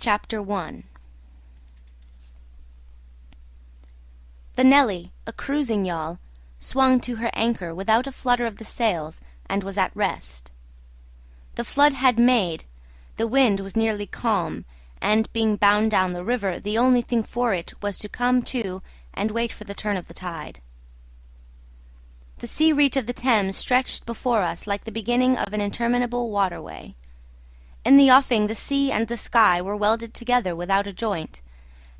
Chapter 1. The Nelly, a cruising yawl, swung to her anchor without a flutter of the sails, and was at rest. The flood had made, the wind was nearly calm, and, being bound down the river, the only thing for it was to come to and wait for the turn of the tide. The sea reach of the Thames stretched before us like the beginning of an interminable waterway. In the offing the sea and the sky were welded together without a joint,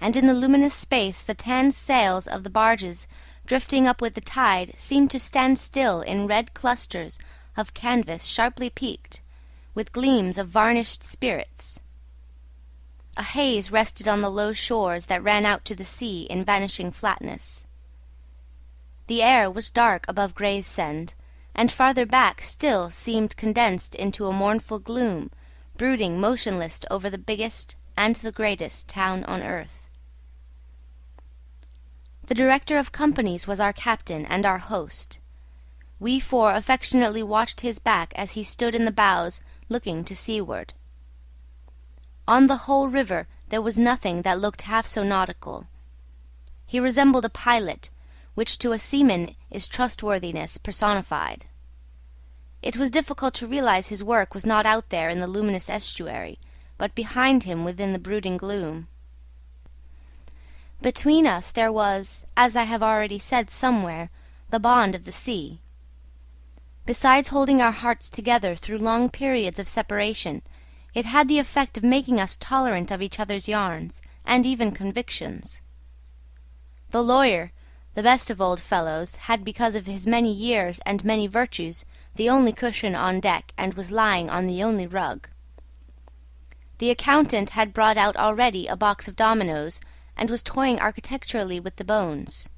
and in the luminous space the tanned sails of the barges drifting up with the tide seemed to stand still in red clusters of canvas sharply peaked, with gleams of varnished spirits. A haze rested on the low shores that ran out to the sea in vanishing flatness. The air was dark above Gravesend, and farther back still seemed condensed into a mournful gloom, brooding motionless over the biggest and the greatest town on earth. The director of companies was our captain and our host. We four affectionately watched his back as he stood in the bows looking to seaward. On the whole river there was nothing that looked half so nautical. He resembled a pilot, which to a seaman is trustworthiness personified. It was difficult to realize his work was not out there in the luminous estuary, but behind him within the brooding gloom. Between us there was, as I have already said somewhere, the bond of the sea. Besides holding our hearts together through long periods of separation, it had the effect of making us tolerant of each other's yarns, and even convictions. The lawyer, the best of old fellows, had, because of his many years and many virtues, the only cushion on deck, and was lying on the only rug. The accountant had brought out already a box of dominoes, and was toying architecturally with the bones.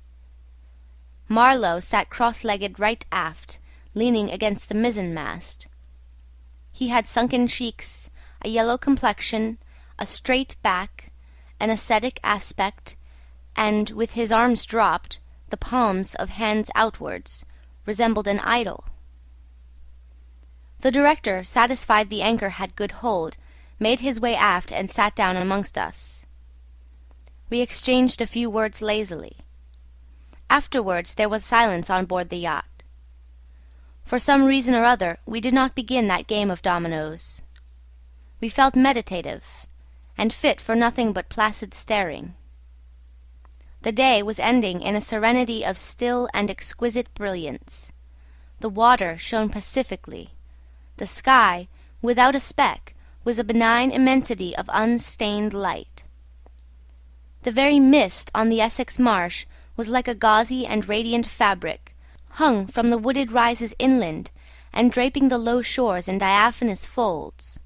Marlowe sat cross-legged right aft, leaning against the mizzen-mast. He had sunken cheeks, a yellow complexion, a straight back, an ascetic aspect, and, with his arms dropped, the palms of hands outwards, resembled an idol. The director, satisfied the anchor had good hold, made his way aft and sat down amongst us. We exchanged a few words lazily. Afterwards there was silence on board the yacht. For some reason or other we did not begin that game of dominoes. We felt meditative, and fit for nothing but placid staring. The day was ending in a serenity of still and exquisite brilliance. The water shone pacifically. The sky, without a speck, was a benign immensity of unstained light. The very mist on the Essex marsh was like a gauzy and radiant fabric, hung from the wooded rises inland, and draping the low shores in diaphanous folds.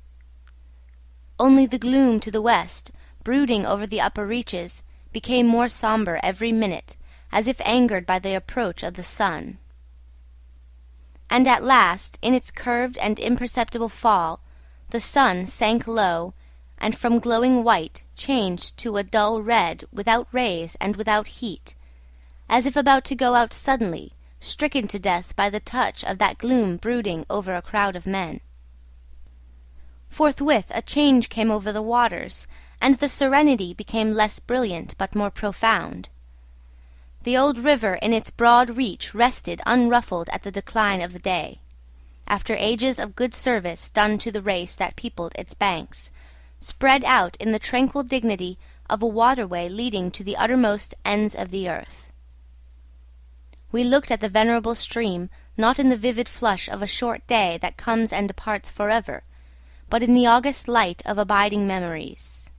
Only the gloom to the west, brooding over the upper reaches, became more sombre every minute, as if angered by the approach of the sun. And at last, in its curved and imperceptible fall, the sun sank low, and from glowing white changed to a dull red, without rays and without heat, as if about to go out suddenly, stricken to death by the touch of that gloom brooding over a crowd of men. Forthwith a change came over the waters, and the serenity became less brilliant but more profound. The old river in its broad reach rested unruffled at the decline of the day, after ages of good service done to the race that peopled its banks, spread out in the tranquil dignity of a waterway leading to the uttermost ends of the earth. We looked at the venerable stream, not in the vivid flush of a short day that comes and departs forever, but in the august light of abiding memories.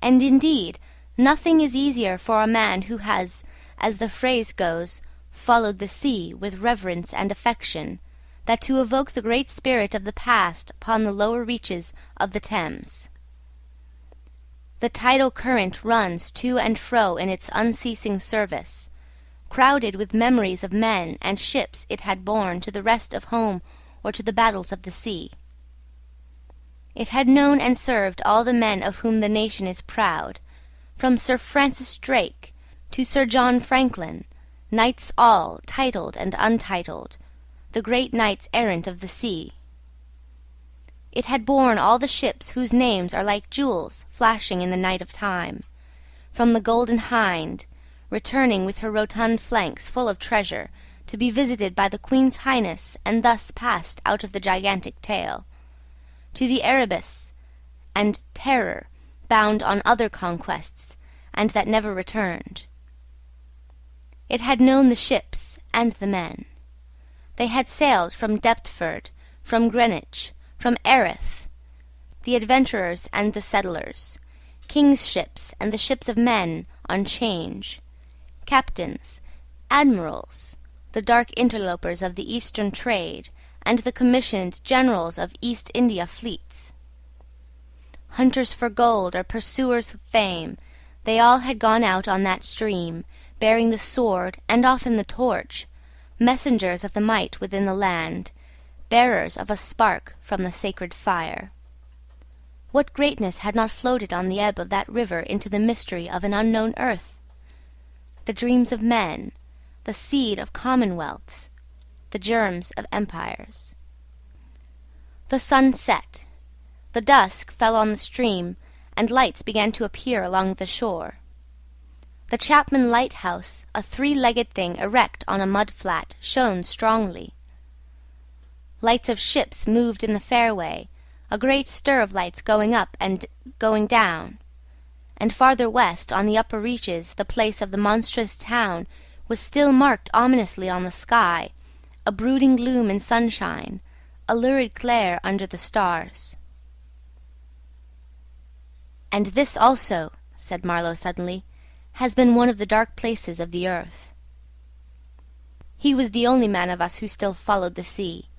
And indeed, nothing is easier for a man who has, as the phrase goes, followed the sea with reverence and affection, that to evoke the great spirit of the past upon the lower reaches of the Thames. The tidal current runs to and fro in its unceasing service, crowded with memories of men and ships it had borne to the rest of home or to the battles of the sea. It had known and served all the men of whom the nation is proud, from Sir Francis Drake to Sir John Franklin, knights all, titled and untitled, the great knights errant of the sea. It had borne all the ships whose names are like jewels flashing in the night of time, from the Golden Hind, returning with her rotund flanks full of treasure, to be visited by the Queen's Highness and thus passed out of the gigantic tale, to the Erebus and Terror, bound on other conquests, and that never returned. It had known the ships and the men. They had sailed from Deptford, from Greenwich, from Erith, the adventurers and the settlers, king's ships and the ships of men on change, captains, admirals, the dark interlopers of the Eastern trade, and the commissioned generals of East India fleets. Hunters for gold or pursuers of fame, they all had gone out on that stream, bearing the sword and often the torch, messengers of the might within the land, bearers of a spark from the sacred fire. What greatness had not floated on the ebb of that river into the mystery of an unknown earth? The dreams of men, the seed of commonwealths, the germs of empires. The sun set. The dusk fell on the stream, and lights began to appear along the shore. The Chapman lighthouse, a three-legged thing erect on a mud-flat, shone strongly. Lights of ships moved in the fairway, a great stir of lights going up and going down, and farther west, on the upper reaches, the place of the monstrous town was still marked ominously on the sky, a brooding gloom in sunshine, a lurid glare under the stars. "And this also," said Marlowe suddenly, "has been one of the dark places of the earth." He was the only man of us who still followed the sea.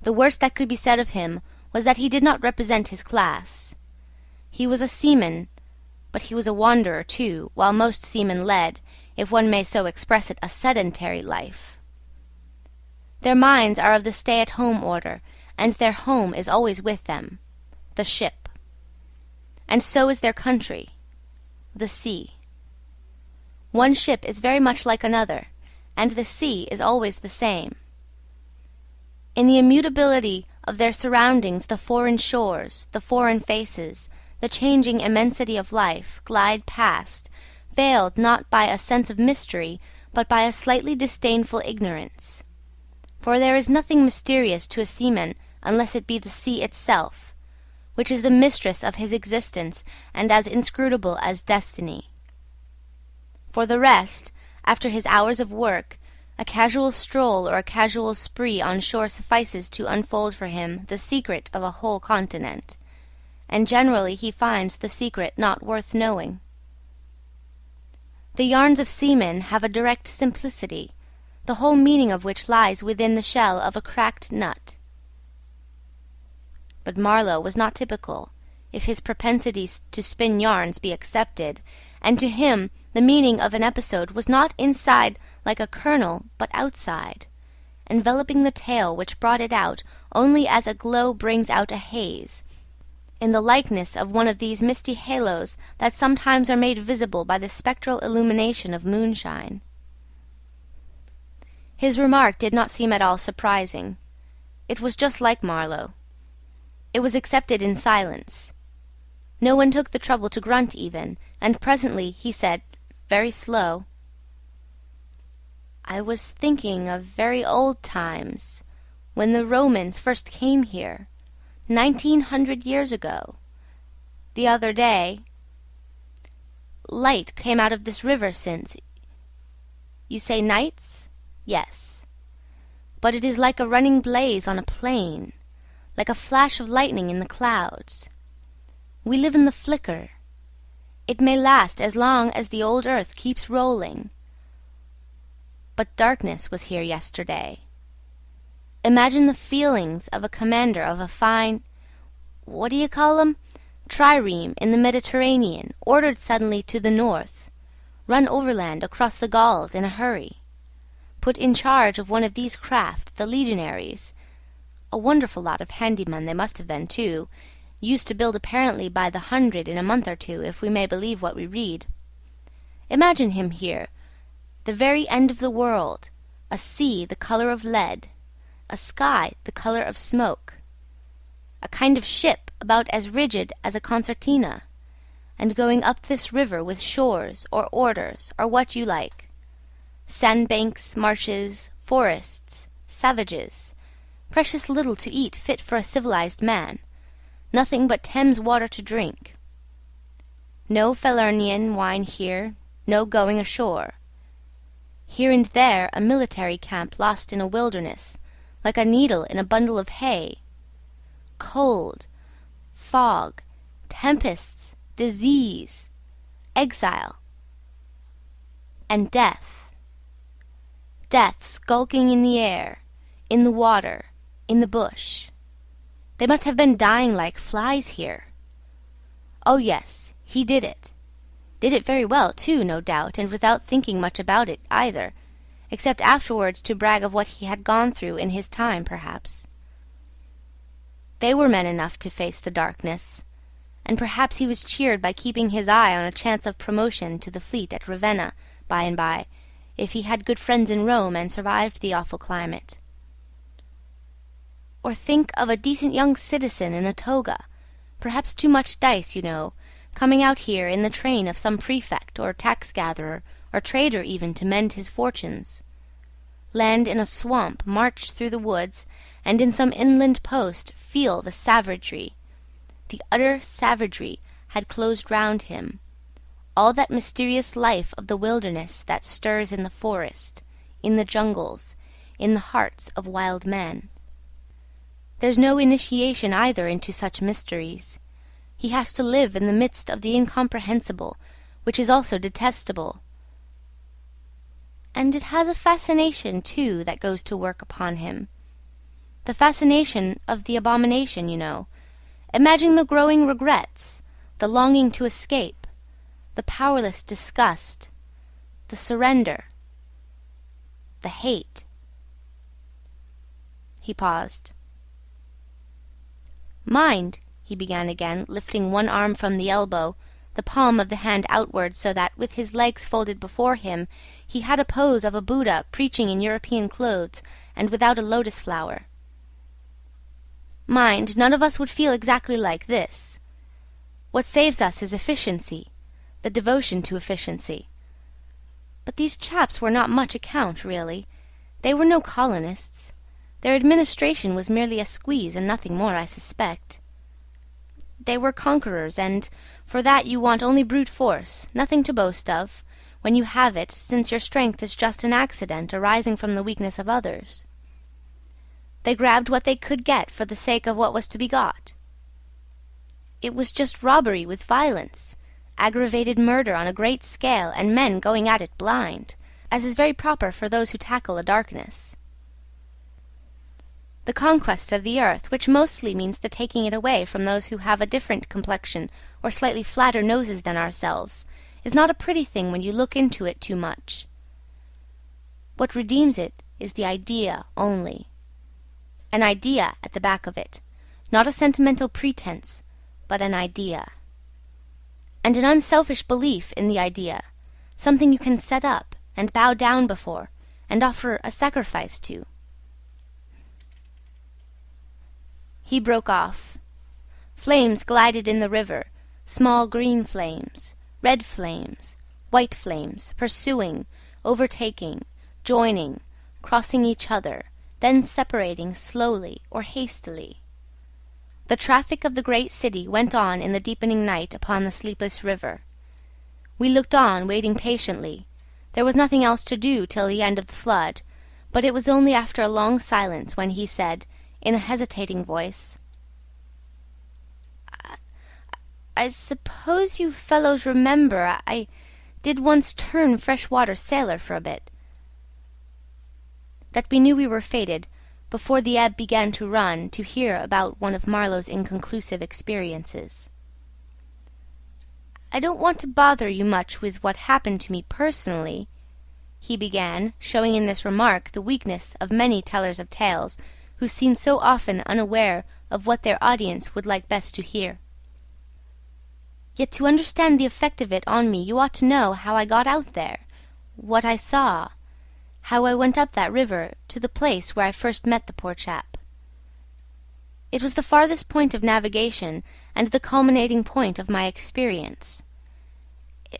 The worst that could be said of him was that he did not represent his class. He was a seaman, but he was a wanderer too, while most seamen led, if one may so express it, a sedentary life. Their minds are of the stay-at-home order, and their home is always with them, the ship. And so is their country, the sea. One ship is very much like another, and the sea is always the same. In the immutability of their surroundings the foreign shores, the foreign faces, the changing immensity of life, glide past, veiled not by a sense of mystery, but by a slightly disdainful ignorance. For there is nothing mysterious to a seaman unless it be the sea itself, which is the mistress of his existence and as inscrutable as destiny. For the rest, after his hours of work, a casual stroll or a casual spree on shore suffices to unfold for him the secret of a whole continent, and generally he finds the secret not worth knowing. The yarns of seamen have a direct simplicity, the whole meaning of which lies within the shell of a cracked nut. But Marlowe was not typical, if his propensities to spin yarns be accepted, and to him the meaning of an episode was not inside like a kernel, but outside, enveloping the tale which brought it out only as a glow brings out a haze, in the likeness of one of these misty halos that sometimes are made visible by the spectral illumination of moonshine. His remark did not seem at all surprising. It was just like Marlowe. It was accepted in silence. No one took the trouble to grunt even, and presently he said, very slow, "I was thinking of very old times, when the Romans first came here, 1900 years ago. The other day, light came out of this river since. You say nights? Yes. But it is like a running blaze on a plain, like a flash of lightning in the clouds. We live in the flicker. It may last as long as the old earth keeps rolling. But darkness was here yesterday. Imagine the feelings of a commander of a fine, what do you call 'em, trireme in the Mediterranean, ordered suddenly to the north, run overland across the Gauls in a hurry, put in charge of one of these craft, the legionaries, a wonderful lot of handy men they must have been too, used to build apparently by the hundred in a month or two, if we may believe what we read. Imagine him here, the very end of the world, a sea the colour of lead, a sky the colour of smoke. a kind of ship about as rigid as a concertina, and going up this river with shores or orders or what you like, sandbanks, marshes, forests, savages, precious little to eat fit for a civilized man, nothing but Thames water to drink. No Falernian wine here, no going ashore. Here and there a military camp lost in a wilderness, like a needle in a bundle of hay. Cold, fog, tempests, disease, exile, and death. Death skulking in the air, in the water, in the bush. They must have been dying like flies here. Oh yes, he did it. Did it very well, too, no doubt, and without thinking much about it, either, except afterwards to brag of what he had gone through in his time, perhaps. They were men enough to face the darkness, and perhaps he was cheered by keeping his eye on a chance of promotion to the fleet at Ravenna, by and by, if he had good friends in Rome and survived the awful climate. Or think of a decent young citizen in a toga, perhaps too much dice, you know, coming out here in the train of some prefect or tax-gatherer or trader even to mend his fortunes. Land in a swamp, march through the woods, and in some inland post feel the savagery. The utter savagery had closed round him. All that mysterious life of the wilderness that stirs in the forest, in the jungles, in the hearts of wild men. There's no initiation either into such mysteries. He has to live in the midst of the incomprehensible, which is also detestable. And it has a fascination, too, that goes to work upon him. The fascination of the abomination, you know. Imagine the growing regrets, the longing to escape, the powerless disgust, the surrender, the hate. He paused. Mind, he began again, lifting one arm from the elbow, the palm of the hand outward, so that, with his legs folded before him, he had a pose of a Buddha preaching in European clothes and without a lotus flower. Mind, none of us would feel exactly like this. What saves us is efficiency, the devotion to efficiency. But these chaps were not much account, really. They were no colonists. Their administration was merely a squeeze and nothing more, I suspect. They were conquerors, and for that you want only brute force, nothing to boast of, when you have it, since your strength is just an accident arising from the weakness of others. They grabbed what they could get for the sake of what was to be got. It was just robbery with violence, aggravated murder on a great scale, and men going at it blind, as is very proper for those who tackle a darkness. The conquest of the earth, which mostly means the taking it away from those who have a different complexion or slightly flatter noses than ourselves, is not a pretty thing when you look into it too much. What redeems it is the idea only. An idea at the back of it, not a sentimental pretense, but an idea. And an unselfish belief in the idea, something you can set up and bow down before and offer a sacrifice to. He broke off. Flames glided in the river, small green flames, red flames, white flames, pursuing, overtaking, joining, crossing each other, then separating slowly or hastily. The traffic of the great city went on in the deepening night upon the sleepless river. We looked on, waiting patiently. There was nothing else to do till the end of the flood, but it was only after a long silence when he said, in a hesitating voice, I suppose you fellows remember I did once turn freshwater sailor for a bit. That we knew we were fated, before the ebb began to run, to hear about one of Marlowe's inconclusive experiences. I don't want to bother you much with what happened to me personally, he began, showing in this remark the weakness of many tellers of tales, who seem so often unaware of what their audience would like best to hear. Yet to understand the effect of it on me you ought to know how I got out there, what I saw, how I went up that river to the place where I first met the poor chap. It was the farthest point of navigation, and the culminating point of my experience.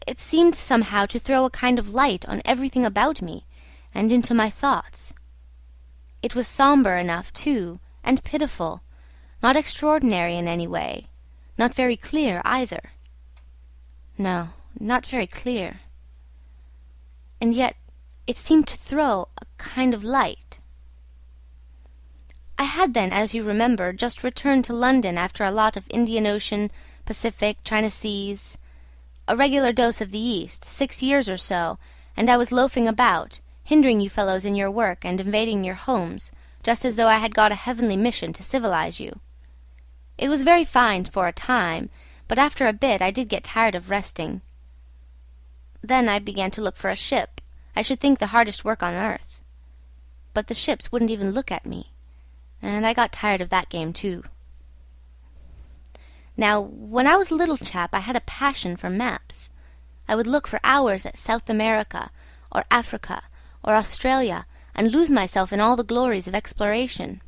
It seemed somehow to throw a kind of light on everything about me, and into my thoughts. It was sombre enough, too, and pitiful, not extraordinary in any way, not very clear either. No, not very clear. And yet it seemed to throw a kind of light. I had then, as you remember, just returned to London after a lot of Indian Ocean, Pacific, China Seas, a regular dose of the East, 6 years or so, and I was loafing about, hindering you fellows in your work and invading your homes, just as though I had got a heavenly mission to civilize you. It was very fine for a time, but after a bit I did get tired of resting. Then I began to look for a ship. I should think the hardest work on earth. But the ships wouldn't even look at me, and I got tired of that game too. Now, when I was a little chap, I had a passion for maps. I would look for hours at South America, or Africa, or Australia, and lose myself in all the glories of exploration.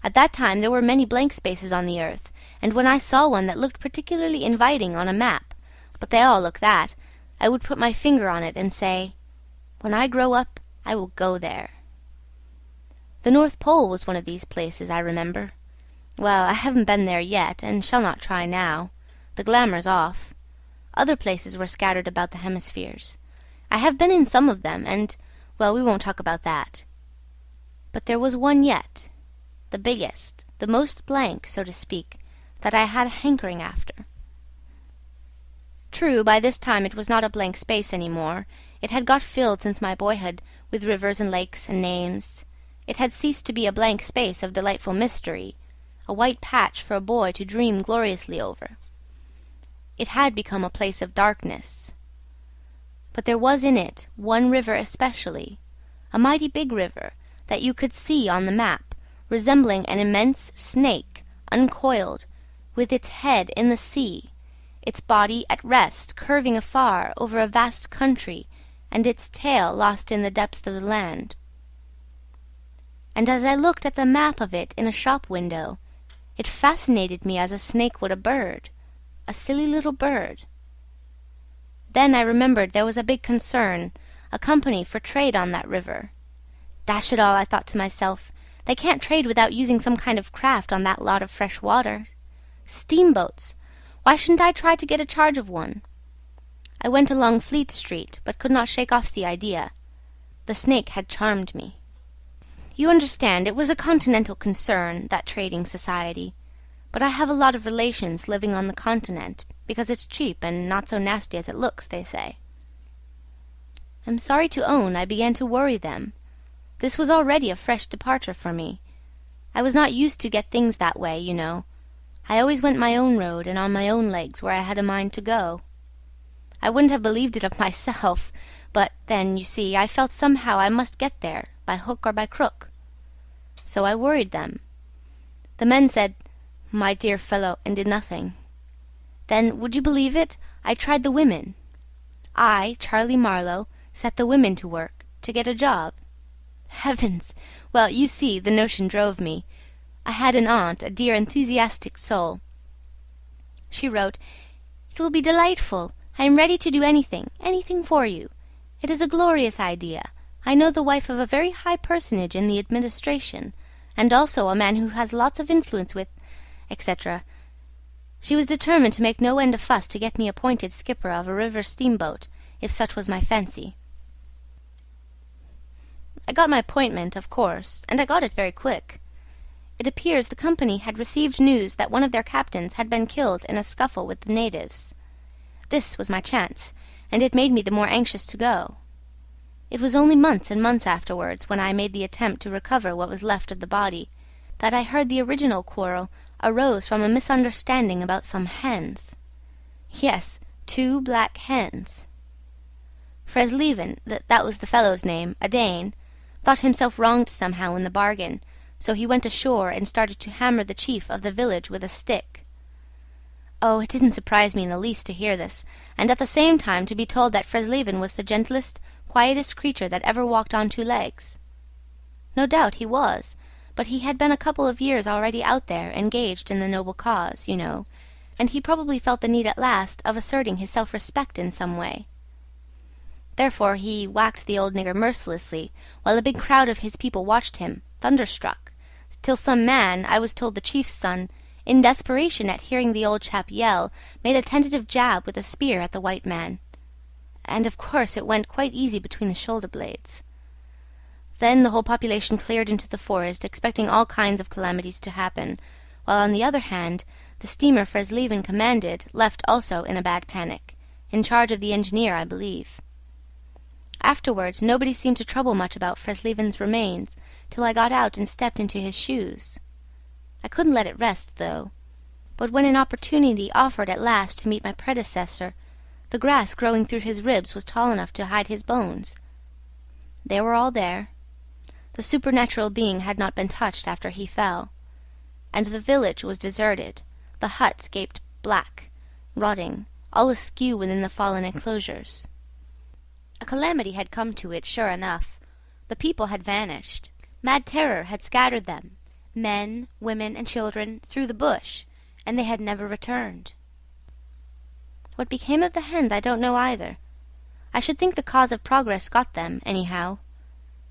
At that time there were many blank spaces on the earth, and when I saw one that looked particularly inviting on a map, but they all look that, I would put my finger on it and say, "When I grow up, I will go there." The North Pole was one of these places, I remember. Well, I haven't been there yet, and shall not try now. The glamour's off. Other places were scattered about the hemispheres. I have been in some of them, and, well, we won't talk about that. But there was one yet, the biggest, the most blank, so to speak, that I had a hankering after. True, by this time it was not a blank space any more. It had got filled since my boyhood, with rivers and lakes and names. It had ceased to be a blank space of delightful mystery, a white patch for a boy to dream gloriously over. It had become a place of darkness. But there was in it one river especially, a mighty big river, that you could see on the map, resembling an immense snake, uncoiled, with its head in the sea, its body at rest, curving afar over a vast country, and its tail lost in the depths of the land. And as I looked at the map of it in a shop window, it fascinated me as a snake would a bird, a silly little bird. Then I remembered there was a big concern, a company for trade on that river. Dash it all, I thought to myself, they can't trade without using some kind of craft on that lot of fresh water. Steamboats! Why shouldn't I try to get a charge of one? I went along Fleet Street, but could not shake off the idea. The snake had charmed me. You understand, it was a continental concern, that trading society. But I have a lot of relations living on the continent, because it's cheap and not so nasty as it looks, they say. I'm sorry to own I began to worry them. This was already a fresh departure for me. I was not used to get things that way, you know. I always went my own road and on my own legs where I had a mind to go. I wouldn't have believed it of myself, but then, you see, I felt somehow I must get there, by hook or by crook. So I worried them. The men said, "My dear fellow," and did nothing. Then, would you believe it, I tried the women. I, Charlie Marlowe, set the women to work, to get a job. Heavens! Well, you see, the notion drove me. I had an aunt, a dear enthusiastic soul. She wrote, "It will be delightful. I am ready to do anything for you. It is a glorious idea. I know the wife of a very high personage in the administration, and also a man who has lots of influence with, etc." She was determined to make no end of fuss to get me appointed skipper of a river steamboat, if such was my fancy. I got my appointment, of course, and I got it very quick. It appears the company had received news that one of their captains had been killed in a scuffle with the natives. This was my chance, and it made me the more anxious to go. It was only months and months afterwards, when I made the attempt to recover what was left of the body, that I heard the original quarrel arose from a misunderstanding about some hens. Yes, 2 black hens. Fresleven, that was the fellow's name, a Dane, thought himself wronged somehow in the bargain, so he went ashore and started to hammer the chief of the village with a stick. Oh, it didn't surprise me in the least to hear this, and at the same time to be told that Fresleven was the gentlest, quietest creature that ever walked on 2 legs. No doubt he was, but he had been a couple of years already out there, engaged in the noble cause, you know, and he probably felt the need at last of asserting his self-respect in some way. Therefore he whacked the old nigger mercilessly, while a big crowd of his people watched him, thunderstruck, till some man, I was told the chief's son, in desperation at hearing the old chap yell, made a tentative jab with a spear at the white man. And of course it went quite easy between the shoulder blades. Then the whole population cleared into the forest, expecting all kinds of calamities to happen, while on the other hand, the steamer Fresleven commanded left also in a bad panic, in charge of the engineer, I believe. Afterwards nobody seemed to trouble much about Fresleven's remains, till I got out and stepped into his shoes. I couldn't let it rest, though. But when an opportunity offered at last to meet my predecessor, the grass growing through his ribs was tall enough to hide his bones. They were all there. The supernatural being had not been touched after he fell, and the village was deserted, the huts gaped black, rotting, all askew within the fallen enclosures. A calamity had come to it, sure enough. The people had vanished. Mad terror had scattered them, men, women, and children, through the bush, and they had never returned. What became of the hens I don't know either. I should think the cause of progress got them, anyhow.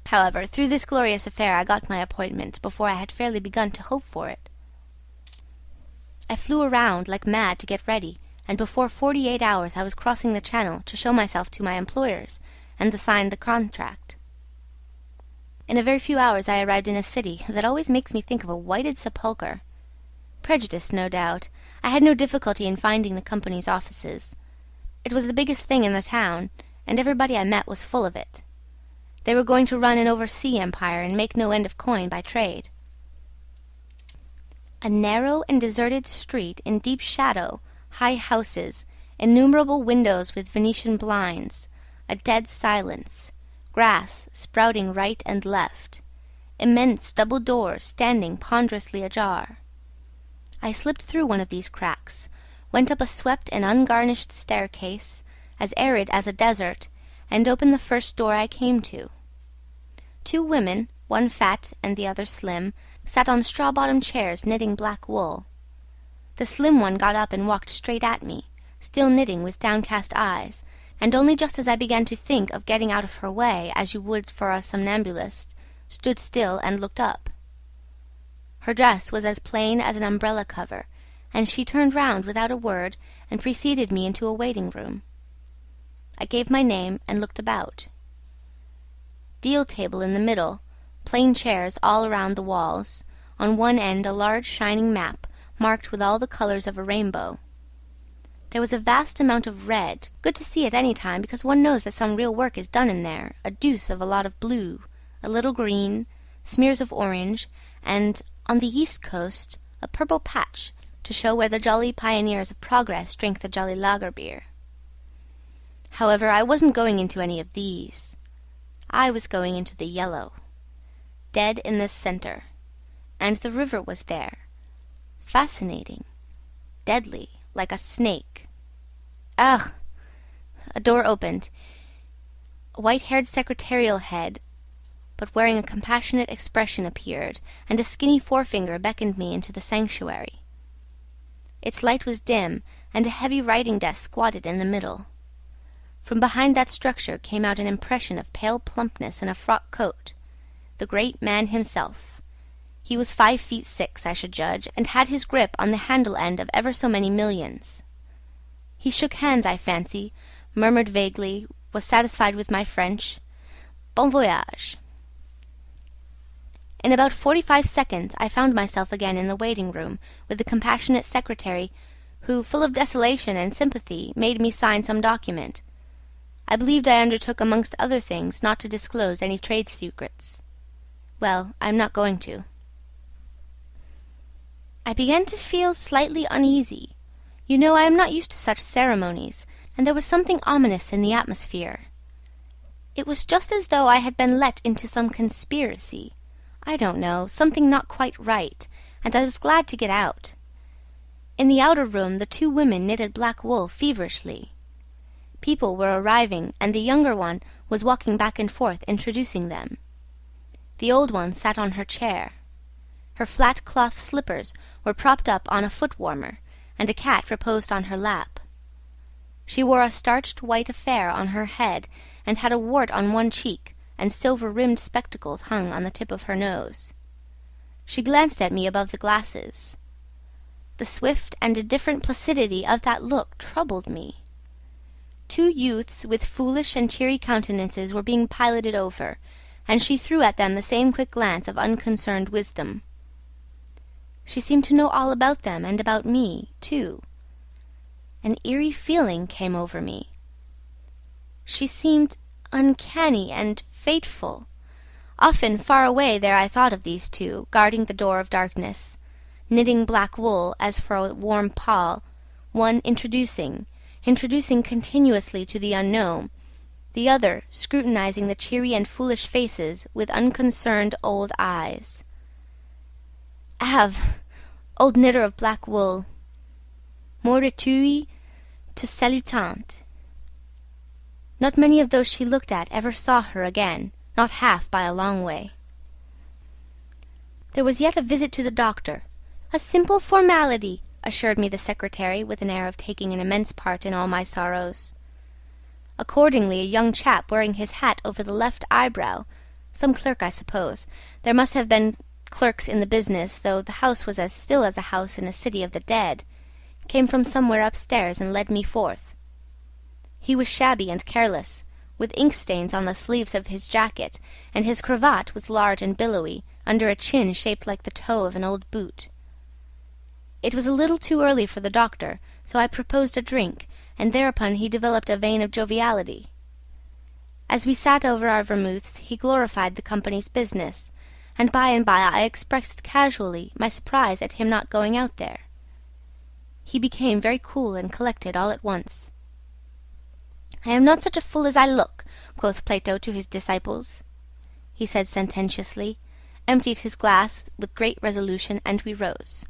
However, through this glorious affair I got my appointment before I had fairly begun to hope for it. I flew around like mad to get ready, and before 48 hours I was crossing the Channel to show myself to my employers and to sign the contract. In a very few hours I arrived in a city that always makes me think of a whited sepulchre. Prejudice, no doubt. I had no difficulty in finding the company's offices. It was the biggest thing in the town, and everybody I met was full of it. They were going to run an oversea empire and make no end of coin by trade. A narrow and deserted street in deep shadow, high houses, innumerable windows with Venetian blinds, a dead silence, grass sprouting right and left, immense double doors standing ponderously ajar. I slipped through one of these cracks, went up a swept and ungarnished staircase, as arid as a desert, and opened the first door I came to. 2 women, one fat and the other slim, sat on straw-bottomed chairs knitting black wool. The slim one got up and walked straight at me, still knitting with downcast eyes, and only just as I began to think of getting out of her way, as you would for a somnambulist, stood still and looked up. Her dress was as plain as an umbrella cover, and she turned round without a word and preceded me into a waiting-room. I gave my name and looked about. Deal table in the middle, plain chairs all around the walls, on one end a large shining map marked with all the colours of a rainbow. There was a vast amount of red, good to see at any time, because one knows that some real work is done in there, a deuce of a lot of blue, a little green, smears of orange, and, on the east coast, a purple patch, to show where the jolly pioneers of progress drank the jolly lager beer. However, I wasn't going into any of these. I was going into the yellow, dead in the centre, and the river was there, fascinating, deadly, like a snake. Ugh! A door opened. A white-haired secretarial head, but wearing a compassionate expression, appeared, and a skinny forefinger beckoned me into the sanctuary. Its light was dim, and a heavy writing-desk squatted in the middle. From behind that structure came out an impression of pale plumpness in a frock coat, the great man himself. He was 5'6", I should judge, and had his grip on the handle end of ever so many millions. He shook hands, I fancy, murmured vaguely, was satisfied with my French. Bon voyage. In about 45 seconds I found myself again in the waiting-room, with the compassionate secretary, who, full of desolation and sympathy, made me sign some document. I believed I undertook, amongst other things, not to disclose any trade secrets. Well, I am not going to. I began to feel slightly uneasy. You know, I am not used to such ceremonies, and there was something ominous in the atmosphere. It was just as though I had been let into some conspiracy. I don't know, something not quite right, and I was glad to get out. In the outer room the 2 women knitted black wool feverishly. People were arriving, and the younger one was walking back and forth introducing them. The old one sat on her chair. Her flat cloth slippers were propped up on a foot-warmer, and a cat reposed on her lap. She wore a starched white affair on her head, and had a wart on one cheek, and silver-rimmed spectacles hung on the tip of her nose. She glanced at me above the glasses. The swift and indifferent placidity of that look troubled me. Two youths with foolish and cheery countenances were being piloted over, and she threw at them the same quick glance of unconcerned wisdom. She seemed to know all about them and about me, too. An eerie feeling came over me. She seemed uncanny and fateful. Often far away there I thought of these two, guarding the door of darkness, knitting black wool as for a warm pall, one introducing continuously to the unknown, the other scrutinizing the cheery and foolish faces with unconcerned old eyes. Ave, old knitter of black wool, moritui te salutant. Not many of those she looked at ever saw her again, not half by a long way. There was yet a visit to the doctor. A simple formality, assured me the secretary, with an air of taking an immense part in all my sorrows. Accordingly, a young chap wearing his hat over the left eyebrow, some clerk, I suppose, there must have been clerks in the business, though the house was as still as a house in a city of the dead, came from somewhere upstairs and led me forth. He was shabby and careless, with ink-stains on the sleeves of his jacket, and his cravat was large and billowy, under a chin shaped like the toe of an old boot. It was a little too early for the doctor, so I proposed a drink, and thereupon he developed a vein of joviality. As we sat over our vermouths, he glorified the company's business, and by I expressed casually my surprise at him not going out there. He became very cool and collected all at once. "I am not such a fool as I look," quoth Plato to his disciples, he said sententiously, emptied his glass with great resolution, and we rose.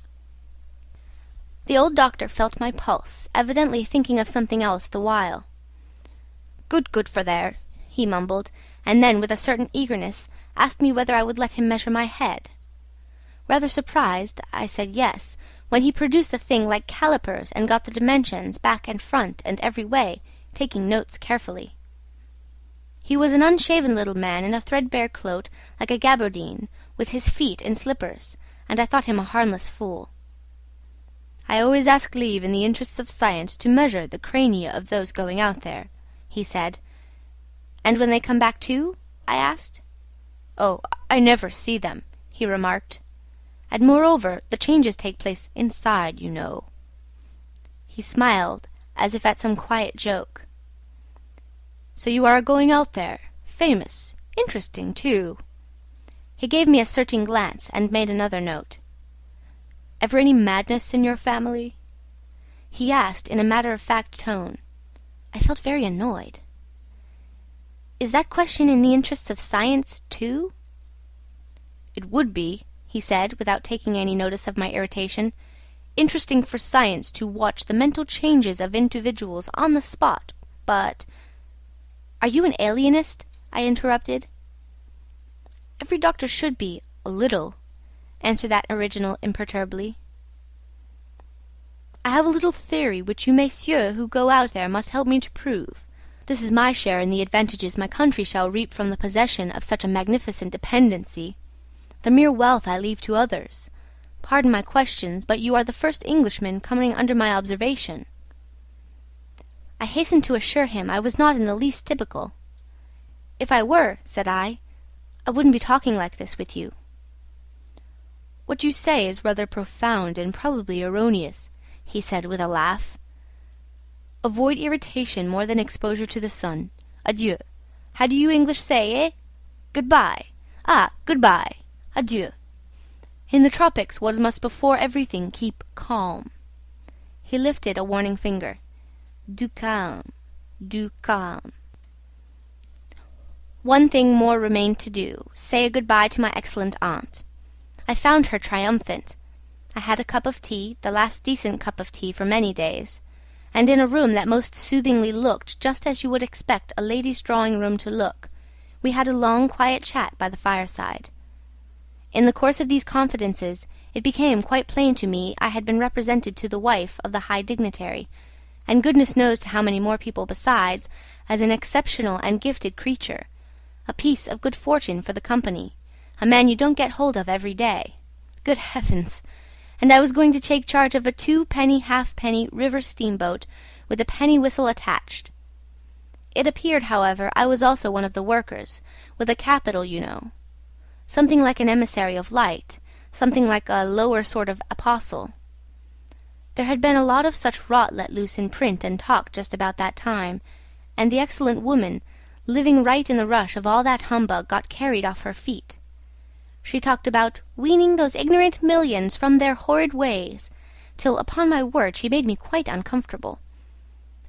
The old doctor felt my pulse, evidently thinking of something else the while. Good for there," he mumbled, and then, with a certain eagerness, asked me whether I would let him measure my head. Rather surprised, I said yes, when he produced a thing like calipers and got the dimensions, back and front and every way, taking notes carefully. He was an unshaven little man in a threadbare cloak like a gabardine, with his feet in slippers, and I thought him a harmless fool. "I always ask leave in the interests of science to measure the crania of those going out there," he said. "And when they come back too?" I asked. "Oh, I never see them," he remarked. "And moreover, the changes take place inside, you know." He smiled, as if at some quiet joke. "So you are going out there? Famous. Interesting, too." He gave me a searching glance, and made another note. "Ever any madness in your family?" he asked in a matter-of-fact tone. I felt very annoyed. "Is that question in the interests of science, too?" "It would be," he said, without taking any notice of my irritation, "interesting for science to watch the mental changes of individuals on the spot, but—" "Are you an alienist?" I interrupted. "Every doctor should be, a little," answered that original imperturbably. "I have a little theory which you messieurs who go out there must help me to prove. This is my share in the advantages my country shall reap from the possession of such a magnificent dependency. The mere wealth I leave to others. Pardon my questions, but you are the first Englishman coming under my observation." I hastened to assure him I was not in the least typical. "If I were," said I wouldn't be talking like this with you." "What you say is rather profound and probably erroneous," he said with a laugh. "Avoid irritation more than exposure to the sun. Adieu. How do you English say, eh? Goodbye. Ah, goodbye. Adieu. In the tropics one must before everything keep calm." He lifted a warning finger. "Du calme, du calme." One thing more remained to do, say a good-bye to my excellent aunt. I found her triumphant. I had a cup of tea, the last decent cup of tea for many days, and in a room that most soothingly looked just as you would expect a lady's drawing-room to look, we had a long quiet chat by the fireside. In the course of these confidences it became quite plain to me I had been represented to the wife of the high dignitary, and goodness knows to how many more people besides, as an exceptional and gifted creature, a piece of good fortune for the company, a man you don't get hold of every day. Good heavens! And I was going to take charge of a 2-penny halfpenny river steamboat with a penny whistle attached. It appeared, however, I was also one of the workers, with a capital, you know. Something like an emissary of light, something like a lower sort of apostle. There had been a lot of such rot let loose in print and talk just about that time, and the excellent woman, living right in the rush of all that humbug, got carried off her feet. She talked about weaning those ignorant millions from their horrid ways, till, upon my word, she made me quite uncomfortable.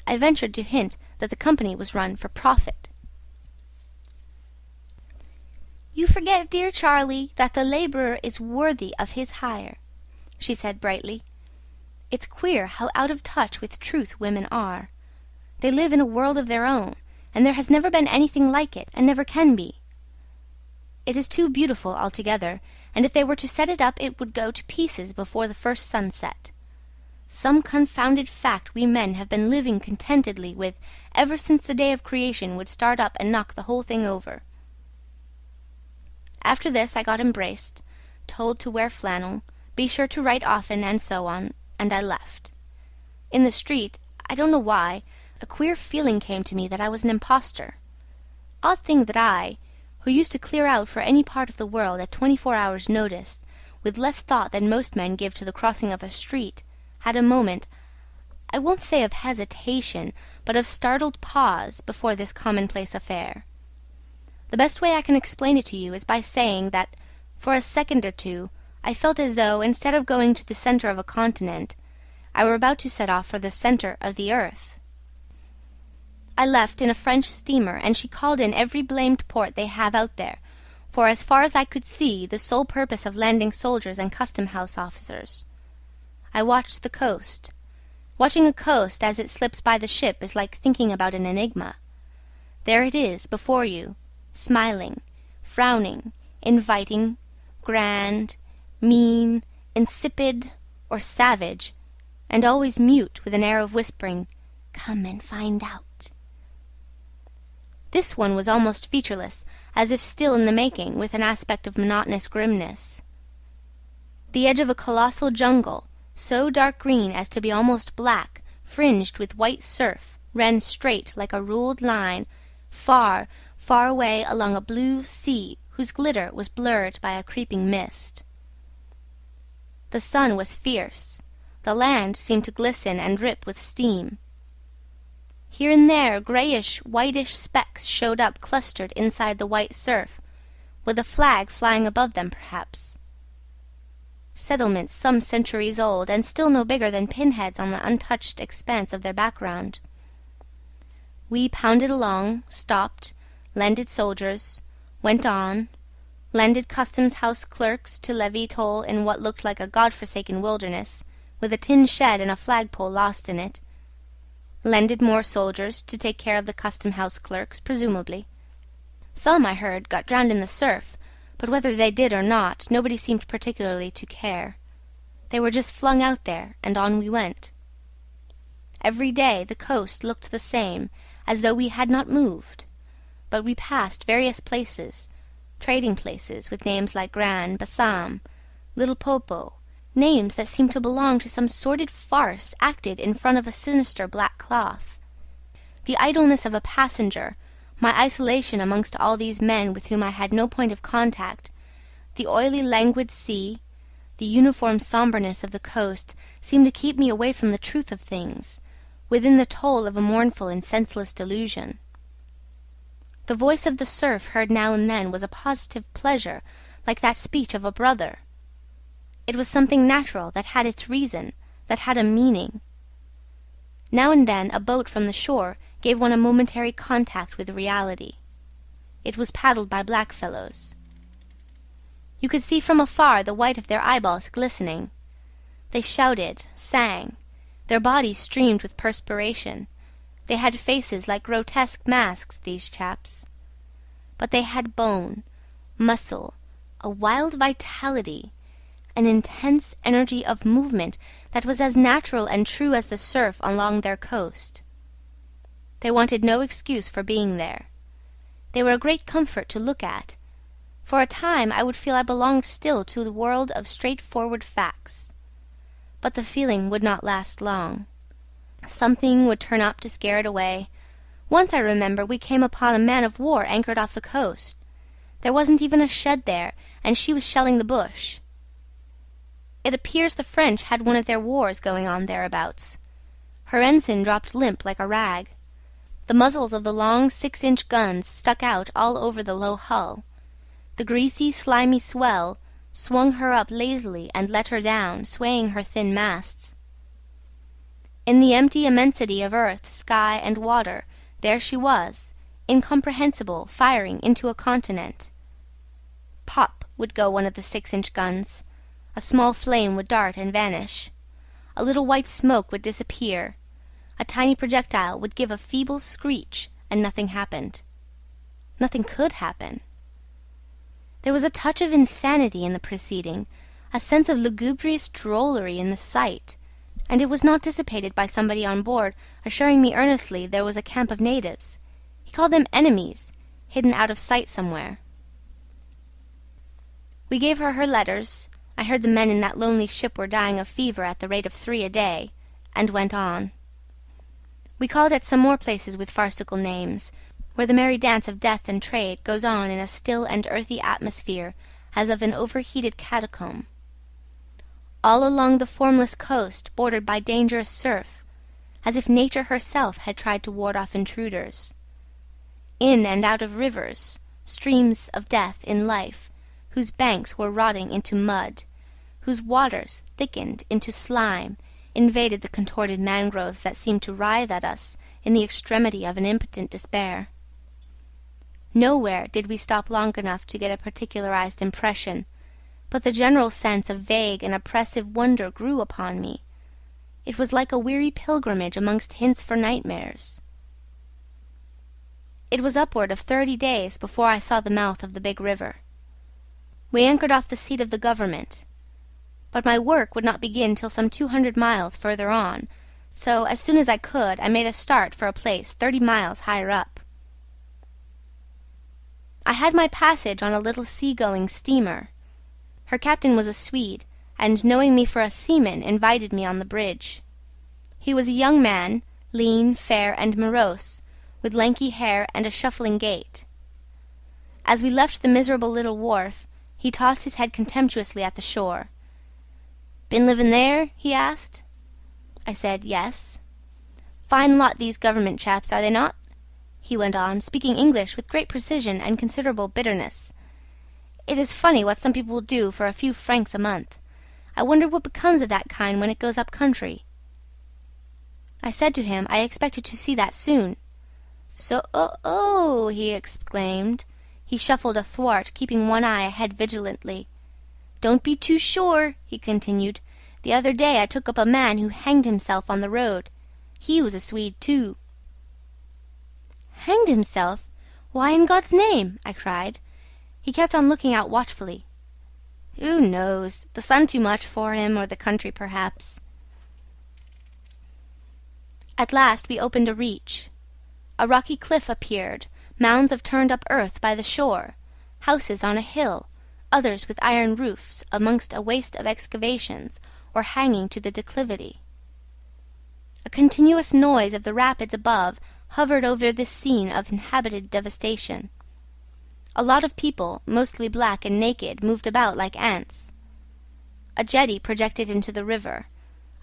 I ventured to hint that the company was run for profit. "You forget, dear Charlie, that the labourer is worthy of his hire," she said brightly. "It's queer how out of touch with truth women are. They live in a world of their own, and there has never been anything like it, and never can be. It is too beautiful altogether, and if they were to set it up it would go to pieces before the first sunset. Some confounded fact we men have been living contentedly with ever since the day of creation would start up and knock the whole thing over." After this I got embraced, told to wear flannel, be sure to write often, and so on, and I left. In the street, I don't know why, a queer feeling came to me that I was an impostor. Odd thing that I, who used to clear out for any part of the world at 24 hours' notice, with less thought than most men give to the crossing of a street, had a moment, I won't say of hesitation, but of startled pause before this commonplace affair. The best way I can explain it to you is by saying that, for a second or two, I felt as though, instead of going to the centre of a continent, I were about to set off for the centre of the earth. I left in a French steamer, and she called in every blamed port they have out there, for as far as I could see, the sole purpose of landing soldiers and custom-house officers. I watched the coast. Watching a coast as it slips by the ship is like thinking about an enigma. There it is, before you, smiling, frowning, inviting, grand, mean, insipid, or savage, and always mute with an air of whispering, "Come and find out." This one was almost featureless, as if still in the making, with an aspect of monotonous grimness. The edge of a colossal jungle, so dark green as to be almost black, fringed with white surf, ran straight like a ruled line, far, far away along a blue sea whose glitter was blurred by a creeping mist. The sun was fierce. The land seemed to glisten and drip with steam. Here and there greyish, whitish specks showed up clustered inside the white surf, with a flag flying above them perhaps. Settlements some centuries old, and still no bigger than pinheads on the untouched expanse of their background. We pounded along, stopped, landed soldiers, went on, landed customs-house clerks to levy toll in what looked like a god-forsaken wilderness, with a tin shed and a flagpole lost in it, landed more soldiers to take care of the custom-house clerks, presumably. Some, I heard, got drowned in the surf, but whether they did or not, nobody seemed particularly to care. They were just flung out there, and on we went. Every day the coast looked the same, as though we had not moved, but we passed various places, trading places with names like Gran, Bassam, Little Popo, names that seemed to belong to some sordid farce acted in front of a sinister black cloth. The idleness of a passenger, my isolation amongst all these men with whom I had no point of contact, the oily languid sea, the uniform sombreness of the coast seemed to keep me away from the truth of things, within the toll of a mournful and senseless delusion. The voice of the surf heard now and then was a positive pleasure, like that speech of a brother. It was something natural, that had its reason, that had a meaning. Now and then a boat from the shore gave one a momentary contact with reality. It was paddled by blackfellows. You could see from afar the white of their eyeballs glistening. They shouted, sang. Their bodies streamed with perspiration. They had faces like grotesque masks, these chaps. But they had bone, muscle, a wild vitality, an intense energy of movement that was as natural and true as the surf along their coast. They wanted no excuse for being there. They were a great comfort to look at. For a time I would feel I belonged still to the world of straightforward facts. But the feeling would not last long. Something would turn up to scare it away. Once, I remember, we came upon a man-of-war anchored off the coast. There wasn't even a shed there, and she was shelling the bush. It appears the French had one of their wars going on thereabouts. Her ensign dropped limp like a rag. The muzzles of the long 6-inch guns stuck out all over the low hull. The greasy, slimy swell swung her up lazily and let her down, swaying her thin masts. In the empty immensity of earth, sky, and water, there she was, incomprehensible, firing into a continent. Pop would go one of the 6-inch guns. A small flame would dart and vanish. A little white smoke would disappear. A tiny projectile would give a feeble screech, and nothing happened. Nothing could happen. There was a touch of insanity in the proceeding, a sense of lugubrious drollery in the sight, and it was not dissipated by somebody on board assuring me earnestly there was a camp of natives. He called them enemies, hidden out of sight somewhere. We gave her her letters. I heard the men in that lonely ship were dying of fever at the rate of 3 a day, and went on. We called at some more places with farcical names, where the merry dance of death and trade goes on in a still and earthy atmosphere as of an overheated catacomb. All along the formless coast, bordered by dangerous surf, as if nature herself had tried to ward off intruders. In and out of rivers, streams of death in life, whose banks were rotting into mud, whose waters, thickened into slime, invaded the contorted mangroves that seemed to writhe at us in the extremity of an impotent despair. Nowhere did we stop long enough to get a particularized impression, but the general sense of vague and oppressive wonder grew upon me. It was like a weary pilgrimage amongst hints for nightmares. It was upward of 30 days before I saw the mouth of the big river. We anchored off the seat of the government. But my work would not begin till some 200 miles further on, so as soon as I could I made a start for a place 30 miles higher up. I had my passage on a little sea-going steamer. Her captain was a Swede, and knowing me for a seaman, invited me on the bridge. He was a young man, lean, fair, and morose, with lanky hair and a shuffling gait. As we left the miserable little wharf, he tossed his head contemptuously at the shore. "Been living there?" he asked. I said, "Yes." "Fine lot these government chaps, are they not?" he went on, speaking English with great precision and considerable bitterness. "It is funny what some people will do for a few francs a month. I wonder what becomes of that kind when it goes up country." I said to him I expected to see that soon. "So, oh," he exclaimed. He shuffled athwart, keeping one eye ahead vigilantly. "Don't be too sure," he continued. "The other day I took up a man who hanged himself on the road. He was a Swede too." "Hanged himself? Why, in God's name?" I cried. He kept on looking out watchfully. "Who knows? The sun too much for him, or the country perhaps." At last we opened a reach. A rocky cliff appeared, mounds of turned-up earth by the shore, houses on a hill, others with iron roofs amongst a waste of excavations, or hanging to the declivity. A continuous noise of the rapids above hovered over this scene of inhabited devastation. A lot of people, mostly black and naked, moved about like ants. A jetty projected into the river.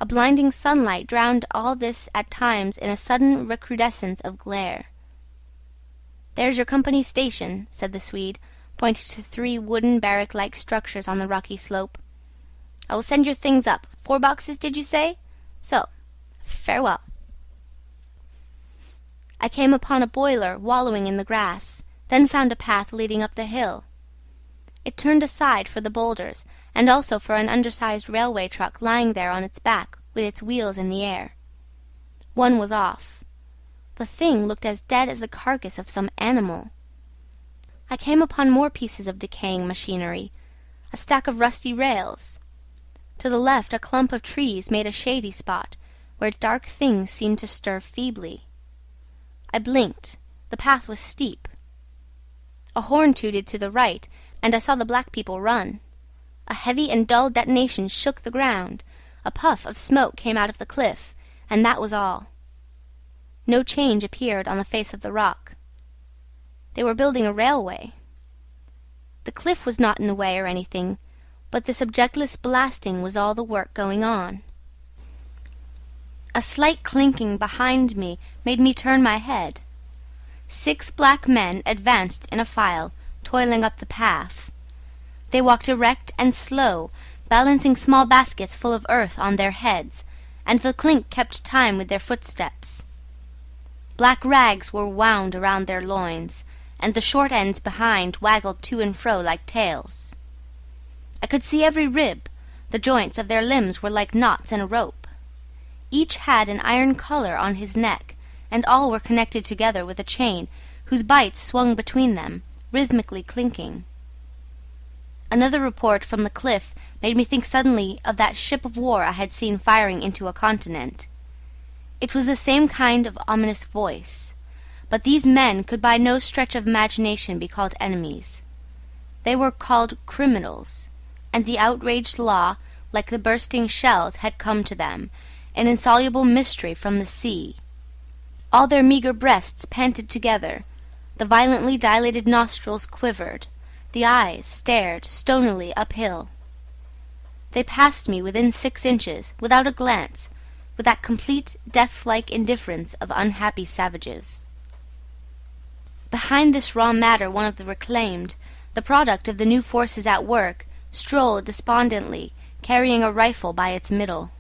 A blinding sunlight drowned all this at times in a sudden recrudescence of glare. "There's your company station," said the Swede, pointing to 3 wooden barrack-like structures on the rocky slope. "I will send your things up. 4 boxes, did you say? So, farewell." I came upon a boiler wallowing in the grass, then found a path leading up the hill. It turned aside for the boulders, and also for an undersized railway truck lying there on its back, with its wheels in the air. One was off. The thing looked as dead as the carcass of some animal. I came upon more pieces of decaying machinery, a stack of rusty rails. To the left a clump of trees made a shady spot, where dark things seemed to stir feebly. I blinked. The path was steep. A horn tooted to the right, and I saw the black people run. A heavy and dull detonation shook the ground. A puff of smoke came out of the cliff, and that was all. No change appeared on the face of the rock. They were building a railway. The cliff was not in the way or anything, but this objectless blasting was all the work going on. A slight clinking behind me made me turn my head. 6 black men advanced in a file, toiling up the path. They walked erect and slow, balancing small baskets full of earth on their heads, and the clink kept time with their footsteps. Black rags were wound around their loins, and the short ends behind waggled to and fro like tails. I could see every rib. The joints of their limbs were like knots in a rope. Each had an iron collar on his neck, and all were connected together with a chain whose bights swung between them, rhythmically clinking. Another report from the cliff made me think suddenly of that ship of war I had seen firing into a continent. It was the same kind of ominous voice, but these men could by no stretch of imagination be called enemies. They were called criminals, and the outraged law, like the bursting shells, had come to them, an insoluble mystery from the sea. All their meagre breasts panted together, the violently dilated nostrils quivered, the eyes stared stonily uphill. They passed me within 6 inches, without a glance, with that complete death-like indifference of unhappy savages. Behind this raw matter one of the reclaimed, the product of the new forces at work, strolled despondently, carrying a rifle by its middle.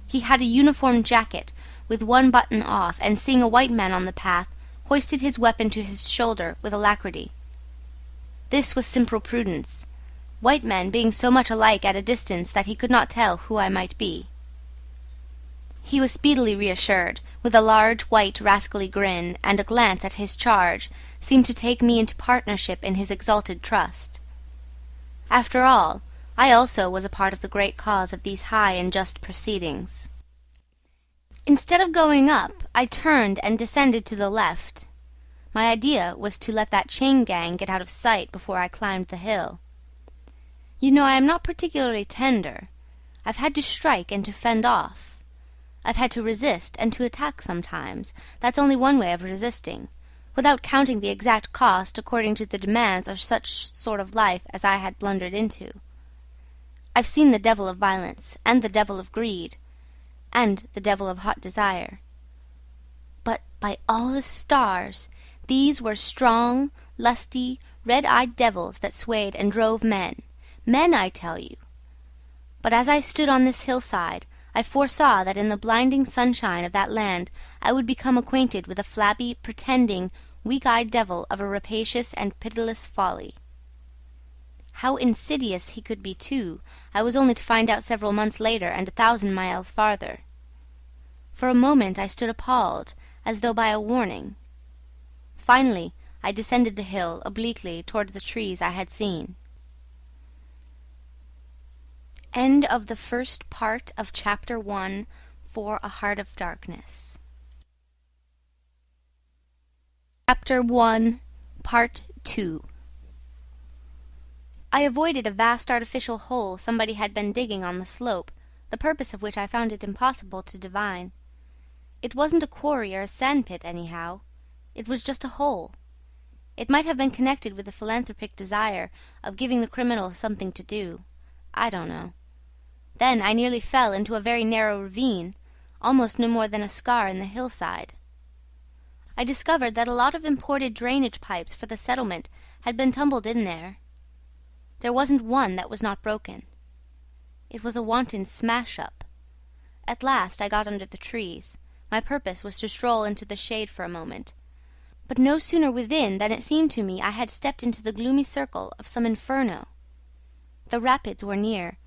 He had a uniform jacket, with one button off, and seeing a white man on the path, hoisted his weapon to his shoulder with alacrity. This was simple prudence, white men being so much alike at a distance that he could not tell who I might be. He was speedily reassured, with a large, white, rascally grin, and a glance at his charge seemed to take me into partnership in his exalted trust. After all, I also was a part of the great cause of these high and just proceedings. Instead of going up, I turned and descended to the left. My idea was to let that chain gang get out of sight before I climbed the hill. You know, I am not particularly tender. I've had to strike and to fend off. I've had to resist and to attack sometimes. That's only one way of resisting, without counting the exact cost according to the demands of such sort of life as I had blundered into. I've seen the devil of violence, and the devil of greed, and the devil of hot desire. But by all the stars, these were strong, lusty, red-eyed devils that swayed and drove men. Men, I tell you. But as I stood on this hillside, I foresaw that in the blinding sunshine of that land I would become acquainted with a flabby, pretending, weak-eyed devil of a rapacious and pitiless folly. How insidious he could be, too, I was only to find out several months later and 1,000 miles farther. For a moment I stood appalled, as though by a warning. Finally I descended the hill obliquely toward the trees I had seen. End of the first part of Chapter 1 for A Heart of Darkness. Chapter 1, Part 2. I avoided a vast artificial hole somebody had been digging on the slope, the purpose of which I found it impossible to divine. It wasn't a quarry or a sand-pit, anyhow. It was just a hole. It might have been connected with the philanthropic desire of giving the criminals something to do. I don't know. Then I nearly fell into a very narrow ravine, almost no more than a scar in the hillside. I discovered that a lot of imported drainage pipes for the settlement had been tumbled in there. There wasn't one that was not broken. It was a wanton smash-up. At last I got under the trees. My purpose was to stroll into the shade for a moment. But no sooner within than it seemed to me I had stepped into the gloomy circle of some inferno. The rapids were near,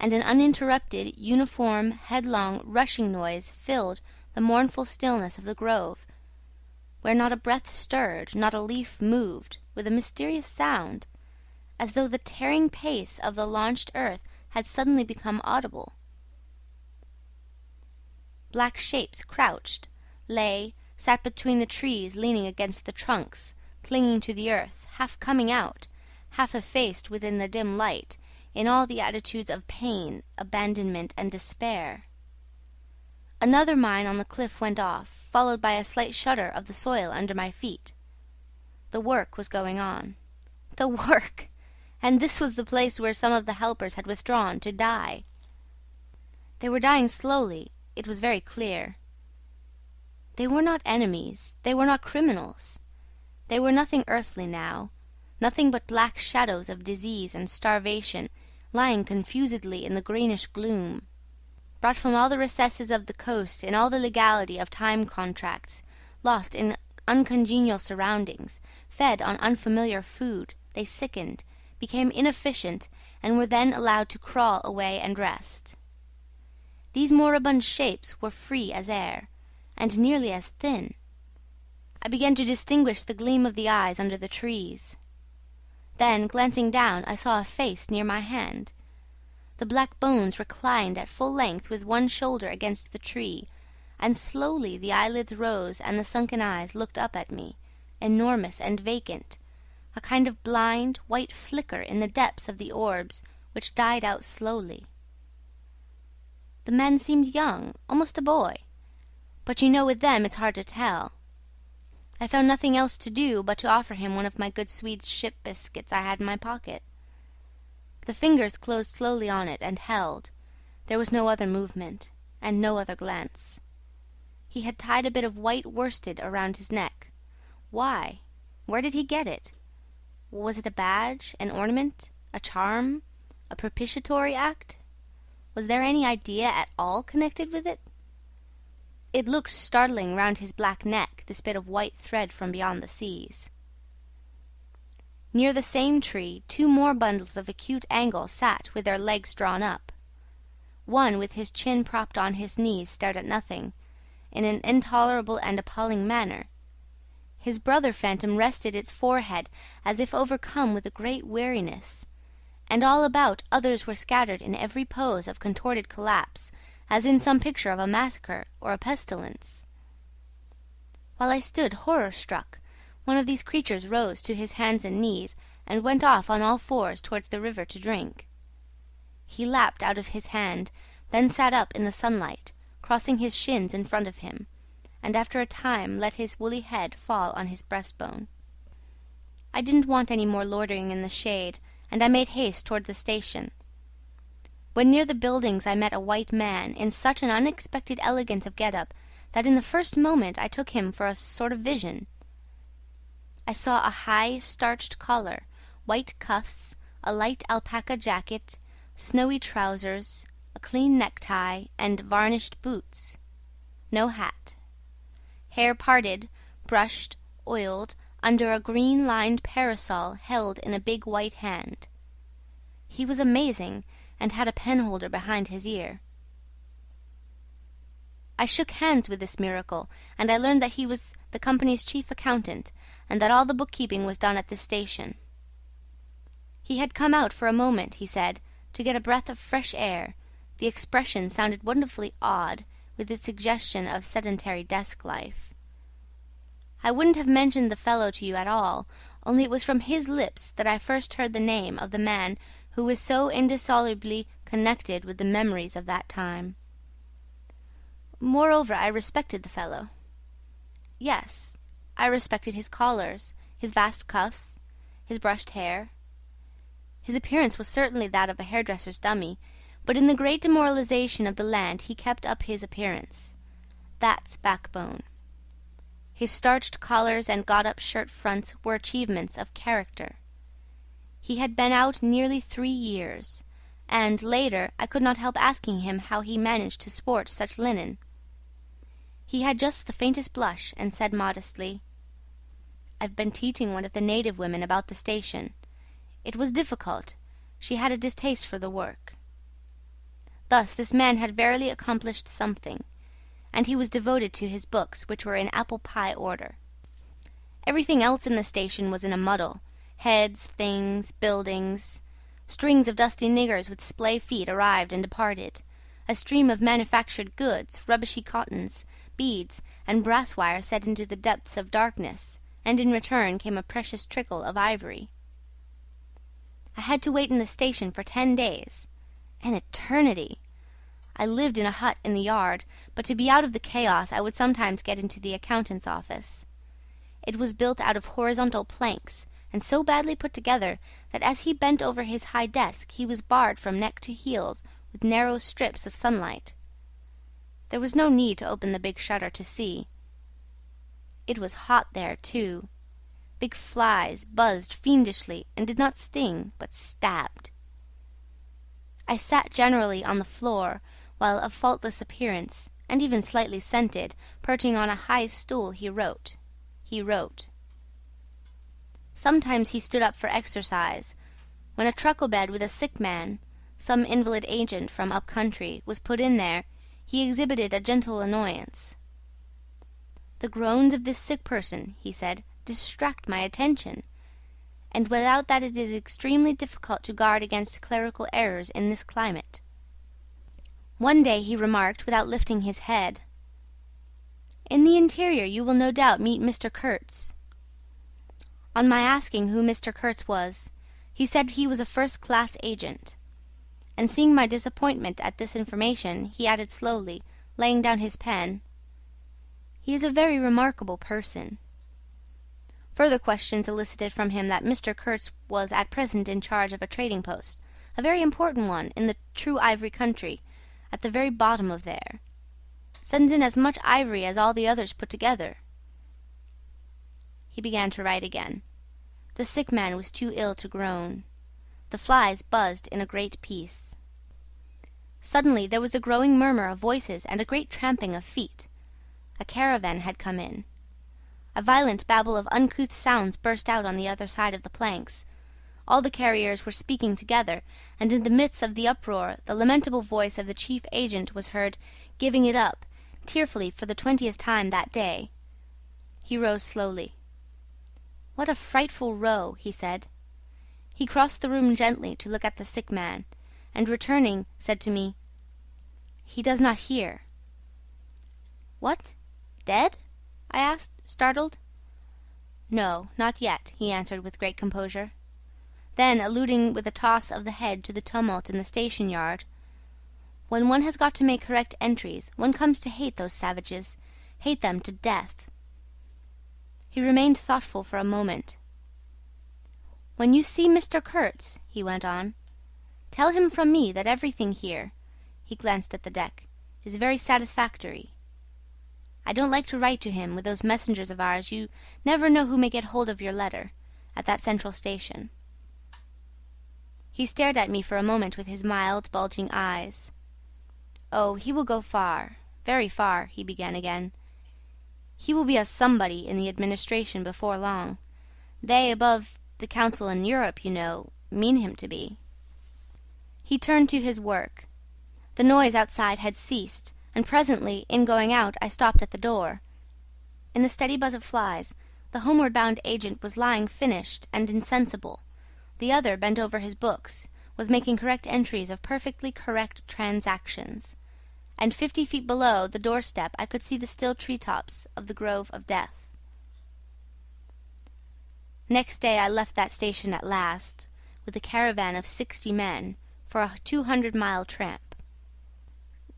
and an uninterrupted, uniform, headlong, rushing noise filled the mournful stillness of the grove, where not a breath stirred, not a leaf moved, with a mysterious sound, as though the tearing pace of the launched earth had suddenly become audible. Black shapes crouched, sat between the trees, leaning against the trunks, clinging to the earth, half coming out, half effaced within the dim light, in all the attitudes of pain, abandonment, and despair. Another mine on the cliff went off, followed by a slight shudder of the soil under my feet. The work was going on. The work! And this was the place where some of the helpers had withdrawn to die. They were dying slowly, it was very clear. They were not enemies, they were not criminals. They were nothing earthly now, nothing but black shadows of disease and starvation lying confusedly in the greenish gloom, brought from all the recesses of the coast in all the legality of time contracts, lost in uncongenial surroundings, fed on unfamiliar food. They sickened, became inefficient, and were then allowed to crawl away and rest. These moribund shapes were free as air, and nearly as thin. I began to distinguish the gleam of the eyes under the trees. Then, glancing down, I saw a face near my hand. The black bones reclined at full length with one shoulder against the tree, and slowly the eyelids rose and the sunken eyes looked up at me, enormous and vacant, a kind of blind, white flicker in the depths of the orbs, which died out slowly. The man seemed young, almost a boy, but you know with them it's hard to tell. I found nothing else to do but to offer him one of my good Swede's ship biscuits I had in my pocket. The fingers closed slowly on it and held. There was no other movement, and no other glance. He had tied a bit of white worsted around his neck. Why? Where did he get it? Was it a badge, an ornament, a charm, a propitiatory act? Was there any idea at all connected with it? It looked startling round his black neck, this bit of white thread from beyond the seas. Near the same tree, 2 more bundles of acute angle sat with their legs drawn up. One, with his chin propped on his knees, stared at nothing, in an intolerable and appalling manner. His brother phantom rested its forehead as if overcome with a great weariness, and all about others were scattered in every pose of contorted collapse, as in some picture of a massacre or a pestilence. While I stood horror-struck, one of these creatures rose to his hands and knees and went off on all fours towards the river to drink. He lapped out of his hand, then sat up in the sunlight, crossing his shins in front of him, and after a time let his woolly head fall on his breastbone. I didn't want any more loitering in the shade, and I made haste toward the station. When near the buildings I met a white man, in such an unexpected elegance of get-up that in the first moment I took him for a sort of vision. I saw a high, starched collar, white cuffs, a light alpaca jacket, snowy trousers, a clean necktie, and varnished boots. No hat. Hair parted, brushed, oiled, under a green-lined parasol held in a big white hand. He was amazing, and had a penholder behind his ear. I shook hands with this miracle, and I learned that he was the company's chief accountant, and that all the bookkeeping was done at this station. He had come out for a moment, he said, to get a breath of fresh air. The expression sounded wonderfully odd, with its suggestion of sedentary desk life. I wouldn't have mentioned the fellow to you at all, only it was from his lips that I first heard the name of the man who was so indissolubly connected with the memories of that time. Moreover, I respected the fellow. Yes, I respected his collars, his vast cuffs, his brushed hair. His appearance was certainly that of a hairdresser's dummy, but in the great demoralization of the land he kept up his appearance. That's backbone. His starched collars and got-up shirt fronts were achievements of character. He had been out nearly 3 years, and, later, I could not help asking him how he managed to sport such linen. He had just the faintest blush, and said modestly, "I've been teaching one of the native women about the station. It was difficult. She had a distaste for the work." Thus this man had verily accomplished something, and he was devoted to his books, which were in apple-pie order. Everything else in the station was in a muddle. Heads, things, buildings. Strings of dusty niggers with splay feet arrived and departed. A stream of manufactured goods, rubbishy cottons, beads, and brass wire set into the depths of darkness, and in return came a precious trickle of ivory. I had to wait in the station for 10 days. An eternity! I lived in a hut in the yard, but to be out of the chaos I would sometimes get into the accountant's office. It was built out of horizontal planks, and so badly put together that as he bent over his high desk he was barred from neck to heels with narrow strips of sunlight. There was no need to open the big shutter to see. It was hot there, too. Big flies buzzed fiendishly and did not sting, but stabbed. I sat generally on the floor, while of faultless appearance, and even slightly scented, perching on a high stool, he wrote. Sometimes he stood up for exercise. When a truckle bed with a sick man, some invalid agent from up country, was put in there, he exhibited a gentle annoyance. "The groans of this sick person," he said, "distract my attention, and without that it is extremely difficult to guard against clerical errors in this climate." One day he remarked, without lifting his head, "In the interior you will no doubt meet Mr. Kurtz." On my asking who Mr. Kurtz was, he said he was a first-class agent; and seeing my disappointment at this information, he added slowly, laying down his pen, "He is a very remarkable person." Further questions elicited from him that Mr. Kurtz was at present in charge of a trading post, a very important one, in the true ivory country, at the very bottom of there. Sends in as much ivory as all the others put together. He began to write again. The sick man was too ill to groan. The flies buzzed in a great peace. Suddenly there was a growing murmur of voices and a great tramping of feet. A caravan had come in. A violent babble of uncouth sounds burst out on the other side of the planks. All the carriers were speaking together, and in the midst of the uproar the lamentable voice of the chief agent was heard, giving it up, tearfully for the 20th time that day. He rose slowly. "What a frightful row," he said. He crossed the room gently to look at the sick man, and returning, said to me, "He does not hear." "What? Dead?" I asked, startled. "No, not yet," he answered with great composure. Then, alluding with a toss of the head to the tumult in the station-yard, "When one has got to make correct entries, one comes to hate those savages, hate them to death." He remained thoughtful for a moment. "When you see Mr. Kurtz," he went on, "tell him from me that everything here," he glanced at the deck, "is very satisfactory. I don't like to write to him with those messengers of ours, you never know who may get hold of your letter, at that central station." He stared at me for a moment with his mild, bulging eyes. "Oh, he will go far, very far," he began again. "He will be a somebody in the administration before long. They above the council in Europe, you know, mean him to be." He turned to his work. The noise outside had ceased, and presently, in going out, I stopped at the door. In the steady buzz of flies, the homeward-bound agent was lying finished and insensible. The other, bent over his books, was making correct entries of perfectly correct transactions. And 50 feet below the doorstep I could see the still tree-tops of the Grove of Death. Next day I left that station at last, with a caravan of 60 men, for a 200-mile tramp.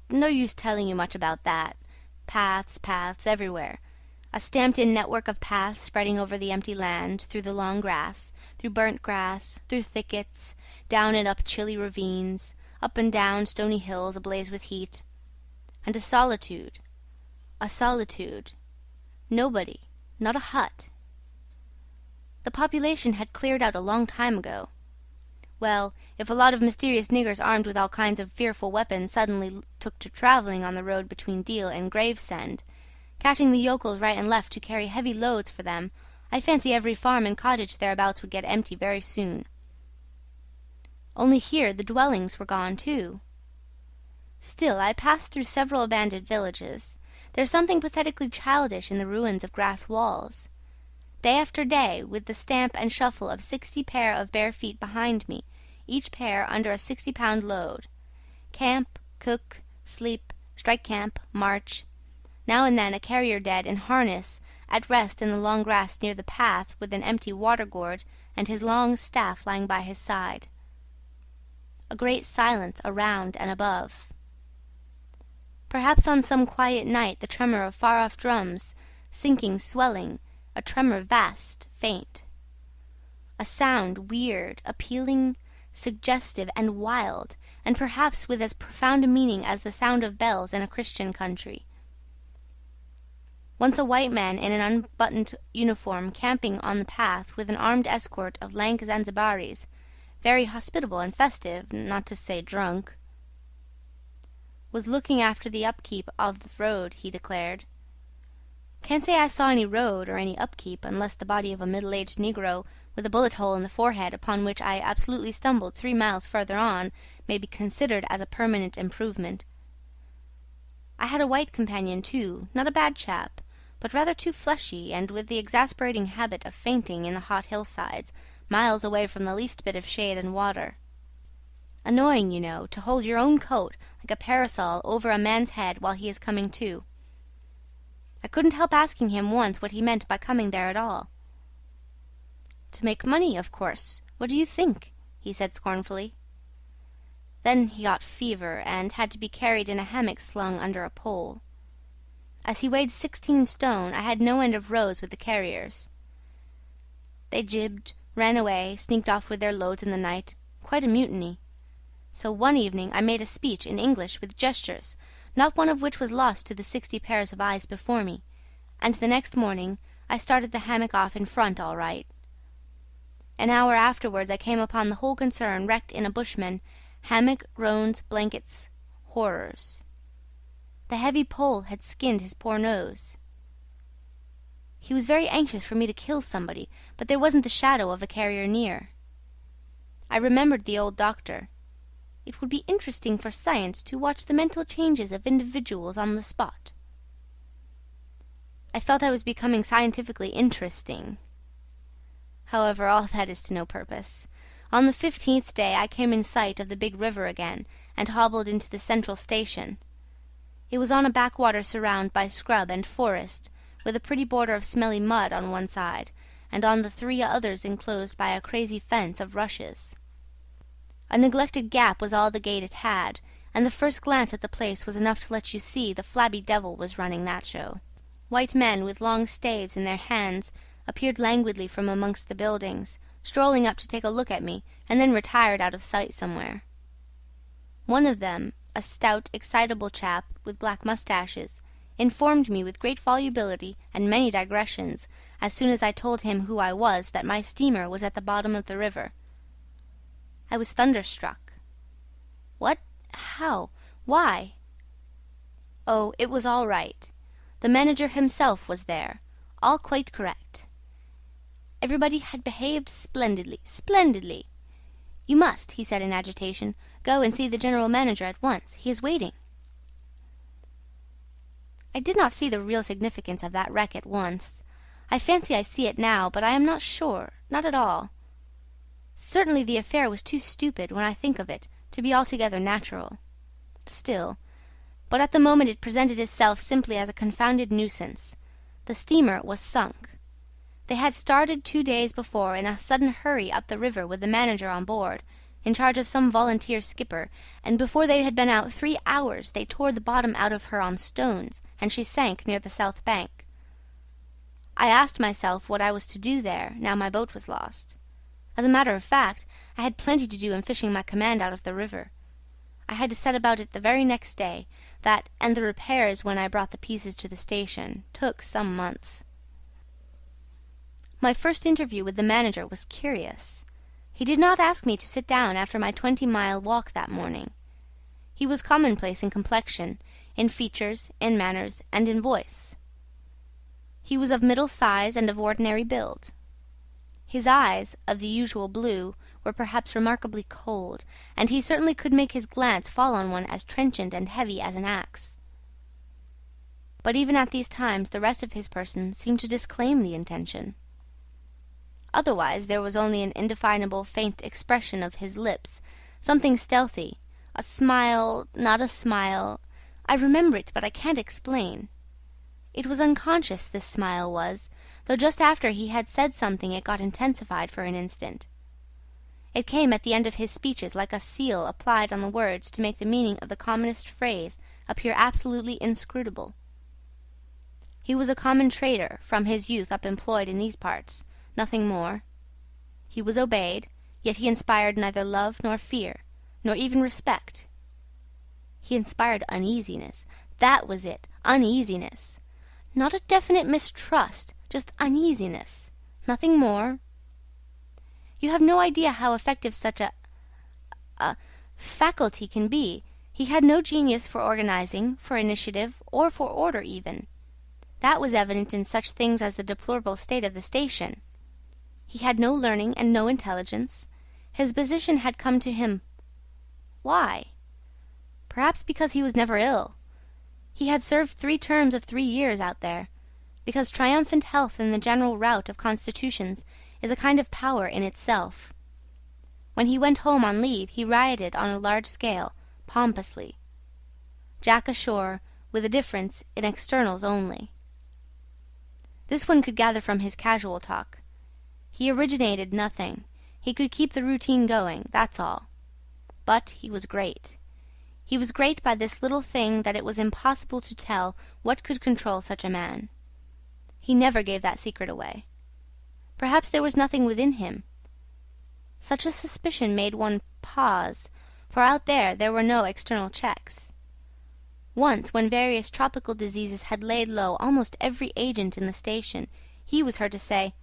No use telling you much about that. Paths everywhere. A stamped-in network of paths spreading over the empty land, through the long grass, through burnt grass, through thickets, down and up chilly ravines, up and down stony hills ablaze with heat. And a solitude. Nobody, not a hut. The population had cleared out a long time ago. Well, if a lot of mysterious niggers armed with all kinds of fearful weapons suddenly took to travelling on the road between Deal and Gravesend, catching the yokels right and left to carry heavy loads for them, I fancy every farm and cottage thereabouts would get empty very soon. Only here the dwellings were gone too. Still, I passed through several abandoned villages. There's something pathetically childish in the ruins of grass walls. day after day, with the stamp and shuffle of 60 pair of bare feet behind me, each pair under a 60-pound load. Camp, cook, sleep, strike camp, march. Now and then a carrier dead in harness, at rest in the long grass near the path, with an empty water-gourd and his long staff lying by his side. A great silence around and above. Perhaps on some quiet night the tremor of far-off drums, sinking, swelling, a tremor vast, faint. A sound weird, appealing, suggestive, and wild, and perhaps with as profound a meaning as the sound of bells in a Christian country. Once a white man in an unbuttoned uniform, camping on the path with an armed escort of lank Zanzibaris, very hospitable and festive, not to say drunk, was looking after the upkeep of the road, he declared. Can't say I saw any road or any upkeep, unless the body of a middle-aged negro with a bullet hole in the forehead, upon which I absolutely stumbled 3 miles further on, may be considered as a permanent improvement. I had a white companion too, not a bad chap, but rather too fleshy, and with the exasperating habit of fainting in the hot hillsides, miles away from the least bit of shade and water. Annoying, you know, to hold your own coat like a parasol over a man's head while he is coming to. I couldn't help asking him once what he meant by coming there at all. To make money, of course. What do you think? He said scornfully. Then he got fever, and had to be carried in a hammock slung under a pole. As he weighed 16 stone, I had no end of rows with the carriers. They jibbed, ran away, sneaked off with their loads in the night, quite a mutiny. So one evening I made a speech in English with gestures, not one of which was lost to the 60 pairs of eyes before me, and the next morning I started the hammock off in front all right. An hour afterwards I came upon the whole concern wrecked in a bushman, hammock, roans, blankets, horrors. The heavy pole had skinned his poor nose. He was very anxious for me to kill somebody, but there wasn't the shadow of a carrier near. I remembered the old doctor. It would be interesting for science to watch the mental changes of individuals on the spot. I felt I was becoming scientifically interesting. However, all that is to no purpose. On the 15th day I came in sight of the big river again, and hobbled into the central station. It was on a backwater surrounded by scrub and forest, with a pretty border of smelly mud on one side, and on the 3 others enclosed by a crazy fence of rushes. A neglected gap was all the gate it had, and the first glance at the place was enough to let you see the flabby devil was running that show. White men with long staves in their hands appeared languidly from amongst the buildings, strolling up to take a look at me, and then retired out of sight somewhere. One of them, a stout, excitable chap with black moustaches, informed me with great volubility and many digressions, as soon as I told him who I was, that my steamer was at the bottom of the river. I was thunderstruck. What? How? Why? Oh, it was all right. The manager himself was there, all quite correct. Everybody had behaved splendidly, splendidly. You must, he said in agitation, go and see the general manager at once. He is waiting. I did not see the real significance of that wreck at once. I fancy I see it now, but I am not sure, not at all. Certainly the affair was too stupid, when I think of it, to be altogether natural. Still, but at the moment it presented itself simply as a confounded nuisance. The steamer was sunk. They had started 2 days before in a sudden hurry up the river with the manager on board, in charge of some volunteer skipper, and before they had been out 3 hours they tore the bottom out of her on stones, and she sank near the south bank. I asked myself what I was to do there, now my boat was lost. As a matter of fact, I had plenty to do in fishing my command out of the river. I had to set about it the very next day. That, and the repairs when I brought the pieces to the station, took some months. My first interview with the manager was curious. He did not ask me to sit down after my 20-mile walk that morning. He was commonplace in complexion, in features, in manners, and in voice. He was of middle size and of ordinary build. His eyes, of the usual blue, were perhaps remarkably cold, and he certainly could make his glance fall on one as trenchant and heavy as an axe. But even at these times the rest of his person seemed to disclaim the intention. Otherwise there was only an indefinable faint expression of his lips, something stealthy, a smile, not a smile. I remember it, but I can't explain. It was unconscious, this smile was, though just after he had said something it got intensified for an instant. It came at the end of his speeches like a seal applied on the words to make the meaning of the commonest phrase appear absolutely inscrutable. He was a common trader, from his youth up employed in these parts, nothing more. He was obeyed, yet he inspired neither love nor fear, nor even respect. He inspired uneasiness, that was it, uneasiness. Not a definite mistrust, just uneasiness, nothing more. You have no idea how effective such a faculty can be. He had no genius for organizing, for initiative, or for order even. That was evident in such things as the deplorable state of the station. He had no learning and no intelligence. His position had come to him. Why? Perhaps because he was never ill. He had served 3 terms of 3 years out there, because triumphant health in the general rout of constitutions is a kind of power in itself. When he went home on leave he rioted on a large scale, pompously. Jack ashore, with a difference in externals only. This one could gather from his casual talk. He originated nothing. He could keep the routine going, that's all. But he was great. He was great by this little thing that it was impossible to tell what could control such a man. He never gave that secret away. Perhaps there was nothing within him. Such a suspicion made one pause, for out there were no external checks. Once, when various tropical diseases had laid low almost every agent in the station, he was heard to say,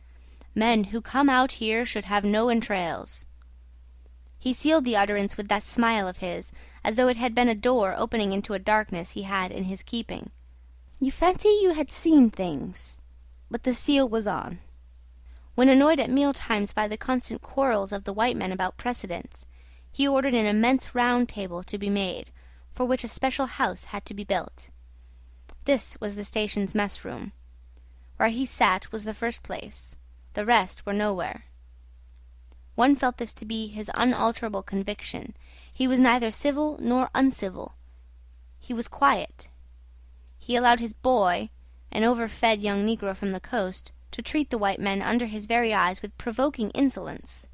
"Men who come out here should have no entrails." He sealed the utterance with that smile of his, as though it had been a door opening into a darkness he had in his keeping. You fancy you had seen things, but the seal was on. When annoyed at meal-times by the constant quarrels of the white men about precedence, he ordered an immense round table to be made, for which a special house had to be built. This was the station's mess-room. Where he sat was the first place, the rest were nowhere. One felt this to be his unalterable conviction. He was neither civil nor uncivil. He was quiet. He allowed his boy, an overfed young negro from the coast, to treat the white men under his very eyes with provoking insolence.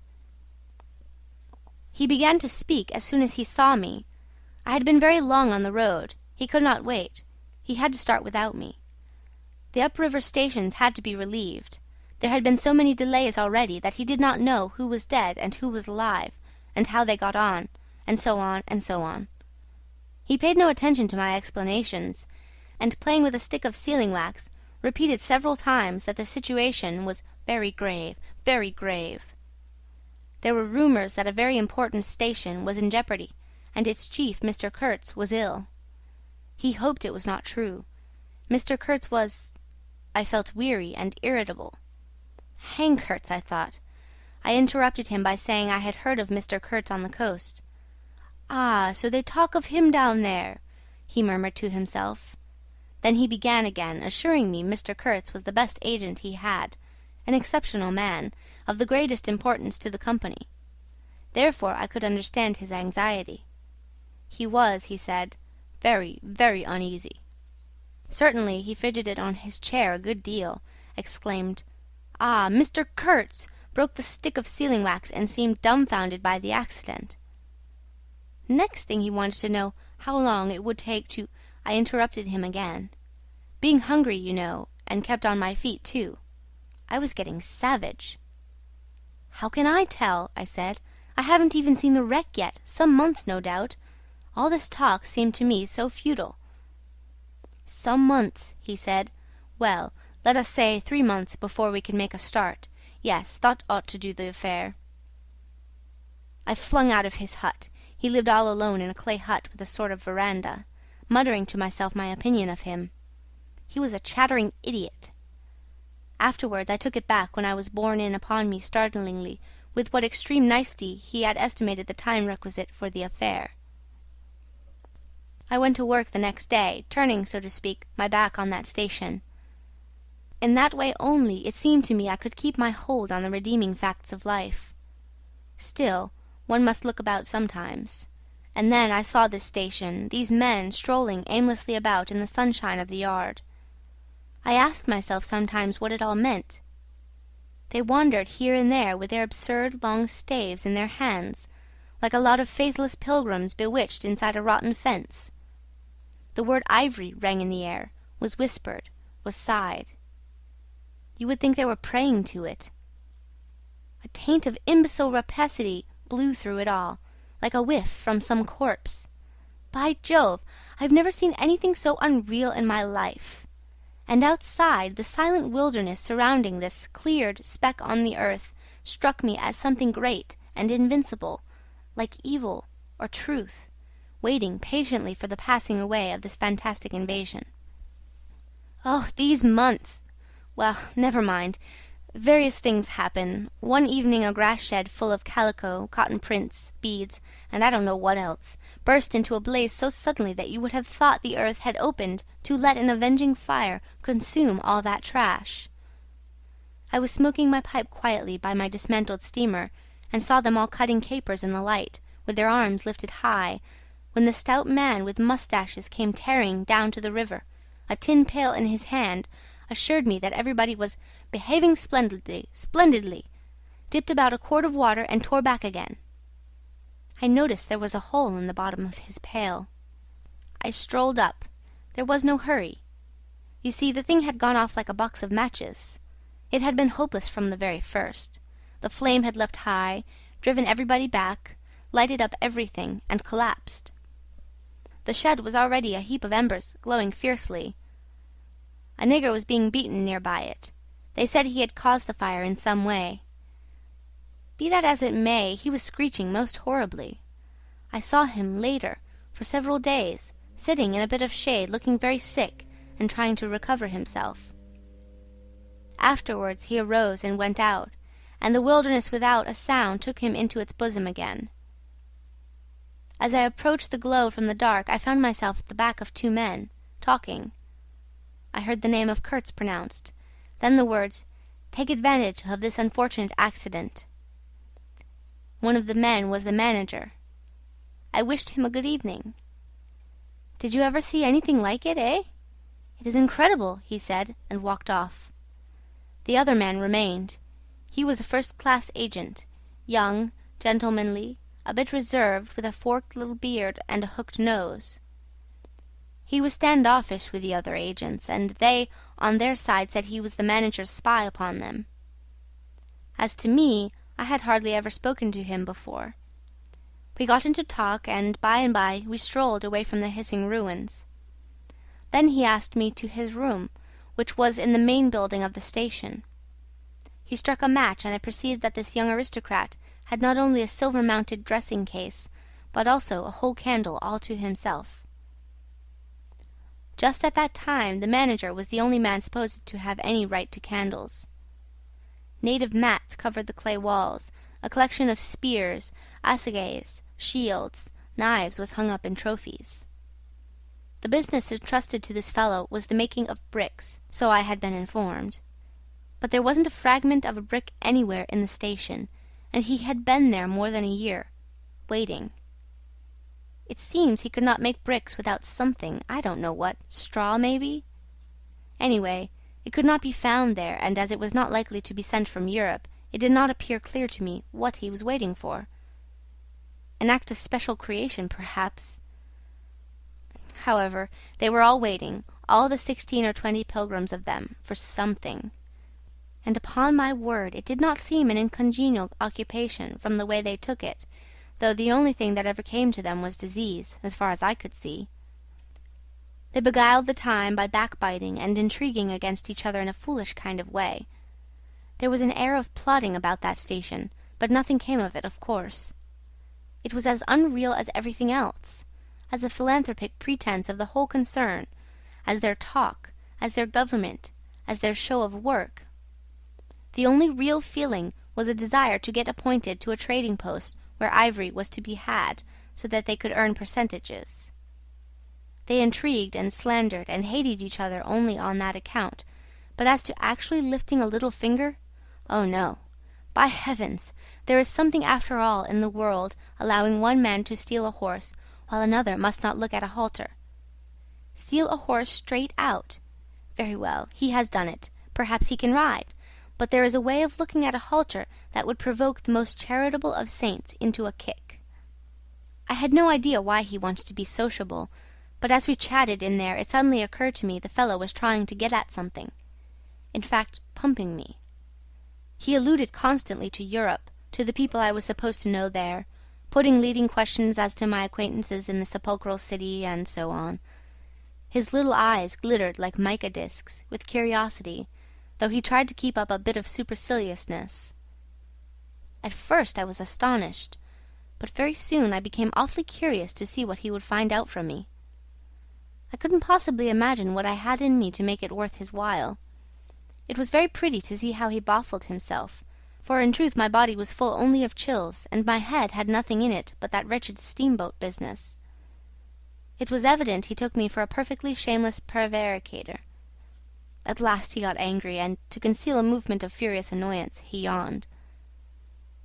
He began to speak as soon as he saw me. I had been very long on the road. He could not wait. He had to start without me. The upriver stations had to be relieved. There had been so many delays already that he did not know who was dead and who was alive, and how they got on, and so on, and so on. He paid no attention to my explanations, and playing with a stick of sealing-wax, repeated several times that the situation was very grave, very grave. There were rumours that a very important station was in jeopardy, and its chief, Mr. Kurtz, was ill. He hoped it was not true. Mr. Kurtz was... I felt weary and irritable. Hang Kurtz, I thought. I interrupted him by saying I had heard of Mr. Kurtz on the coast. "Ah, so they talk of him down there," he murmured to himself. Then he began again, assuring me Mr. Kurtz was the best agent he had, an exceptional man, of the greatest importance to the company. Therefore I could understand his anxiety. He was, he said, very, very uneasy. Certainly he fidgeted on his chair a good deal, exclaimed, "Ah, Mr. Kurtz!" broke the stick of sealing-wax and seemed dumbfounded by the accident. Next thing he wanted to know how long it would take to... I interrupted him again. Being hungry, you know, and kept on my feet too. I was getting savage. "How can I tell?" I said. "I haven't even seen the wreck yet, some months no doubt. All this talk seemed to me so futile." "Some months," he said. "Well, let us say 3 months before we can make a start. Yes, that ought to do the affair." I flung out of his hut. He lived all alone in a clay hut with a sort of veranda, muttering to myself my opinion of him. He was a chattering idiot. Afterwards I took it back when I was borne in upon me startlingly with what extreme nicety he had estimated the time requisite for the affair. I went to work the next day, turning, so to speak, my back on that station. In that way only, it seemed to me, I could keep my hold on the redeeming facts of life. Still, one must look about sometimes. And then I saw this station, these men strolling aimlessly about in the sunshine of the yard. I asked myself sometimes what it all meant. They wandered here and there with their absurd long staves in their hands, like a lot of faithless pilgrims bewitched inside a rotten fence. The word ivory rang in the air, was whispered, was sighed. You would think they were praying to it. A taint of imbecile rapacity blew through it all, like a whiff from some corpse. By Jove, I've never seen anything so unreal in my life. And outside, the silent wilderness surrounding this cleared speck on the earth struck me as something great and invincible, like evil or truth, waiting patiently for the passing away of this fantastic invasion. Oh, these months! Well, never mind. Various things happen. One evening a grass shed full of calico, cotton prints, beads, and I don't know what else, burst into a blaze so suddenly that you would have thought the earth had opened to let an avenging fire consume all that trash. I was smoking my pipe quietly by my dismantled steamer, and saw them all cutting capers in the light, with their arms lifted high, when the stout man with moustaches came tearing down to the river, a tin pail in his hand, assured me that everybody was behaving splendidly, dipped about a quart of water and tore back again. I noticed there was a hole in the bottom of his pail. I strolled up. There was no hurry. You see, the thing had gone off like a box of matches. It had been hopeless from the very first. The flame had leapt high, driven everybody back, lighted up everything, and collapsed. The shed was already a heap of embers, glowing fiercely. A nigger was being beaten near by it. They said he had caused the fire in some way. Be that as it may, he was screeching most horribly. I saw him later, for several days, sitting in a bit of shade, looking very sick and trying to recover himself. Afterwards he arose and went out, and the wilderness without a sound took him into its bosom again. As I approached the glow from the dark, I found myself at the back of two men, talking. I heard the name of Kurtz pronounced, then the words, "Take advantage of this unfortunate accident." One of the men was the manager. I wished him a good evening. "Did you ever see anything like it, eh? It is incredible," he said, and walked off. The other man remained. He was a first-class agent, young, gentlemanly, a bit reserved, with a forked little beard and a hooked nose. He was standoffish with the other agents, and they, on their side, said he was the manager's spy upon them. As to me, I had hardly ever spoken to him before. We got into talk, and by we strolled away from the hissing ruins. Then he asked me to his room, which was in the main building of the station. He struck a match, and I perceived that this young aristocrat had not only a silver-mounted dressing-case, but also a whole candle all to himself. Just at that time the manager was the only man supposed to have any right to candles. Native mats covered the clay walls, a collection of spears, assegais, shields, knives was hung up in trophies. The business entrusted to this fellow was the making of bricks, so I had been informed. But there wasn't a fragment of a brick anywhere in the station, and he had been there more than a year, waiting. It seems he could not make bricks without something, I don't know what, straw maybe? Anyway, it could not be found there, and as it was not likely to be sent from Europe, it did not appear clear to me what he was waiting for. An act of special creation, perhaps. However, they were all waiting, all the 16 or 20 pilgrims of them, for something. And upon my word, it did not seem an uncongenial occupation from the way they took it, though the only thing that ever came to them was disease, as far as I could see. They beguiled the time by backbiting and intriguing against each other in a foolish kind of way. There was an air of plotting about that station, but nothing came of it, of course. It was as unreal as everything else, as the philanthropic pretense of the whole concern, as their talk, as their government, as their show of work. The only real feeling was a desire to get appointed to a trading post where ivory was to be had, so that they could earn percentages. They intrigued and slandered and hated each other only on that account, But as to actually lifting a little finger, oh no! By heavens, there is something after all in the world allowing one man to steal a horse while another must not look at a halter. Steal a horse straight out. Very well, he has done it. Perhaps he can ride. But there is a way of looking at a halter that would provoke the most charitable of saints into a kick. I had no idea why he wanted to be sociable, but as we chatted in there it suddenly occurred to me the fellow was trying to get at something. In fact, pumping me. He alluded constantly to Europe, to the people I was supposed to know there, putting leading questions as to my acquaintances in the sepulchral city, and so on. His little eyes glittered like mica discs with curiosity, though he tried to keep up a bit of superciliousness. At first I was astonished, but very soon I became awfully curious to see what he would find out from me. I couldn't possibly imagine what I had in me to make it worth his while. It was very pretty to see how he baffled himself, for in truth my body was full only of chills, and my head had nothing in it but that wretched steamboat business. It was evident he took me for a perfectly shameless prevaricator. At last he got angry, and, to conceal a movement of furious annoyance, he yawned.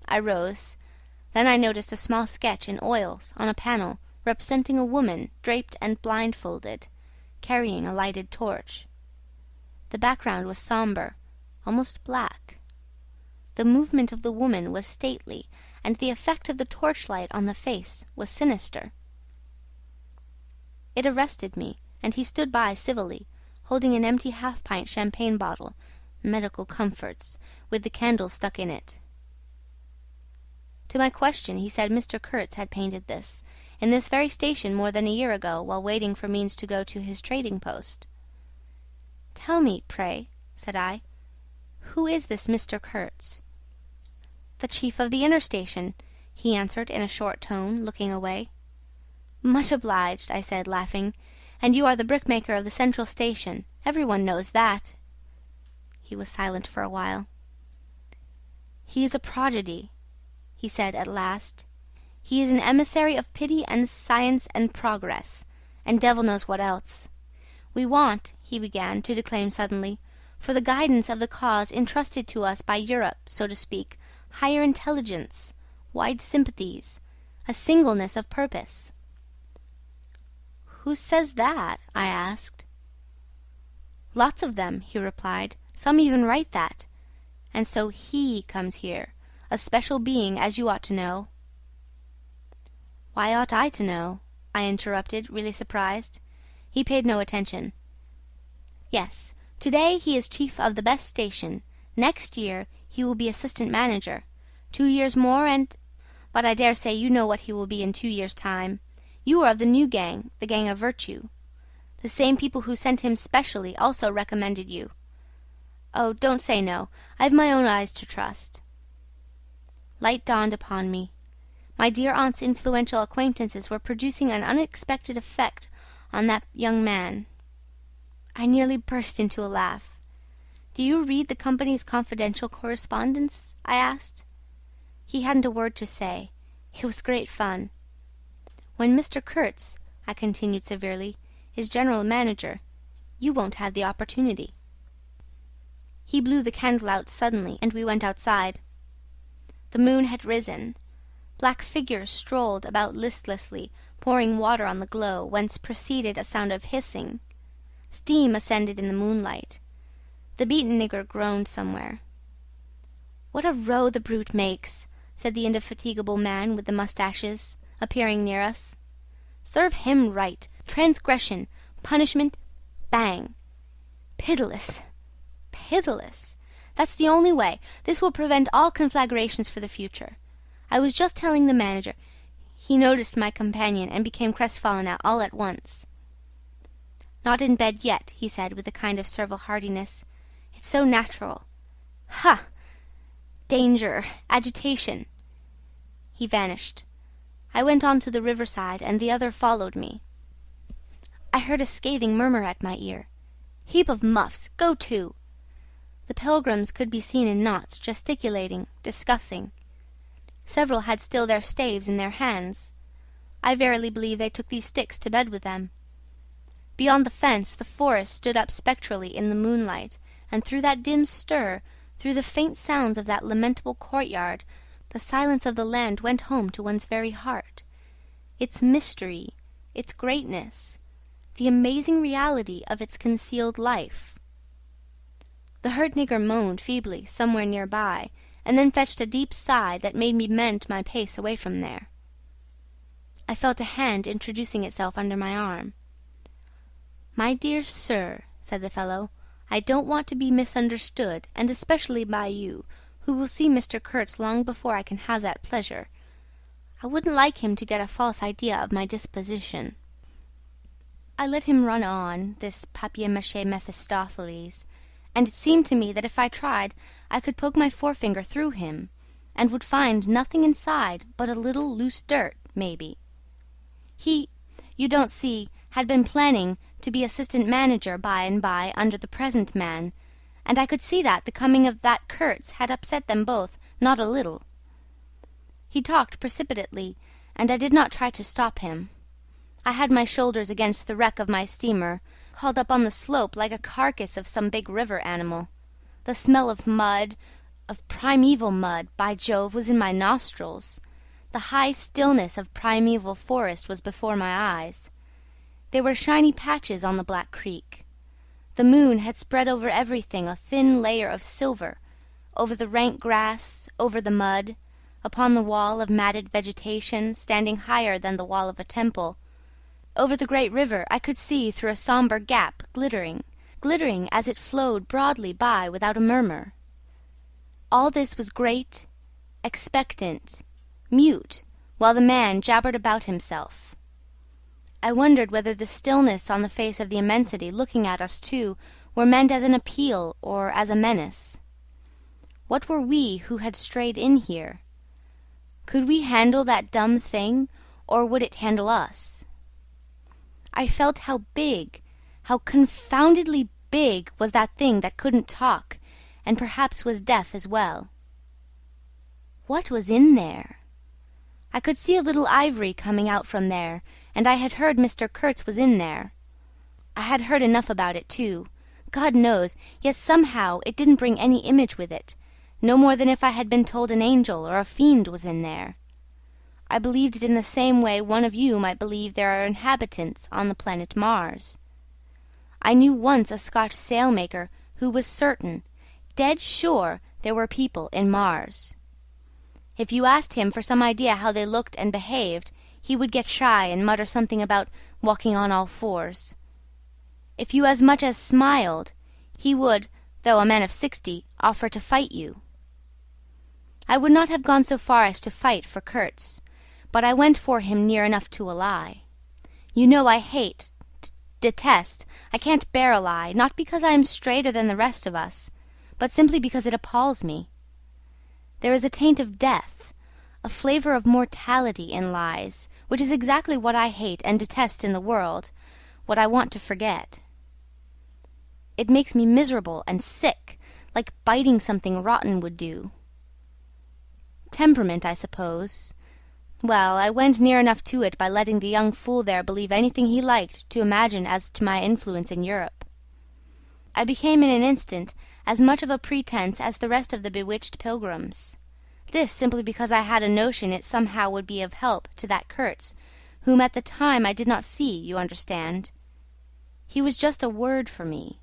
I rose. Then I noticed a small sketch in oils on a panel representing a woman draped and blindfolded, carrying a lighted torch. The background was sombre, almost black. The movement of the woman was stately, and the effect of the torchlight on the face was sinister. It arrested me, and he stood by civilly, holding an empty half-pint champagne bottle, medical comforts, with the candle stuck in it. To my question he said Mr. Kurtz had painted this, in this very station more than a year ago, while waiting for means to go to his trading post. "Tell me, pray," said I, "who is this Mr. Kurtz?" "The chief of the inner station," he answered in a short tone, looking away. "Much obliged," I said, laughing. "And you are the brickmaker of the central station. Everyone knows that." He was silent for a while. "He is a prodigy," he said at last. "He is an emissary of pity and science and progress, and devil knows what else. We want," he began to declaim suddenly, "for the guidance of the cause entrusted to us by Europe, so to speak, higher intelligence, wide sympathies, a singleness of purpose." "Who says that?" I asked. "Lots of them," he replied. "Some even write that. And so he comes here, a special being, as you ought to know." "Why ought I to know?" I interrupted, really surprised. He paid no attention. "Yes, today he is chief of the best station. Next year he will be assistant manager. 2 years more and... But I dare say you know what he will be in 2 years' time. You are of the new gang, the gang of virtue. The same people who sent him specially also recommended you. Oh, don't say no. I've my own eyes to trust." Light dawned upon me. My dear aunt's influential acquaintances were producing an unexpected effect on that young man. I nearly burst into a laugh. "Do you read the company's confidential correspondence?" I asked. He hadn't a word to say. It was great fun. "When Mr. Kurtz," I continued severely, "is general manager, you won't have the opportunity." He blew the candle out suddenly, and we went outside. The moon had risen. Black figures strolled about listlessly, pouring water on the glow, whence proceeded a sound of hissing. Steam ascended in the moonlight. The beaten nigger groaned somewhere. "What a row the brute makes!" said the indefatigable man with the moustaches, appearing near us. "Serve him right. Transgression, punishment, bang. Pitiless, pitiless. That's the only way. This will prevent all conflagrations for the future. I was just telling the manager..." He noticed my companion and became crestfallen all at once. "Not in bed yet," he said with a kind of servile heartiness. "It's so natural. Ha! Danger, agitation." He vanished. I went on to the riverside, and the other followed me. I heard a scathing murmur at my ear. "Heap of muffs! Go to!" The pilgrims could be seen in knots, gesticulating, discussing. Several had still their staves in their hands. I verily believe they took these sticks to bed with them. Beyond the fence the forest stood up spectrally in the moonlight, and through that dim stir, through the faint sounds of that lamentable courtyard, the silence of the land went home to one's very heart. Its mystery, its greatness, the amazing reality of its concealed life. The hurt nigger moaned feebly somewhere near by, and then fetched a deep sigh that made me mend my pace away from there. I felt a hand introducing itself under my arm. "My dear sir," said the fellow, "I don't want to be misunderstood, and especially by you, who will see Mr. Kurtz long before I can have that pleasure. I wouldn't like him to get a false idea of my disposition." I let him run on, this papier-mâché Mephistopheles, and it seemed to me that if I tried I could poke my forefinger through him, and would find nothing inside but a little loose dirt, maybe. He, you don't see, had been planning to be assistant manager by and by under the present man, and I could see that the coming of that Kurtz had upset them both not a little. He talked precipitately, and I did not try to stop him. I had my shoulders against the wreck of my steamer, hauled up on the slope like a carcass of some big river animal. The smell of mud, of primeval mud, by Jove, was in my nostrils. The high stillness of primeval forest was before my eyes. There were shiny patches on the black creek. The moon had spread over everything a thin layer of silver, over the rank grass, over the mud, upon the wall of matted vegetation standing higher than the wall of a temple. Over the great river I could see through a sombre gap, glittering as it flowed broadly by without a murmur. All this was great, expectant, mute, while the man jabbered about himself. I wondered whether the stillness on the face of the immensity looking at us two were meant as an appeal or as a menace. What were we who had strayed in here? Could we handle that dumb thing, or would it handle us? I felt how big, how confoundedly big was that thing that couldn't talk, and perhaps was deaf as well. What was in there? I could see a little ivory coming out from there, and I had heard Mr. Kurtz was in there. I had heard enough about it, too, God knows, yet somehow it didn't bring any image with it, no more than if I had been told an angel or a fiend was in there. I believed it in the same way one of you might believe there are inhabitants on the planet Mars. I knew once a Scotch sailmaker who was certain, dead sure, there were people in Mars. If you asked him for some idea how they looked and behaved, he would get shy and mutter something about walking on all fours. If you as much as smiled, he would, though a man of 60, offer to fight you. I would not have gone so far as to fight for Kurtz, but I went for him near enough to a lie. You know I hate, detest, I can't bear a lie, not because I am straighter than the rest of us, but simply because it appalls me. There is a taint of death, a flavour of mortality in lies, which is exactly what I hate and detest in the world, what I want to forget. It makes me miserable and sick, like biting something rotten would do. Temperament, I suppose. Well, I went near enough to it by letting the young fool there believe anything he liked to imagine as to my influence in Europe. I became in an instant as much of a pretence as the rest of the bewitched pilgrims. This simply because I had a notion it somehow would be of help to that Kurtz, whom at the time I did not see, you understand. He was just a word for me.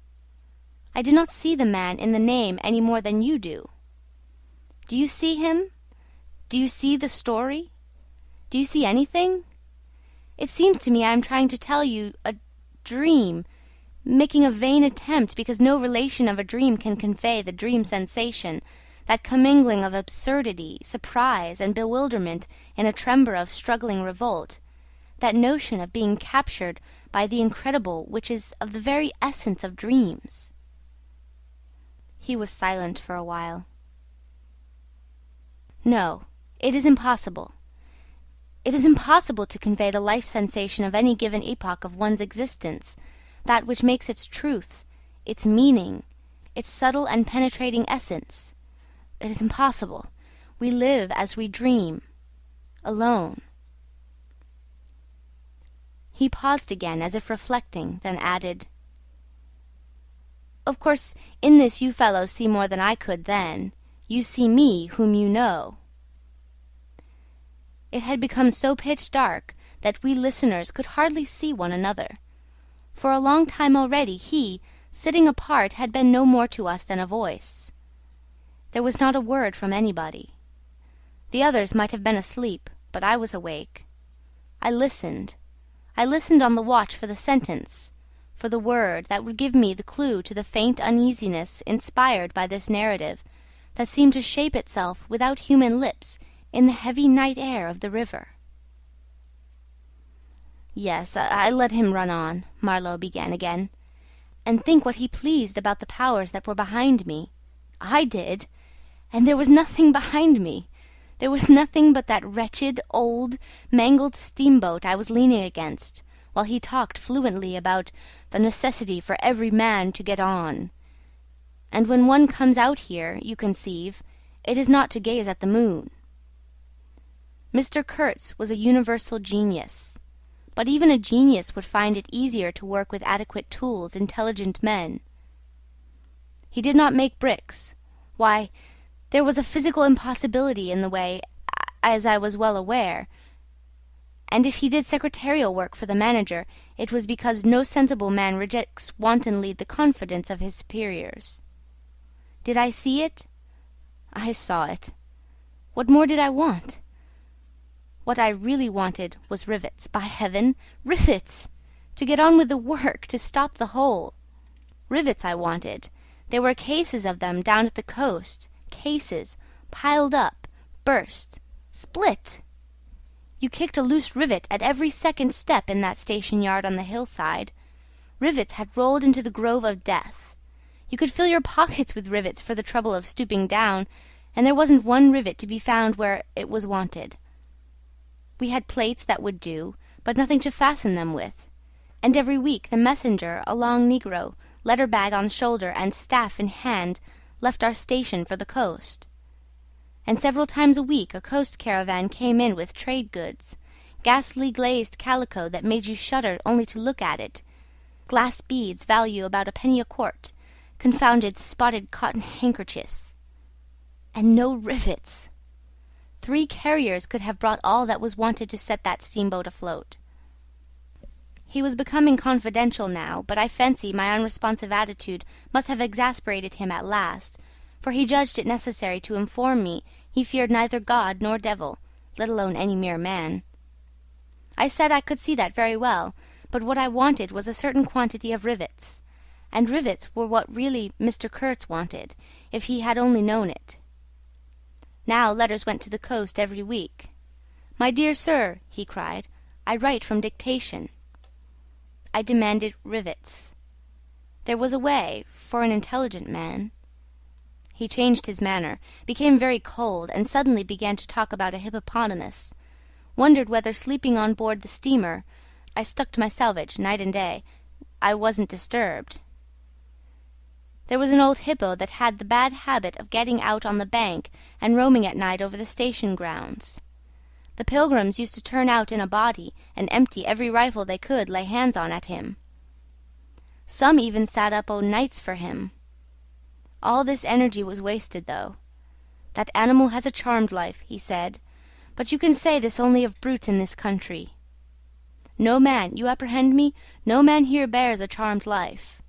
I did not see the man in the name any more than you do. Do you see him? Do you see the story? Do you see anything? It seems to me I am trying to tell you a dream, making a vain attempt because no relation of a dream can convey the dream sensation, that commingling of absurdity, surprise, and bewilderment in a tremor of struggling revolt, that notion of being captured by the incredible which is of the very essence of dreams. He was silent for a while. No, it is impossible. It is impossible to convey the life sensation of any given epoch of one's existence, that which makes its truth, its meaning, its subtle and penetrating essence. It is impossible. We live as we dream, alone. He paused again, as if reflecting, then added, Of course, in this you fellows see more than I could then. You see me, whom you know." It had become so pitch dark that we listeners could hardly see one another. For a long time already he, sitting apart, had been no more to us than a voice. There was not a word from anybody. The others might have been asleep, but I was awake. I listened on the watch for the sentence, for the word that would give me the clue to the faint uneasiness inspired by this narrative that seemed to shape itself without human lips in the heavy night air of the river. "Yes, I let him run on," Marlowe began again, "and think what he pleased about the powers that were behind me. I did, and there was nothing behind me. There was nothing but that wretched, old, mangled steamboat I was leaning against, while he talked fluently about the necessity for every man to get on. And when one comes out here, you conceive, it is not to gaze at the moon." Mr. Kurtz was a universal genius, but even a genius would find it easier to work with adequate tools intelligent men. He did not make bricks. Why, there was a physical impossibility in the way, as I was well aware, and if he did secretarial work for the manager, it was because no sensible man rejects wantonly the confidence of his superiors. Did I see it? I saw it. What more did I want? What I really wanted was rivets, by heaven, rivets! To get on with the work, to stop the hole. Rivets I wanted. There were cases of them down at the coast, cases, piled up, burst, split. You kicked a loose rivet at every second step in that station yard on the hillside. Rivets had rolled into the grove of death. You could fill your pockets with rivets for the trouble of stooping down, and there wasn't one rivet to be found where it was wanted. We had plates that would do, but nothing to fasten them with. And every week the messenger, a long negro, letter-bag on shoulder and staff in hand, left our station for the coast. And several times a week a coast caravan came in with trade goods, ghastly glazed calico that made you shudder only to look at it, glass beads value about a penny a quart, confounded spotted cotton handkerchiefs. And no rivets! 3 carriers could have brought all that was wanted to set that steamboat afloat. He was becoming confidential now, but I fancy my unresponsive attitude must have exasperated him at last, for he judged it necessary to inform me he feared neither God nor devil, let alone any mere man. I said I could see that very well, but what I wanted was a certain quantity of rivets, and rivets were what really Mr. Kurtz wanted, if he had only known it. Now letters went to the coast every week. "My dear sir," he cried, "I write from dictation." I demanded rivets. There was a way, for an intelligent man. He changed his manner, became very cold, and suddenly began to talk about a hippopotamus. Wondered whether sleeping on board the steamer, I stuck to my salvage night and day, I wasn't disturbed. There was an old hippo that had the bad habit of getting out on the bank and roaming at night over the station grounds. The pilgrims used to turn out in a body and empty every rifle they could lay hands on at him. Some even sat up o' nights for him. All this energy was wasted, though. "That animal has a charmed life," he said, "but you can say this only of brutes in this country. No man, you apprehend me, no man here bears a charmed life."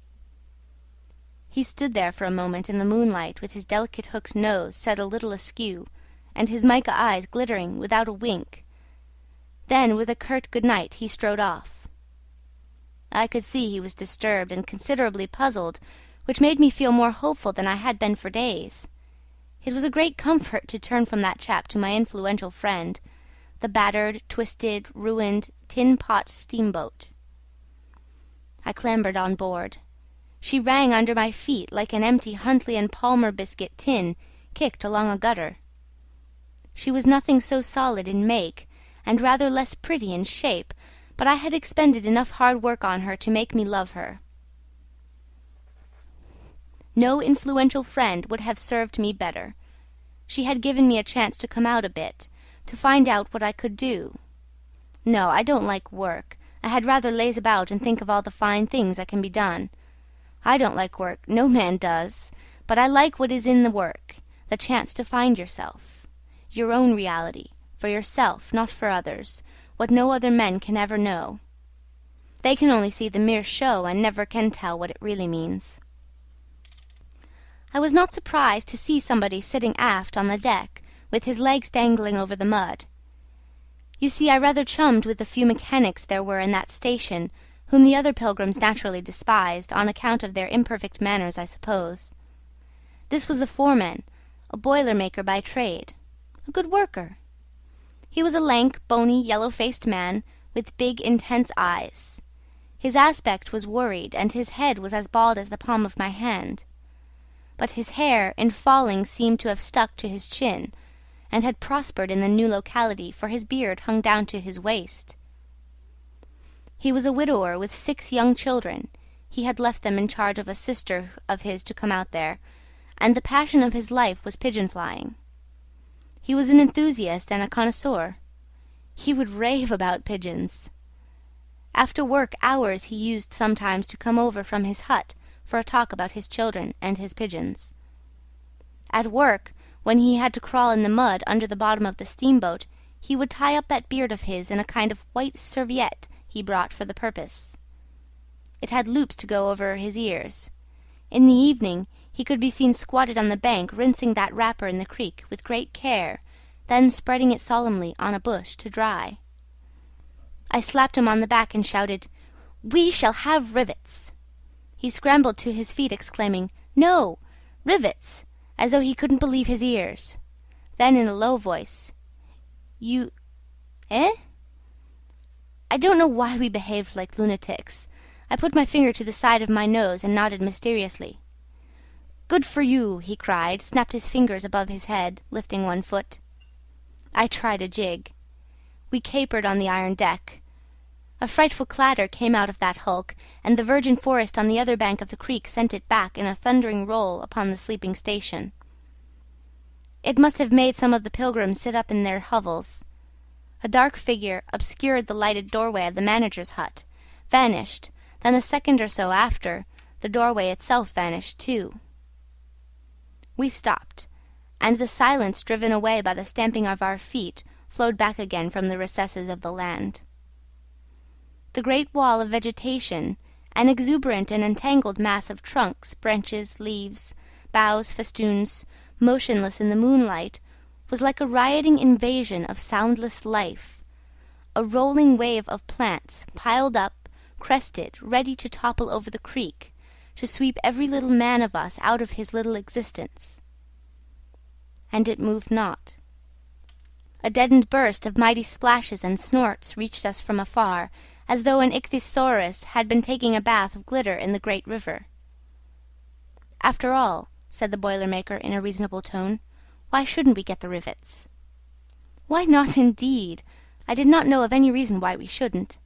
He stood there for a moment in the moonlight with his delicate hooked nose set a little askew, and his mica eyes glittering without a wink. Then, with a curt good night, he strode off. I could see he was disturbed and considerably puzzled, which made me feel more hopeful than I had been for days. It was a great comfort to turn from that chap to my influential friend, the battered, twisted, ruined, tin-pot steamboat. I clambered on board. She rang under my feet like an empty Huntley and Palmer biscuit tin kicked along a gutter. She was nothing so solid in make, and rather less pretty in shape, but I had expended enough hard work on her to make me love her. No influential friend would have served me better. She had given me a chance to come out a bit, to find out what I could do. No, I don't like work. I had rather laze about and think of all the fine things that can be done. I don't like work, no man does, but I like what is in the work, the chance to find yourself, your own reality, for yourself, not for others, what no other men can ever know. They can only see the mere show and never can tell what it really means. I was not surprised to see somebody sitting aft on the deck, with his legs dangling over the mud. You see, I rather chummed with the few mechanics there were in that station, whom the other pilgrims naturally despised, on account of their imperfect manners, I suppose. This was the foreman, a boiler-maker by trade, a good worker. He was a lank, bony, yellow-faced man, with big, intense eyes. His aspect was worried, and his head was as bald as the palm of my hand. But his hair, in falling, seemed to have stuck to his chin, and had prospered in the new locality, for his beard hung down to his waist. He was a widower with 6 young children. He had left them in charge of a sister of his to come out there, and the passion of his life was pigeon-flying. He was an enthusiast and a connoisseur. He would rave about pigeons. After work hours he used sometimes to come over from his hut for a talk about his children and his pigeons. At work, when he had to crawl in the mud under the bottom of the steamboat, he would tie up that beard of his in a kind of white serviette he brought for the purpose. It had loops to go over his ears. In the evening he could be seen squatted on the bank, rinsing that wrapper in the creek with great care, then spreading it solemnly on a bush to dry. I slapped him on the back and shouted, "We shall have rivets!" He scrambled to his feet, exclaiming, "No, rivets!" as though he couldn't believe his ears. Then in a low voice, "You... eh?" I don't know why we behaved like lunatics. I put my finger to the side of my nose and nodded mysteriously. "Good for you!" he cried, snapped his fingers above his head, lifting one foot. I tried a jig. We capered on the iron deck. A frightful clatter came out of that hulk, and the virgin forest on the other bank of the creek sent it back in a thundering roll upon the sleeping station. It must have made some of the pilgrims sit up in their hovels. A dark figure obscured the lighted doorway of the manager's hut, vanished, then a second or so after, the doorway itself vanished too. We stopped, and the silence driven away by the stamping of our feet flowed back again from the recesses of the land. The great wall of vegetation, an exuberant and entangled mass of trunks, branches, leaves, boughs, festoons, motionless in the moonlight, was like a rioting invasion of soundless life, a rolling wave of plants, piled up, crested, ready to topple over the creek, to sweep every little man of us out of his little existence. And it moved not. A deadened burst of mighty splashes and snorts reached us from afar, as though an ichthyosaurus had been taking a bath of glitter in the great river. "After all," said the boiler-maker in a reasonable tone, "why shouldn't we get the rivets?" "Why not, indeed? I did not know of any reason why we shouldn't."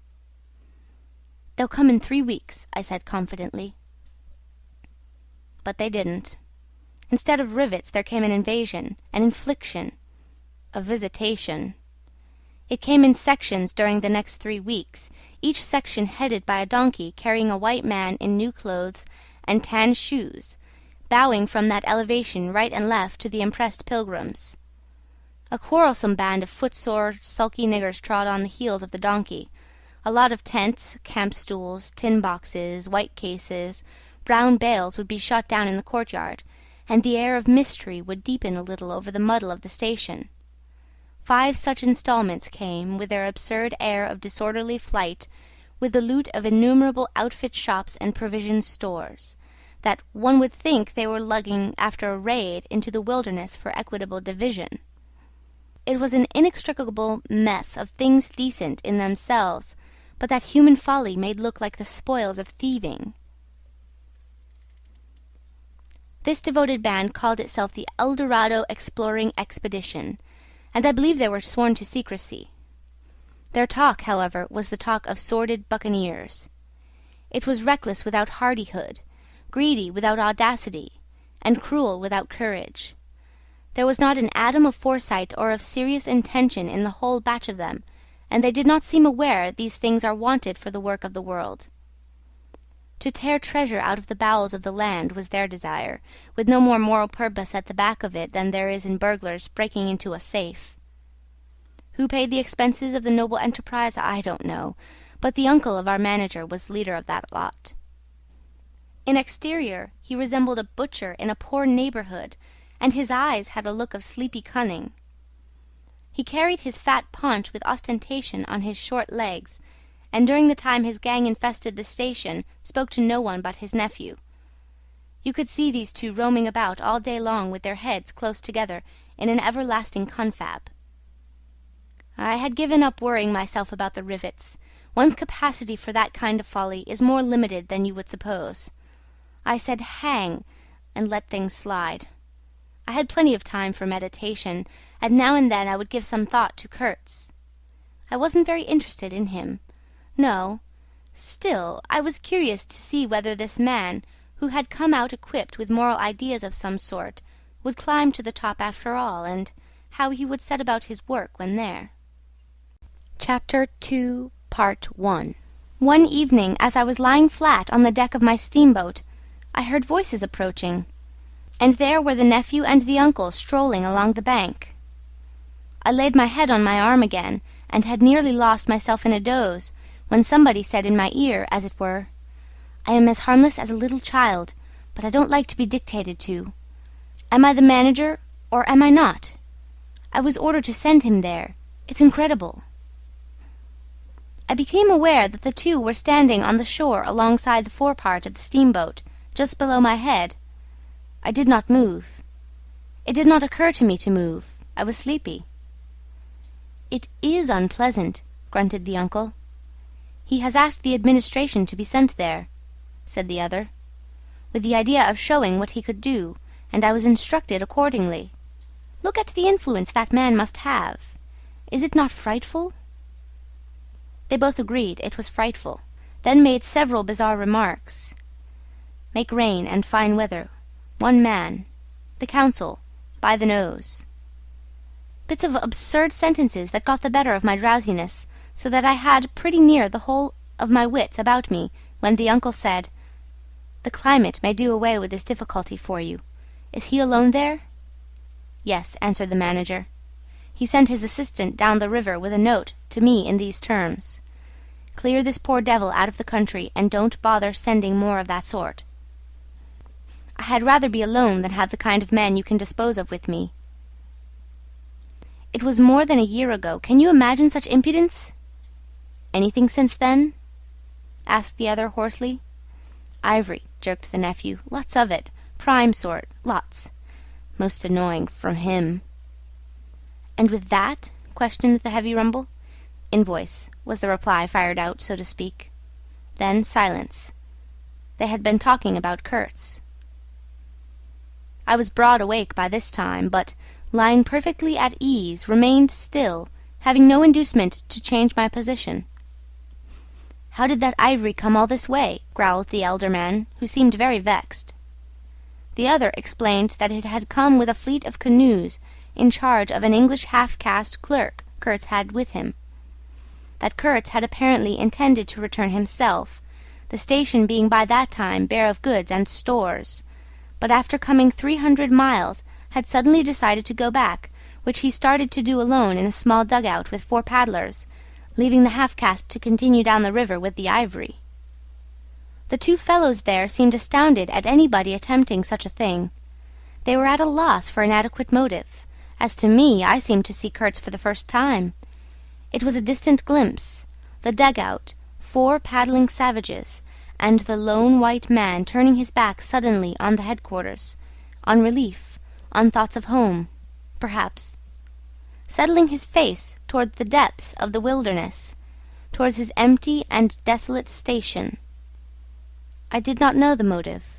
"They'll come in 3 weeks," I said confidently. But they didn't. Instead of rivets there came an invasion, an infliction, a visitation. It came in sections during the next 3 weeks, each section headed by a donkey carrying a white man in new clothes and tan shoes, bowing from that elevation right and left to the impressed pilgrims. A quarrelsome band of footsore, sulky niggers trod on the heels of the donkey. A lot of tents, camp stools, tin boxes, white cases, brown bales would be shot down in the courtyard, and the air of mystery would deepen a little over the muddle of the station. 5 such installments came, with their absurd air of disorderly flight, with the loot of innumerable outfit shops and provision stores, that one would think they were lugging after a raid into the wilderness for equitable division. It was an inextricable mess of things decent in themselves, but that human folly made look like the spoils of thieving. This devoted band called itself the El Dorado Exploring Expedition, and I believe they were sworn to secrecy. Their talk, however, was the talk of sordid buccaneers. It was reckless without hardihood, greedy without audacity, and cruel without courage. There was not an atom of foresight or of serious intention in the whole batch of them, and they did not seem aware these things are wanted for the work of the world. To tear treasure out of the bowels of the land was their desire, with no more moral purpose at the back of it than there is in burglars breaking into a safe. Who paid the expenses of the noble enterprise, I don't know, but the uncle of our manager was leader of that lot. In exterior he resembled a butcher in a poor neighbourhood, and his eyes had a look of sleepy cunning. He carried his fat paunch with ostentation on his short legs, and during the time his gang infested the station spoke to no one but his nephew. You could see these two roaming about all day long with their heads close together in an everlasting confab. I had given up worrying myself about the rivets. One's capacity for that kind of folly is more limited than you would suppose. I said hang, and let things slide. I had plenty of time for meditation, and now and then I would give some thought to Kurtz. I wasn't very interested in him. No. Still, I was curious to see whether this man, who had come out equipped with moral ideas of some sort, would climb to the top after all, and how he would set about his work when there. Chapter 2, Part 1. One evening, as I was lying flat on the deck of my steamboat, I heard voices approaching, and there were the nephew and the uncle strolling along the bank. I laid my head on my arm again, and had nearly lost myself in a doze, when somebody said in my ear, as it were, "I am as harmless as a little child, but I don't like to be dictated to. Am I the manager, or am I not? I was ordered to send him there. It's incredible." I became aware that the two were standing on the shore alongside the forepart of the steamboat, just below my head. I did not move. It did not occur to me to move. I was sleepy. "It is unpleasant," grunted the uncle. "He has asked the administration to be sent there," said the other, with the idea of showing what he could do, and I was instructed accordingly. Look at the influence that man must have. Is it not frightful? They both agreed it was frightful, then made several bizarre remarks. Make rain and fine weather. One man. The council. By the nose. Bits of absurd sentences that got the better of my drowsiness, so that I had pretty near the whole of my wits about me when the uncle said, "The climate may do away with this difficulty for you. Is he alone there?" "Yes," answered the manager. He sent his assistant down the river with a note to me in these terms: "Clear this poor devil out of the country, and don't bother sending more of that sort." I had rather be alone than have the kind of men you can dispose of with me. It was more than a year ago. Can you imagine such impudence? "Anything since then?" asked the other hoarsely. "Ivory," jerked the nephew. "Lots of it. Prime sort. Lots. Most annoying from him." "And with that?" questioned the heavy rumble. "Invoice," was the reply, fired out, so to speak. Then silence. They had been talking about Kurtz. I was broad awake by this time, but, lying perfectly at ease, remained still, having no inducement to change my position. "How did that ivory come all this way?" growled the elder man, who seemed very vexed. The other explained that it had come with a fleet of canoes in charge of an English half-caste clerk Kurtz had with him. That Kurtz had apparently intended to return himself, the station being by that time bare of goods and stores, but after coming 300 miles had suddenly decided to go back, which he started to do alone in a small dugout with 4 paddlers, leaving the half-caste to continue down the river with the ivory. The two fellows there seemed astounded at anybody attempting such a thing. They were at a loss for an adequate motive. As to me, I seemed to see Kurtz for the first time. It was a distant glimpse, the dugout, 4 paddling savages, and the lone white man turning his back suddenly on the headquarters, on relief, on thoughts of home, perhaps, settling his face toward the depths of the wilderness, towards his empty and desolate station. I did not know the motive.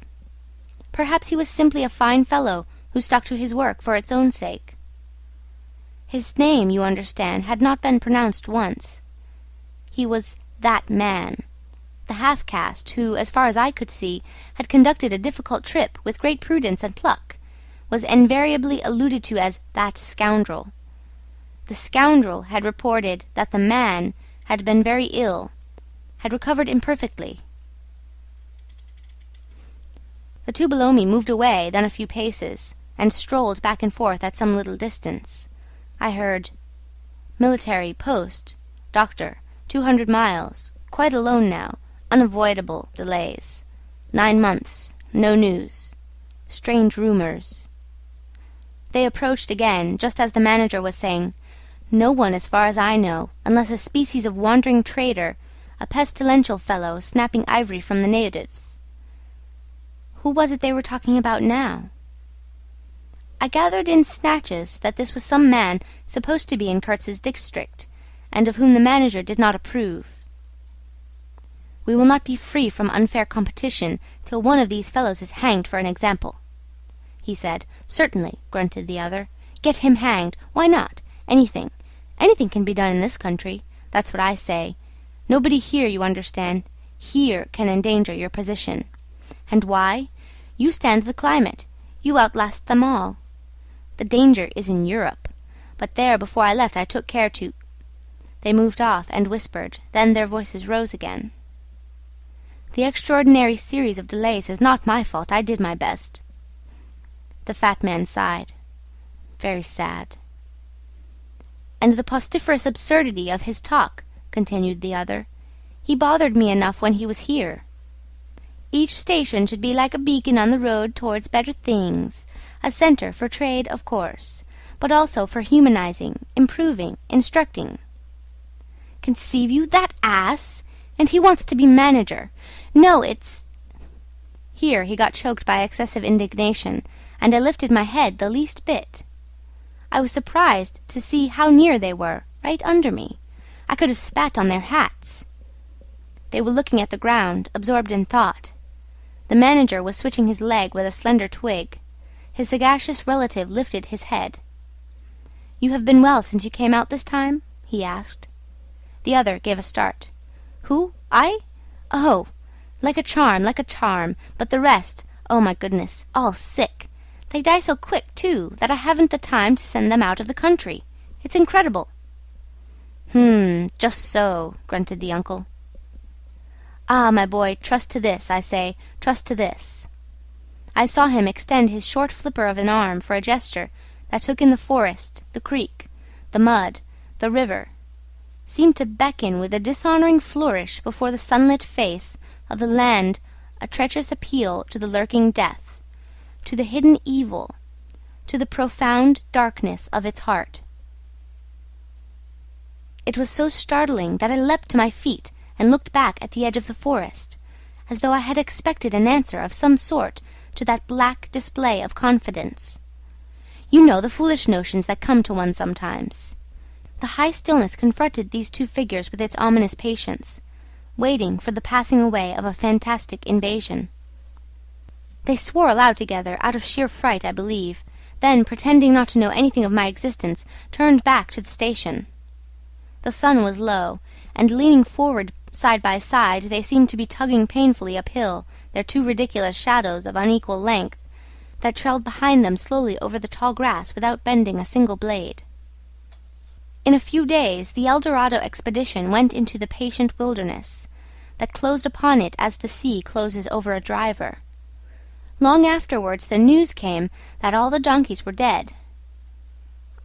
Perhaps he was simply a fine fellow who stuck to his work for its own sake. His name, you understand, had not been pronounced once. He was that man, the half-caste who, as far as I could see, had conducted a difficult trip with great prudence and pluck, was invariably alluded to as that scoundrel. The scoundrel had reported that the man had been very ill, had recovered imperfectly. The two below me moved away, then a few paces, and strolled back and forth at some little distance. I heard, "Military post, doctor, 200 miles, quite alone now, unavoidable delays. 9 months, no news. Strange rumours." They approached again, just as the manager was saying, "No one, as far as I know, unless a species of wandering trader, a pestilential fellow snapping ivory from the natives." Who was it they were talking about now? I gathered in snatches that this was some man supposed to be in Kurtz's district, and of whom the manager did not approve. "We will not be free from unfair competition till one of these fellows is hanged for an example," he said. "Certainly," grunted the other. "Get him hanged. Why not? Anything can be done in this country. That's what I say. Nobody here, you understand, here can endanger your position. And why? You stand the climate. You outlast them all. The danger is in Europe. But there, before I left, I took care to—" They moved off and whispered. Then their voices rose again. "The extraordinary series of delays is not my fault. I did my best." The fat man sighed. "Very sad." "And the pestiferous absurdity of his talk," continued the other. "He bothered me enough when he was here. Each station should be like a beacon on the road towards better things, a centre for trade, of course, but also for humanizing, improving, instructing. Conceive you, that ass! And he wants to be manager. No, it's—" Here he got choked by excessive indignation, and I lifted my head the least bit. I was surprised to see how near they were, right under me. I could have spat on their hats. They were looking at the ground, absorbed in thought. The manager was switching his leg with a slender twig. His sagacious relative lifted his head. "You have been well since you came out this time?" he asked. The other gave a start. "Who? I? Oh, like a charm, but the rest, oh my goodness, all sick. They die so quick, too, that I haven't the time to send them out of the country. It's incredible." Just so," grunted the uncle. "Ah, my boy, trust to this, I say, trust to this." I saw him extend his short flipper of an arm for a gesture that took in the forest, the creek, the mud, the river, seemed to beckon with a dishonouring flourish before the sunlit face of the land, a treacherous appeal to the lurking death, to the hidden evil, to the profound darkness of its heart. It was so startling that I leapt to my feet and looked back at the edge of the forest, as though I had expected an answer of some sort to that black display of confidence. You know the foolish notions that come to one sometimes. The high stillness confronted these two figures with its ominous patience, waiting for the passing away of a fantastic invasion. They swore aloud together, out of sheer fright, I believe, then, pretending not to know anything of my existence, turned back to the station. The sun was low, and leaning forward side by side, they seemed to be tugging painfully uphill, their two ridiculous shadows of unequal length, that trailed behind them slowly over the tall grass without bending a single blade. In a few days the El Dorado expedition went into the patient wilderness, that closed upon it as the sea closes over a driver. Long afterwards the news came that all the donkeys were dead.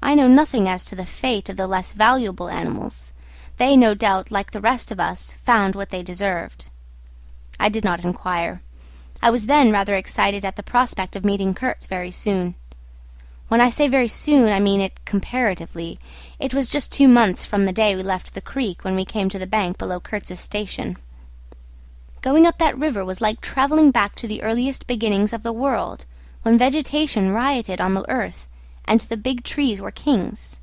I know nothing as to the fate of the less valuable animals. They, no doubt, like the rest of us, found what they deserved. I did not inquire. I was then rather excited at the prospect of meeting Kurtz very soon. When I say very soon, I mean it comparatively. It was just 2 months from the day we left the creek when we came to the bank below Kurtz's station. Going up that river was like travelling back to the earliest beginnings of the world, when vegetation rioted on the earth, and the big trees were kings.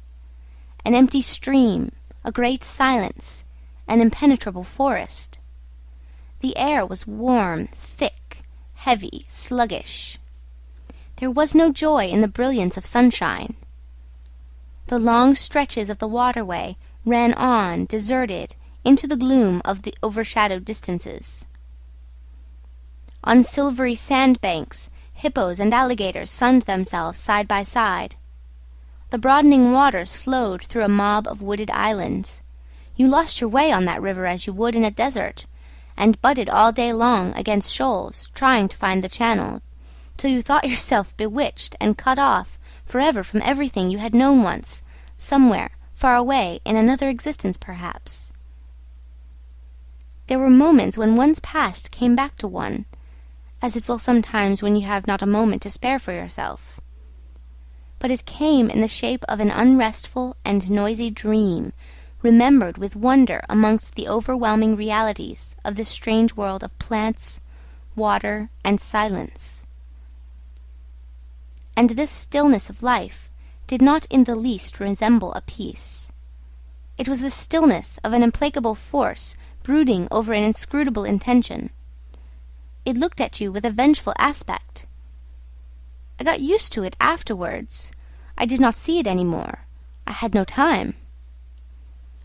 An empty stream, a great silence, an impenetrable forest. The air was warm, thick, heavy, sluggish. There was no joy in the brilliance of sunshine. The long stretches of the waterway ran on, deserted, into the gloom of the overshadowed distances. On silvery sandbanks, hippos and alligators sunned themselves side by side. The broadening waters flowed through a mob of wooded islands. You lost your way on that river as you would in a desert, and butted all day long against shoals, trying to find the channel, till you thought yourself bewitched and cut off forever from everything you had known once, somewhere far away in another existence perhaps. There were moments when one's past came back to one, as it will sometimes when you have not a moment to spare for yourself. But it came in the shape of an unrestful and noisy dream, remembered with wonder amongst the overwhelming realities of this strange world of plants, water, and silence. And this stillness of life did not in the least resemble a peace. It was the stillness of an implacable force brooding over an inscrutable intention. It looked at you with a vengeful aspect. I got used to it afterwards. I did not see it any more. I had no time.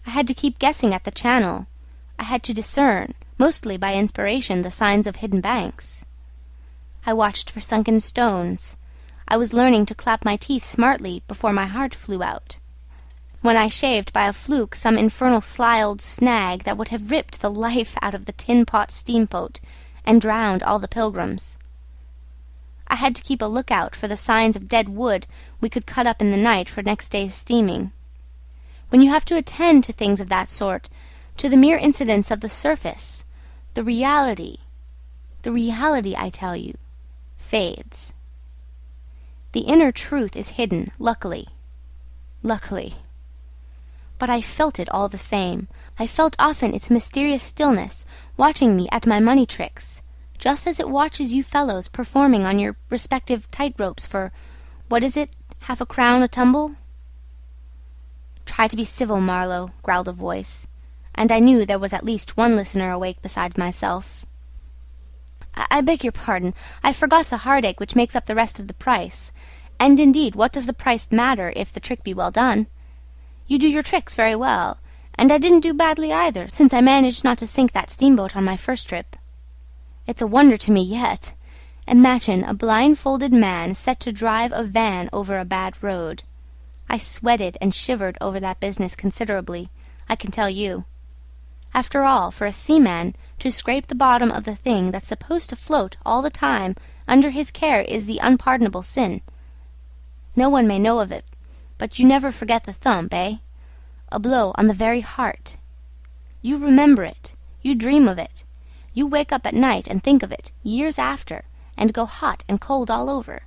I had to keep guessing at the channel. I had to discern, mostly by inspiration, the signs of hidden banks. I watched for sunken stones. I was learning to clap my teeth smartly before my heart flew out. When I shaved by a fluke some infernal sly old snag that would have ripped the life out of the tin-pot steamboat and drowned all the pilgrims. I had to keep a lookout for the signs of dead wood we could cut up in the night for next day's steaming. When you have to attend to things of that sort, to the mere incidents of the surface, the reality, I tell you, fades. The inner truth is hidden, luckily. But I felt it all the same. I felt often its mysterious stillness watching me at my money tricks, just as it watches you fellows performing on your respective tight-ropes for, what is it, half a crown a tumble? "Try to be civil, Marlowe," growled a voice, and I knew there was at least one listener awake besides myself. I beg your pardon. I forgot the heartache which makes up the rest of the price. And indeed, what does the price matter if the trick be well done? You do your tricks very well, and I didn't do badly either, since I managed not to sink that steamboat on my first trip. It's a wonder to me yet. Imagine a blindfolded man set to drive a van over a bad road. I sweated and shivered over that business considerably, I can tell you. After all, for a seaman to scrape the bottom of the thing that's supposed to float all the time under his care is the unpardonable sin. No one may know of it, but you never forget the thump, eh? A blow on the very heart. You remember it, you dream of it, you wake up at night and think of it, years after, and go hot and cold all over.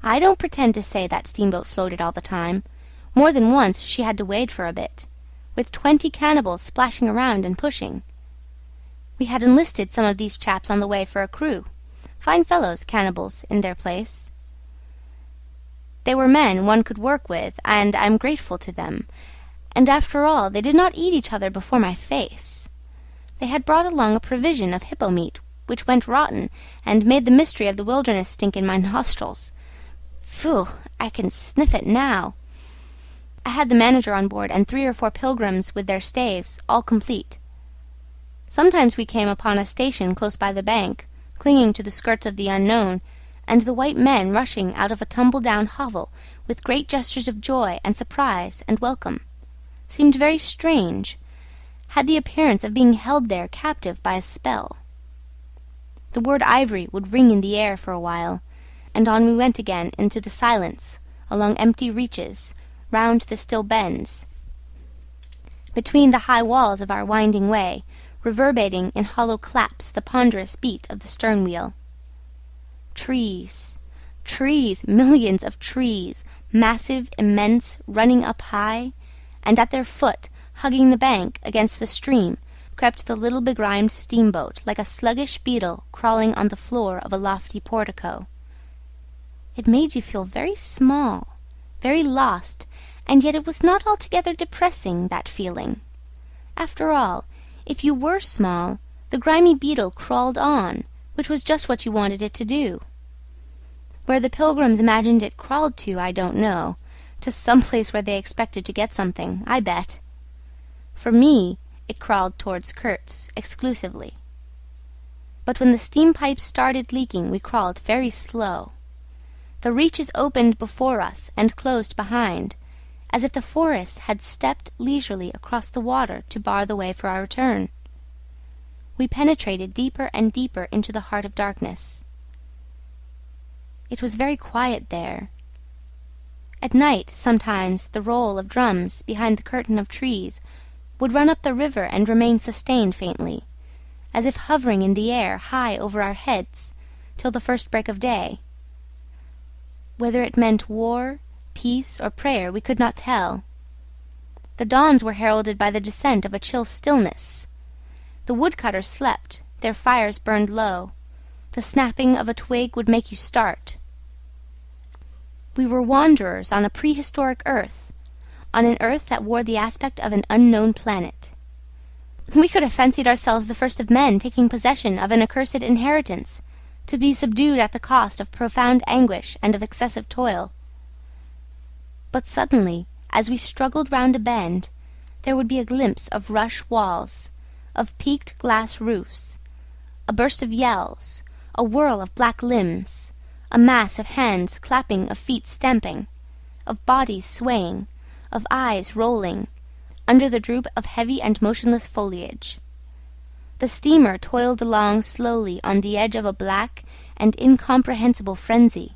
I don't pretend to say that steamboat floated all the time. More than once she had to wade for a bit, with 20 cannibals splashing around and pushing. We had enlisted some of these chaps on the way for a crew. Fine fellows, cannibals, in their place. They were men one could work with, and I'm grateful to them. And after all, they did not eat each other before my face. They had brought along a provision of hippo meat, which went rotten, and made the mystery of the wilderness stink in my nostrils. Phew, I can sniff it now. I had the manager on board and 3 or 4 pilgrims with their staves, all complete. Sometimes we came upon a station close by the bank, clinging to the skirts of the unknown, and the white men rushing out of a tumble-down hovel with great gestures of joy and surprise and welcome, seemed very strange, had the appearance of being held there captive by a spell. The word ivory would ring in the air for a while, and on we went again into the silence, along empty reaches, round the still bends, between the high walls of our winding way, reverberating in hollow claps the ponderous beat of the stern-wheel. Trees, millions of trees, massive, immense, running up high, and at their foot, hugging the bank against the stream, crept the little begrimed steamboat like a sluggish beetle crawling on the floor of a lofty portico. It made you feel very small, very lost, and yet it was not altogether depressing, that feeling. After all, if you were small, the grimy beetle crawled on, which was just what you wanted it to do. Where the pilgrims imagined it crawled to, I don't know. To some place where they expected to get something, I bet. For me, it crawled towards Kurtz, exclusively. But when the steam pipes started leaking, we crawled very slow. The reaches opened before us and closed behind, as if the forest had stepped leisurely across the water to bar the way for our return. We penetrated deeper and deeper into the heart of darkness. It was very quiet there. At night, sometimes, the roll of drums behind the curtain of trees would run up the river and remain sustained faintly, as if hovering in the air high over our heads, till the first break of day. Whether it meant war, peace, or prayer, we could not tell. The dawns were heralded by the descent of a chill stillness. The woodcutters slept, their fires burned low. The snapping of a twig would make you start. We were wanderers on a prehistoric earth, on an earth that wore the aspect of an unknown planet. We could have fancied ourselves the first of men taking possession of an accursed inheritance, to be subdued at the cost of profound anguish and of excessive toil. But suddenly, as we struggled round a bend, there would be a glimpse of rush walls, of peaked glass roofs, a burst of yells, a whirl of black limbs, a mass of hands clapping, of feet stamping, of bodies swaying, of eyes rolling, under the droop of heavy and motionless foliage. The steamer toiled along slowly on the edge of a black and incomprehensible frenzy.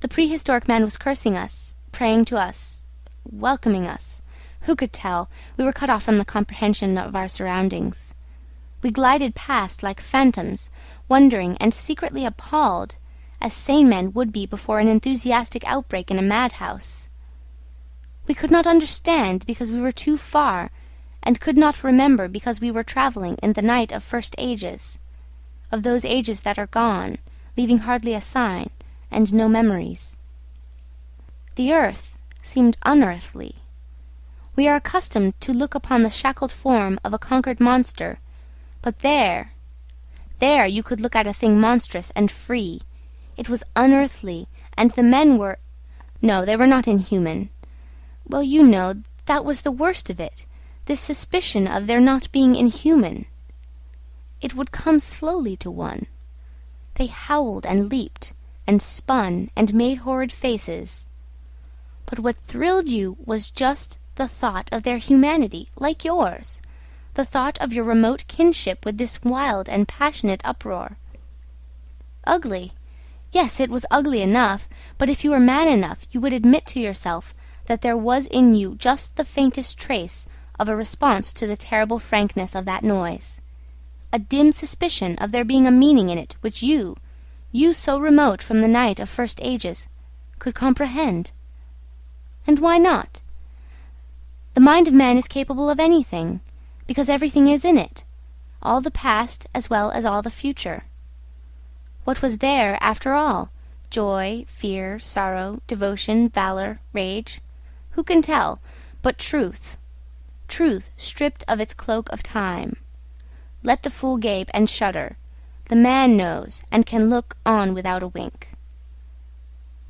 The prehistoric man was cursing us, praying to us, welcoming us. Who could tell? We were cut off from the comprehension of our surroundings. We glided past like phantoms, wondering and secretly appalled, as sane men would be before an enthusiastic outbreak in a madhouse. We could not understand because we were too far, and could not remember because we were travelling in the night of first ages, of those ages that are gone, leaving hardly a sign, and no memories. The earth seemed unearthly. We are accustomed to look upon the shackled form of a conquered monster, but there you could look at a thing monstrous and free. It was unearthly, and the men were... No, they were not inhuman. Well, you know, that was the worst of it, this suspicion of their not being inhuman. It would come slowly to one. They howled and leaped, and spun, and made horrid faces. But what thrilled you was just the thought of their humanity, like yours, the thought of your remote kinship with this wild and passionate uproar. Ugly. Yes, it was ugly enough, but if you were man enough, you would admit to yourself that there was in you just the faintest trace of a response to the terrible frankness of that noise, a dim suspicion of there being a meaning in it which you so remote from the night of first ages, could comprehend. And why not? The mind of man is capable of anything, because everything is in it, all the past as well as all the future. What was there, after all? Joy, fear, sorrow, devotion, valor, rage? Who can tell? But truth. Truth stripped of its cloak of time. Let the fool gape and shudder. The man knows, and can look on without a wink.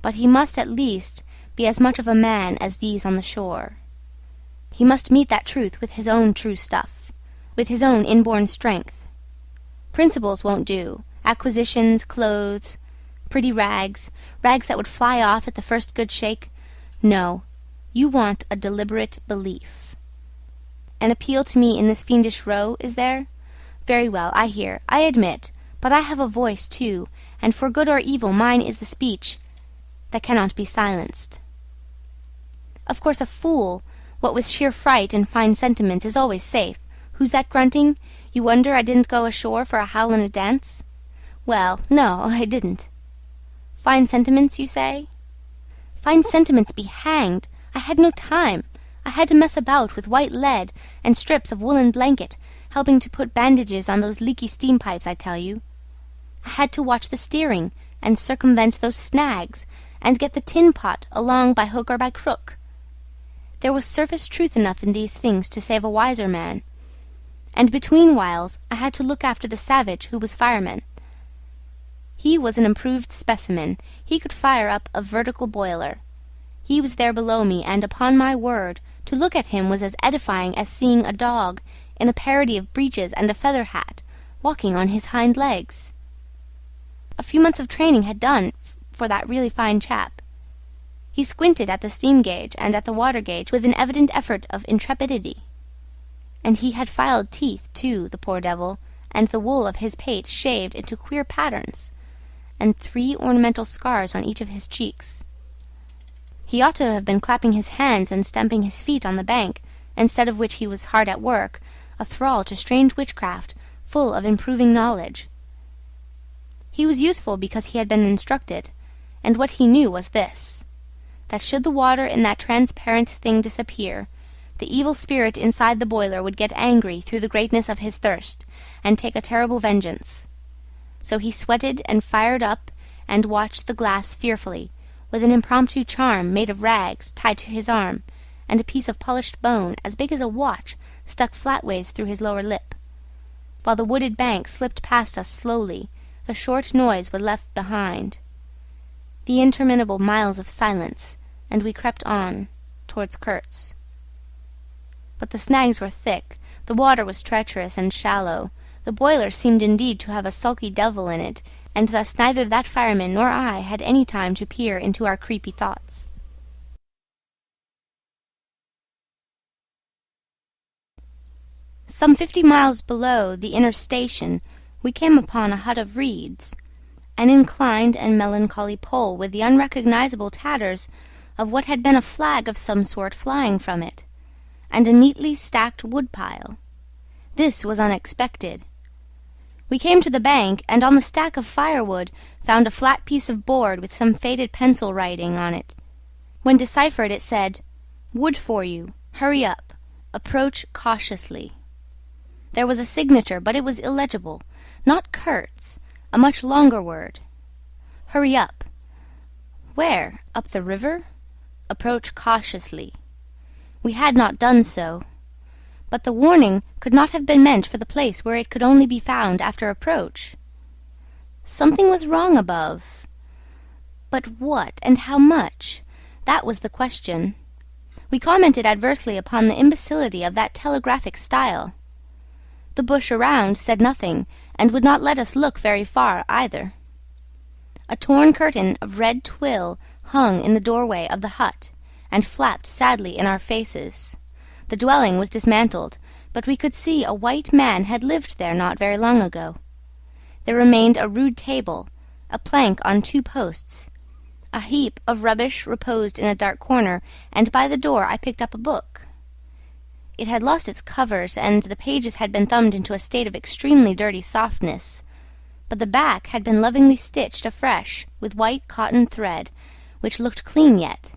But he must at least be as much of a man as these on the shore. He must meet that truth with his own true stuff, with his own inborn strength. Principles won't do. Acquisitions, clothes, pretty rags that would fly off at the first good shake. No, you want a deliberate belief. An appeal to me in this fiendish row, is there? Very well, I hear, I admit, but I have a voice too, and for good or evil mine is the speech that cannot be silenced. Of course a fool, what with sheer fright and fine sentiments, is always safe. Who's that grunting? You wonder I didn't go ashore for a howl and a dance? Well, no, I didn't. Fine sentiments, you say? Fine sentiments be hanged! I had no time. I had to mess about with white lead and strips of woolen blanket, helping to put bandages on those leaky steam pipes, I tell you. I had to watch the steering, and circumvent those snags, and get the tin pot along by hook or by crook. There was surface truth enough in these things to save a wiser man. And between whiles I had to look after the savage who was fireman. He was an improved specimen. He could fire up a vertical boiler. He was there below me, and upon my word, to look at him was as edifying as seeing a dog in a parody of breeches and a feather hat, walking on his hind legs. A few months of training had done for that really fine chap. He squinted at the steam gauge and at the water gauge with an evident effort of intrepidity. And he had filed teeth, too, the poor devil, and the wool of his pate shaved into queer patterns, and 3 ornamental scars on each of his cheeks. He ought to have been clapping his hands and stamping his feet on the bank, instead of which he was hard at work, a thrall to strange witchcraft, full of improving knowledge. He was useful because he had been instructed, and what he knew was this: that should the water in that transparent thing disappear, the evil spirit inside the boiler would get angry through the greatness of his thirst, and take a terrible vengeance. So he sweated and fired up and watched the glass fearfully, with an impromptu charm made of rags tied to his arm, and a piece of polished bone as big as a watch stuck flatways through his lower lip. While the wooded bank slipped past us slowly, the short noise was left behind, the interminable miles of silence, and we crept on towards Kurtz. But the snags were thick, the water was treacherous and shallow, the boiler seemed indeed to have a sulky devil in it, and thus neither that fireman nor I had any time to peer into our creepy thoughts. Some 50 miles below the inner station, we came upon a hut of reeds, an inclined and melancholy pole with the unrecognizable tatters of what had been a flag of some sort flying from it, and a neatly stacked woodpile. This was unexpected. We came to the bank, and on the stack of firewood found a flat piece of board with some faded pencil writing on it. When deciphered, it said, "Wood for you. Hurry up. Approach cautiously." There was a signature, but it was illegible. Not Kurtz, a much longer word. Hurry up. Where? Up the river? Approach cautiously. We had not done so. But the warning could not have been meant for the place where it could only be found after approach. Something was wrong above. But what, and how much? That was the question. We commented adversely upon the imbecility of that telegraphic style. The bush around said nothing, and would not let us look very far either. A torn curtain of red twill hung in the doorway of the hut, and flapped sadly in our faces. The dwelling was dismantled, but we could see a white man had lived there not very long ago. There remained a rude table, a plank on 2 posts. A heap of rubbish reposed in a dark corner, and by the door I picked up a book. It had lost its covers, and the pages had been thumbed into a state of extremely dirty softness, but the back had been lovingly stitched afresh with white cotton thread, which looked clean yet.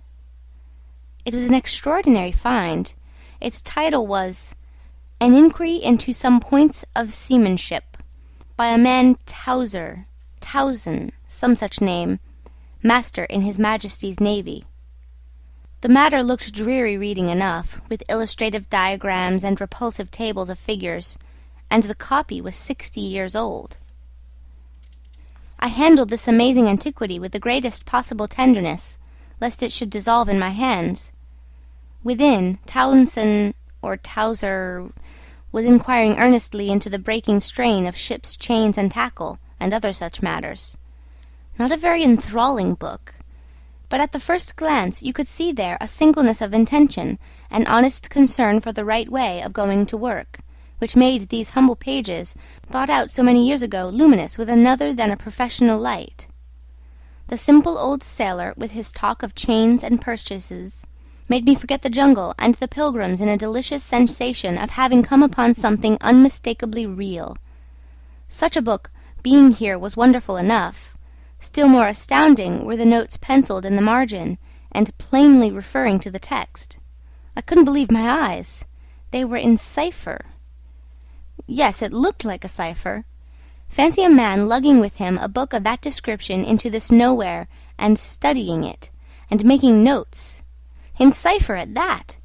It was an extraordinary find. Its title was "An Inquiry into Some Points of Seamanship," by a man Towson, some such name, master in His Majesty's Navy. The matter looked dreary reading enough, with illustrative diagrams and repulsive tables of figures, and the copy was 60 years old. I handled this amazing antiquity with the greatest possible tenderness, lest it should dissolve in my hands. Within, Towser was inquiring earnestly into the breaking strain of ships' chains and tackle, and other such matters. Not a very enthralling book, but at the first glance you could see there a singleness of intention, an honest concern for the right way of going to work, which made these humble pages, thought out so many years ago, luminous with another than a professional light. The simple old sailor, with his talk of chains and purchases, made me forget the jungle and the pilgrims in a delicious sensation of having come upon something unmistakably real. Such a book, being here, was wonderful enough. Still more astounding were the notes penciled in the margin, and plainly referring to the text. I couldn't believe my eyes. They were in cipher. Yes, it looked like a cipher. Fancy a man lugging with him a book of that description into this nowhere, and studying it, and making notes. In cipher at that!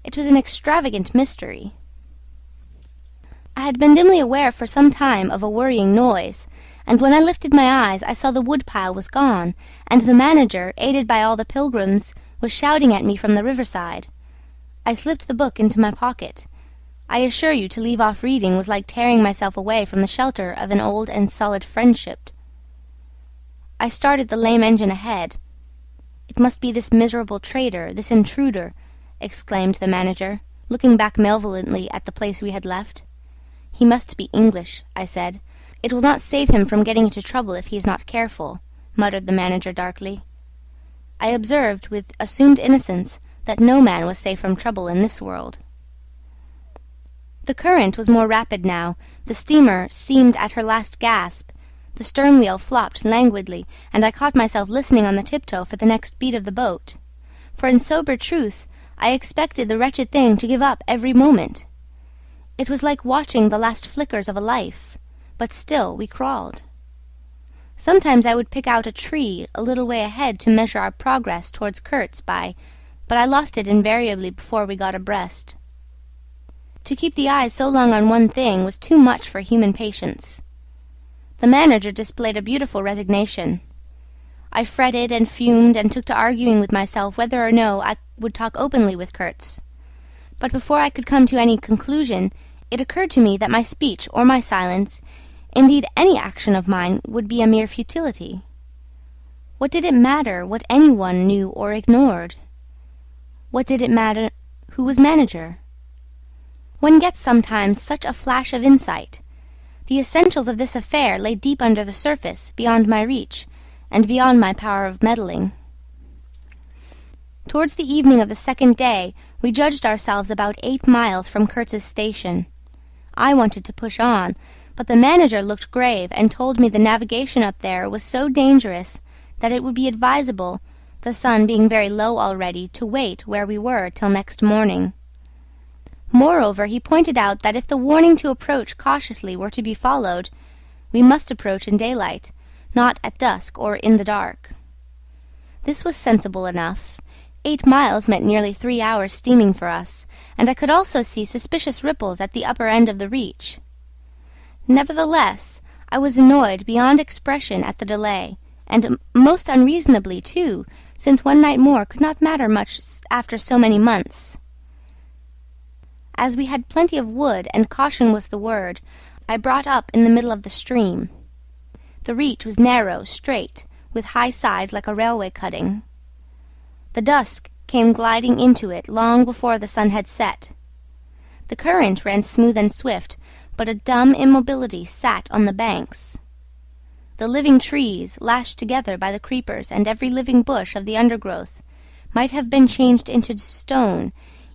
It was an extravagant mystery. I had been dimly aware for some time of a worrying noise, and when I lifted my eyes I saw the woodpile was gone, and the manager, aided by all the pilgrims, was shouting at me from the riverside. I slipped the book into my pocket. I assure you, to leave off reading was like tearing myself away from the shelter of an old and solid friendship. I started the lame engine ahead. "It must be this miserable traitor, this intruder," exclaimed the manager, looking back malevolently at the place we had left. "He must be English," I said, "It will not save him from getting into trouble if he is not careful," muttered the manager darkly. I observed, with assumed innocence, that no man was safe from trouble in this world. The current was more rapid now, the steamer seemed at her last gasp, the stern wheel flopped languidly, and I caught myself listening on the tiptoe for the next beat of the boat. For in sober truth, I expected the wretched thing to give up every moment. It was like watching the last flickers of a life, but still we crawled. Sometimes I would pick out a tree a little way ahead to measure our progress towards Kurtz by, but I lost it invariably before we got abreast. To keep the eyes so long on one thing was too much for human patience. The manager displayed a beautiful resignation. I fretted and fumed and took to arguing with myself whether or no I would talk openly with Kurtz. But before I could come to any conclusion, it occurred to me that my speech or my silence, indeed any action of mine, would be a mere futility. What did it matter what anyone knew or ignored? What did it matter who was manager? One gets sometimes such a flash of insight. The essentials of this affair lay deep under the surface, beyond my reach, and beyond my power of meddling. Towards the evening of the second day, we judged ourselves about 8 miles from Kurtz's station. I wanted to push on, but the manager looked grave and told me the navigation up there was so dangerous that it would be advisable, the sun being very low already, to wait where we were till next morning. Moreover, he pointed out that if the warning to approach cautiously were to be followed, we must approach in daylight, not at dusk or in the dark. This was sensible enough. 8 miles meant nearly 3 hours steaming for us, and I could also see suspicious ripples at the upper end of the reach. Nevertheless, I was annoyed beyond expression at the delay, and most unreasonably too, since one night more could not matter much after so many months. As we had plenty of wood, and caution was the word, I brought up in the middle of the stream. The reach was narrow, straight, with high sides like a railway cutting. The dusk came gliding into it long before the sun had set. The current ran smooth and swift, but a dumb immobility sat on the banks. The living trees, lashed together by the creepers and every living bush of the undergrowth, might have been changed into stone,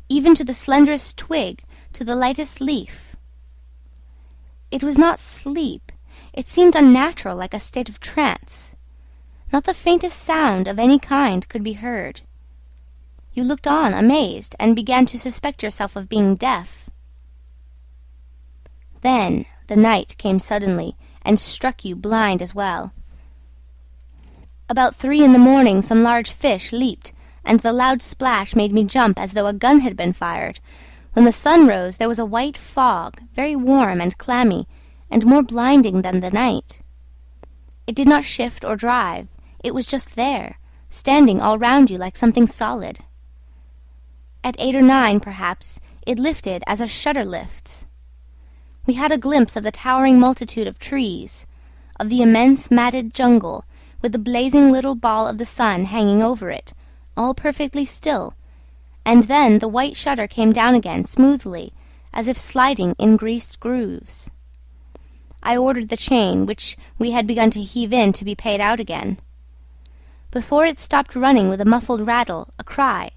even to the slenderest twig, to the lightest leaf. It was not sleep. It seemed unnatural, like a state of trance. Not the faintest sound of any kind could be heard. You looked on amazed, and began to suspect yourself of being deaf. Then the night came suddenly, and struck you blind as well. About 3 in the morning some large fish leaped, and the loud splash made me jump as though a gun had been fired. When the sun rose, there was a white fog, very warm and clammy, and more blinding than the night. It did not shift or drive. It was just there, standing all round you like something solid. At 8 or 9, perhaps, it lifted as a shutter lifts. We had a glimpse of the towering multitude of trees, of the immense matted jungle, with the blazing little ball of the sun hanging over it, all perfectly still, and then the white shutter came down again smoothly, as if sliding in greased grooves. I ordered the chain, which we had begun to heave in, to be paid out again. Before it stopped running with a muffled rattle, a cry,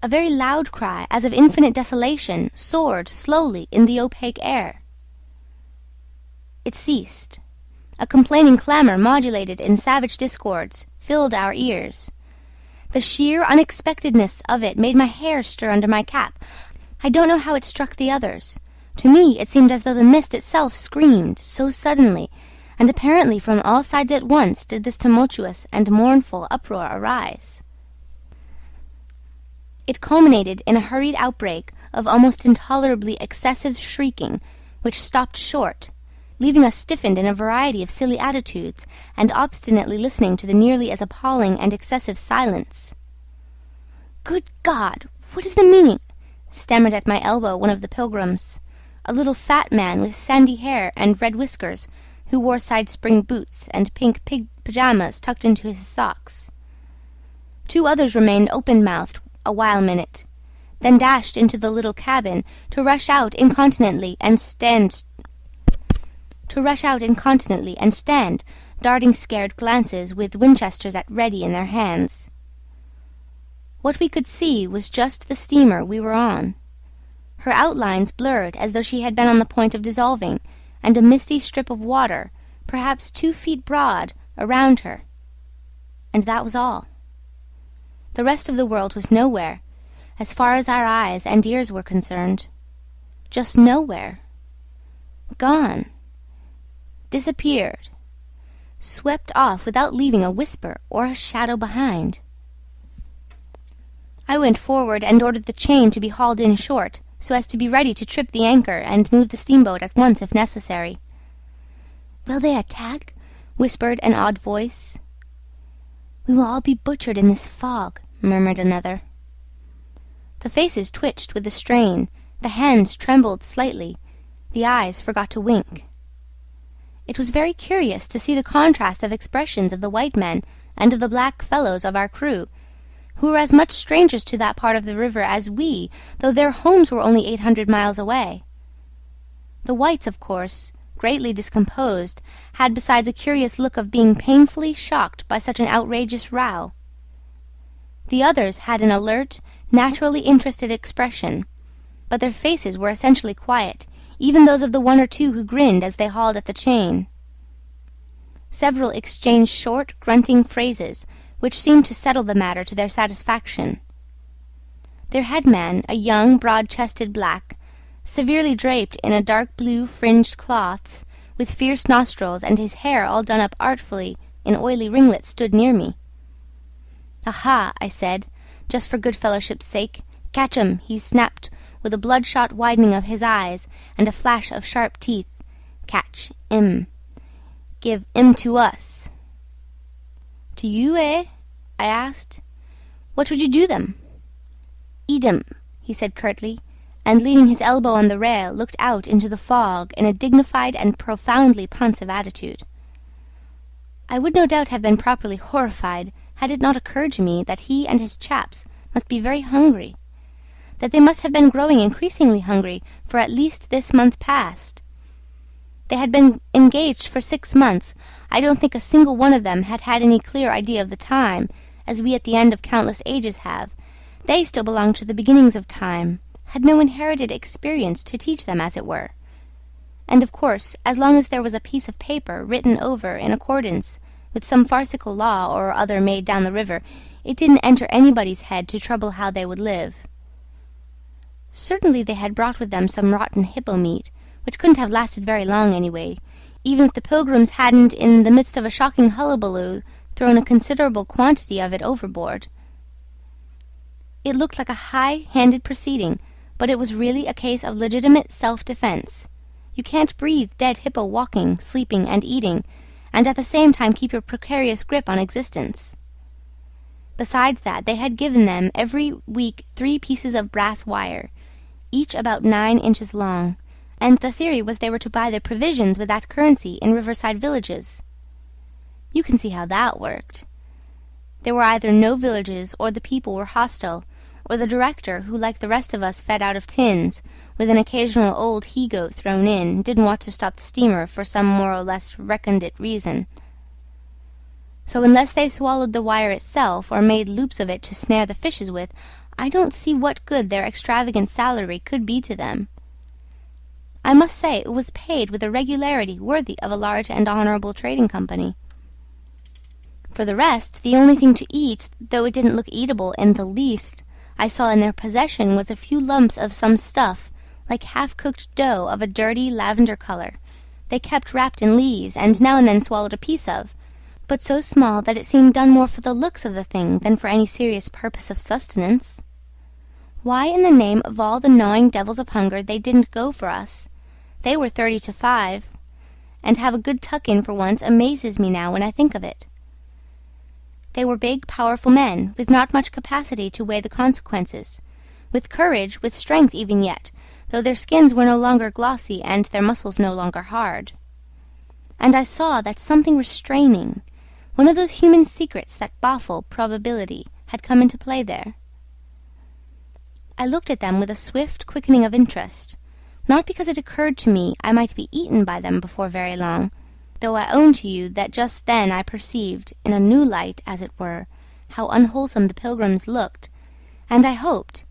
a very loud cry, as of infinite desolation, soared slowly in the opaque air. It ceased. A complaining clamour, modulated in savage discords, filled our ears. The sheer unexpectedness of it made my hair stir under my cap. I don't know how it struck the others. To me it seemed as though the mist itself screamed, so suddenly, and apparently from all sides at once did this tumultuous and mournful uproar arise. It culminated in a hurried outbreak of almost intolerably excessive shrieking, which stopped short, leaving us stiffened in a variety of silly attitudes, and obstinately listening to the nearly as appalling and excessive silence. "Good God! What is the meaning?" stammered at my elbow one of the pilgrims, a little fat man with sandy hair and red whiskers, who wore side-spring boots and pink pig pyjamas tucked into his socks. 2 others remained open-mouthed a while minute, then dashed into the little cabin, to rush out incontinently and stand to rush out incontinently and stand, darting scared glances with Winchesters at ready in their hands. What we could see was just the steamer we were on. Her outlines blurred as though she had been on the point of dissolving, and a misty strip of water, perhaps 2 feet broad, around her. And that was all. The rest of the world was nowhere, as far as our eyes and ears were concerned. Just nowhere. Gone. Disappeared. Swept off without leaving a whisper or a shadow behind. I went forward and ordered the chain to be hauled in short, so as to be ready to trip the anchor and move the steamboat at once if necessary. "Will they attack?" whispered an odd voice. "We will all be butchered in this fog," murmured another. The faces twitched with the strain, the hands trembled slightly, the eyes forgot to wink. It was very curious to see the contrast of expressions of the white men and of the black fellows of our crew, who were as much strangers to that part of the river as we, though their homes were only 800 miles away. The whites, of course, greatly discomposed, had besides a curious look of being painfully shocked by such an outrageous row. The others had an alert, naturally interested expression, but their faces were essentially quiet, even those of the 1 or 2 who grinned as they hauled at the chain. Several exchanged short, grunting phrases, which seemed to settle the matter to their satisfaction. Their headman, a young, broad-chested black, severely draped in a dark blue fringed cloths, with fierce nostrils and his hair all done up artfully in oily ringlets, stood near me. "Aha!" I said, just for good fellowship's sake. "Catch 'em!" he snapped, with a bloodshot widening of his eyes and a flash of sharp teeth. "Catch 'im. Give 'im to us." "To you, eh?" I asked. "What would you do them?" "Eat 'em," he said curtly, and leaning his elbow on the rail, looked out into the fog in a dignified and profoundly pensive attitude. I would no doubt have been properly horrified had it not occurred to me that he and his chaps must be very hungry, that they must have been growing increasingly hungry for at least this month past. They had been engaged for 6 months. I don't think a single one of them had had any clear idea of the time, as we at the end of countless ages have. They still belonged to the beginnings of time, had no inherited experience to teach them, as it were. And, of course, as long as there was a piece of paper written over in accordance with some farcical law or other made down the river, it didn't enter anybody's head to trouble how they would live. Certainly they had brought with them some rotten hippo meat, which couldn't have lasted very long anyway, even if the pilgrims hadn't, in the midst of a shocking hullabaloo, thrown a considerable quantity of it overboard. It looked like a high-handed proceeding, but it was really a case of legitimate self-defense. You can't breathe dead hippo walking, sleeping, and eating, and at the same time keep your precarious grip on existence. Besides that, they had given them every week 3 pieces of brass wire, each about 9 inches long, and the theory was they were to buy their provisions with that currency in riverside villages. You can see how that worked. There were either no villages, or the people were hostile, or the director, who like the rest of us fed out of tins, with an occasional old he-goat thrown in, didn't want to stop the steamer for some more or less recondite reason. So unless they swallowed the wire itself, or made loops of it to snare the fishes with, I don't see what good their extravagant salary could be to them. I must say it was paid with a regularity worthy of a large and honourable trading company. For the rest, the only thing to eat, though it didn't look eatable in the least, I saw in their possession was a few lumps of some stuff, like half-cooked dough of a dirty lavender colour, they kept wrapped in leaves, and now and then swallowed a piece of, but so small that it seemed done more for the looks of the thing than for any serious purpose of sustenance. Why in the name of all the gnawing devils of hunger they didn't go for us? They were 30 to 5, and have a good tuck-in for once amazes me now when I think of it. They were big, powerful men, with not much capacity to weigh the consequences, with courage, with strength even yet, though their skins were no longer glossy and their muscles no longer hard. And I saw that something restraining, one of those human secrets that baffle probability, had come into play there. I looked at them with a swift quickening of interest, not because it occurred to me I might be eaten by them before very long, though I own to you that just then I perceived, in a new light, as it were, how unwholesome the pilgrims looked, and I hoped,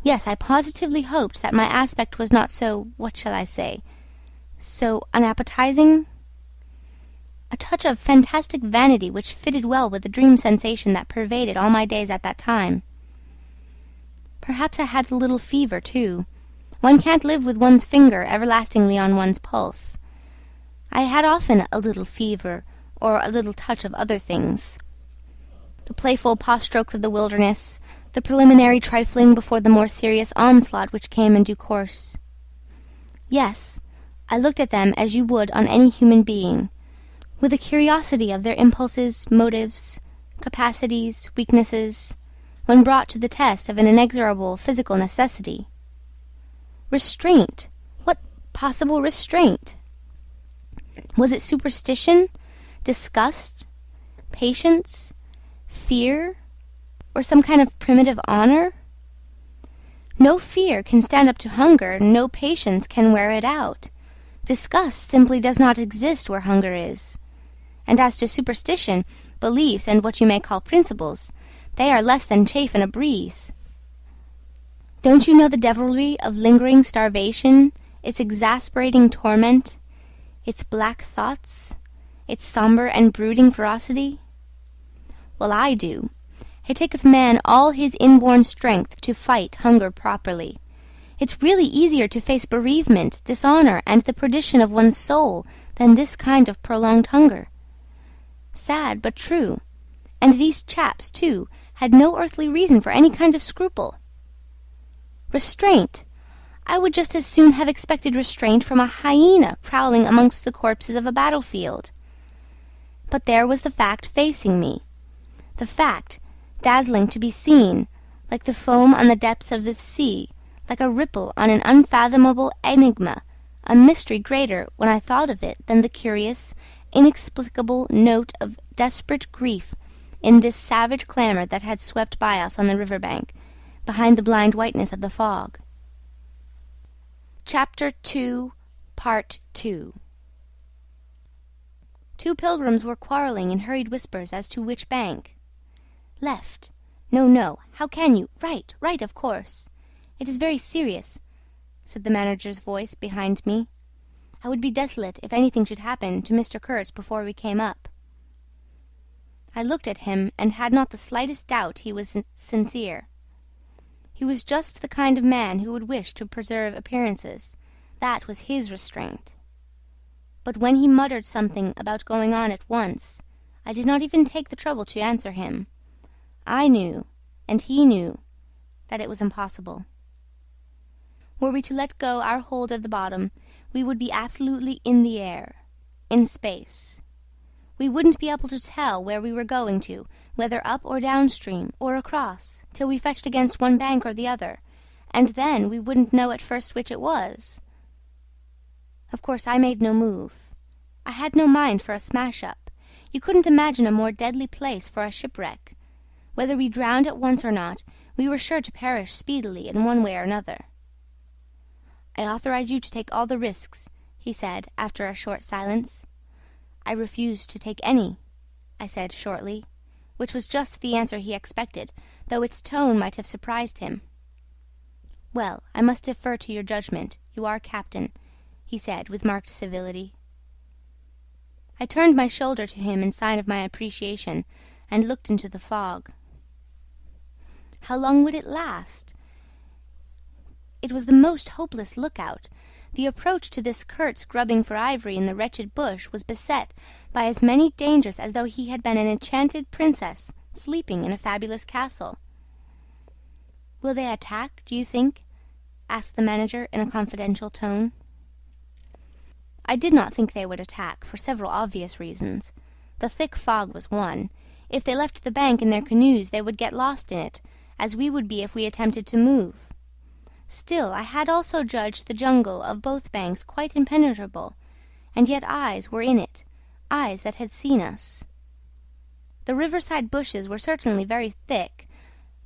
yes, I positively hoped that my aspect was not so, what shall I say, so unappetizing. A touch of fantastic vanity which fitted well with the dream sensation that pervaded all my days at that time. Perhaps I had a little fever, too. One can't live with one's finger everlastingly on one's pulse. I had often a little fever, or a little touch of other things. The playful paw-strokes of the wilderness, the preliminary trifling before the more serious onslaught which came in due course. Yes, I looked at them as you would on any human being, with a curiosity of their impulses, motives, capacities, weaknesses, when brought to the test of an inexorable physical necessity. Restraint! What possible restraint? Was it superstition, disgust, patience, fear, or some kind of primitive honor? No fear can stand up to hunger, no patience can wear it out. Disgust simply does not exist where hunger is. And as to superstition, beliefs, and what you may call principles, they are less than chaff in a breeze. Don't you know the devilry of lingering starvation, its exasperating torment, its black thoughts, its sombre and brooding ferocity? Well, I do. It takes man all his inborn strength to fight hunger properly. It's really easier to face bereavement, dishonour, and the perdition of one's soul than this kind of prolonged hunger. Sad, but true. And these chaps, too, had no earthly reason for any kind of scruple. Restraint! I would just as soon have expected restraint from a hyena prowling amongst the corpses of a battlefield. But there was the fact facing me. The fact, dazzling to be seen, like the foam on the depths of the sea, like a ripple on an unfathomable enigma, a mystery greater, when I thought of it, than the curious, inexplicable note of desperate grief in this savage clamour that had swept by us on the river-bank, behind the blind whiteness of the fog. Chapter 2, Part 2. Two pilgrims were quarrelling in hurried whispers as to which bank. Left. No, no. How can you? Right, right, of course. It is very serious, said the manager's voice behind me. I would be desolate if anything should happen to Mr. Kurtz before we came up. I looked at him and had not the slightest doubt he was sincere. He was just the kind of man who would wish to preserve appearances. That was his restraint. But when he muttered something about going on at once, I did not even take the trouble to answer him. I knew, and he knew, that it was impossible. Were we to let go our hold of the bottom, we would be absolutely in the air, in space. We wouldn't be able to tell where we were going to, whether up or downstream, or across, till we fetched against one bank or the other, and then we wouldn't know at first which it was. Of course, I made no move. I had no mind for a smash-up. You couldn't imagine a more deadly place for a shipwreck. Whether we drowned at once or not, we were sure to perish speedily in one way or another. I authorize you to take all the risks, he said, after a short silence. I refuse to take any, I said shortly, which was just the answer he expected, though its tone might have surprised him. Well, I must defer to your judgment. You are captain, he said with marked civility. I turned my shoulder to him in sign of my appreciation, and looked into the fog. How long would it last? It was the most hopeless lookout. The approach to this Kurtz grubbing for ivory in the wretched bush was beset by as many dangers as though he had been an enchanted princess sleeping in a fabulous castle. "Will they attack, do you think?" asked the manager in a confidential tone. I did not think they would attack, for several obvious reasons. The thick fog was one. If they left the bank in their canoes, they would get lost in it, as we would be if we attempted to move. Still, I had also judged the jungle of both banks quite impenetrable, and yet eyes were in it, eyes that had seen us. The riverside bushes were certainly very thick,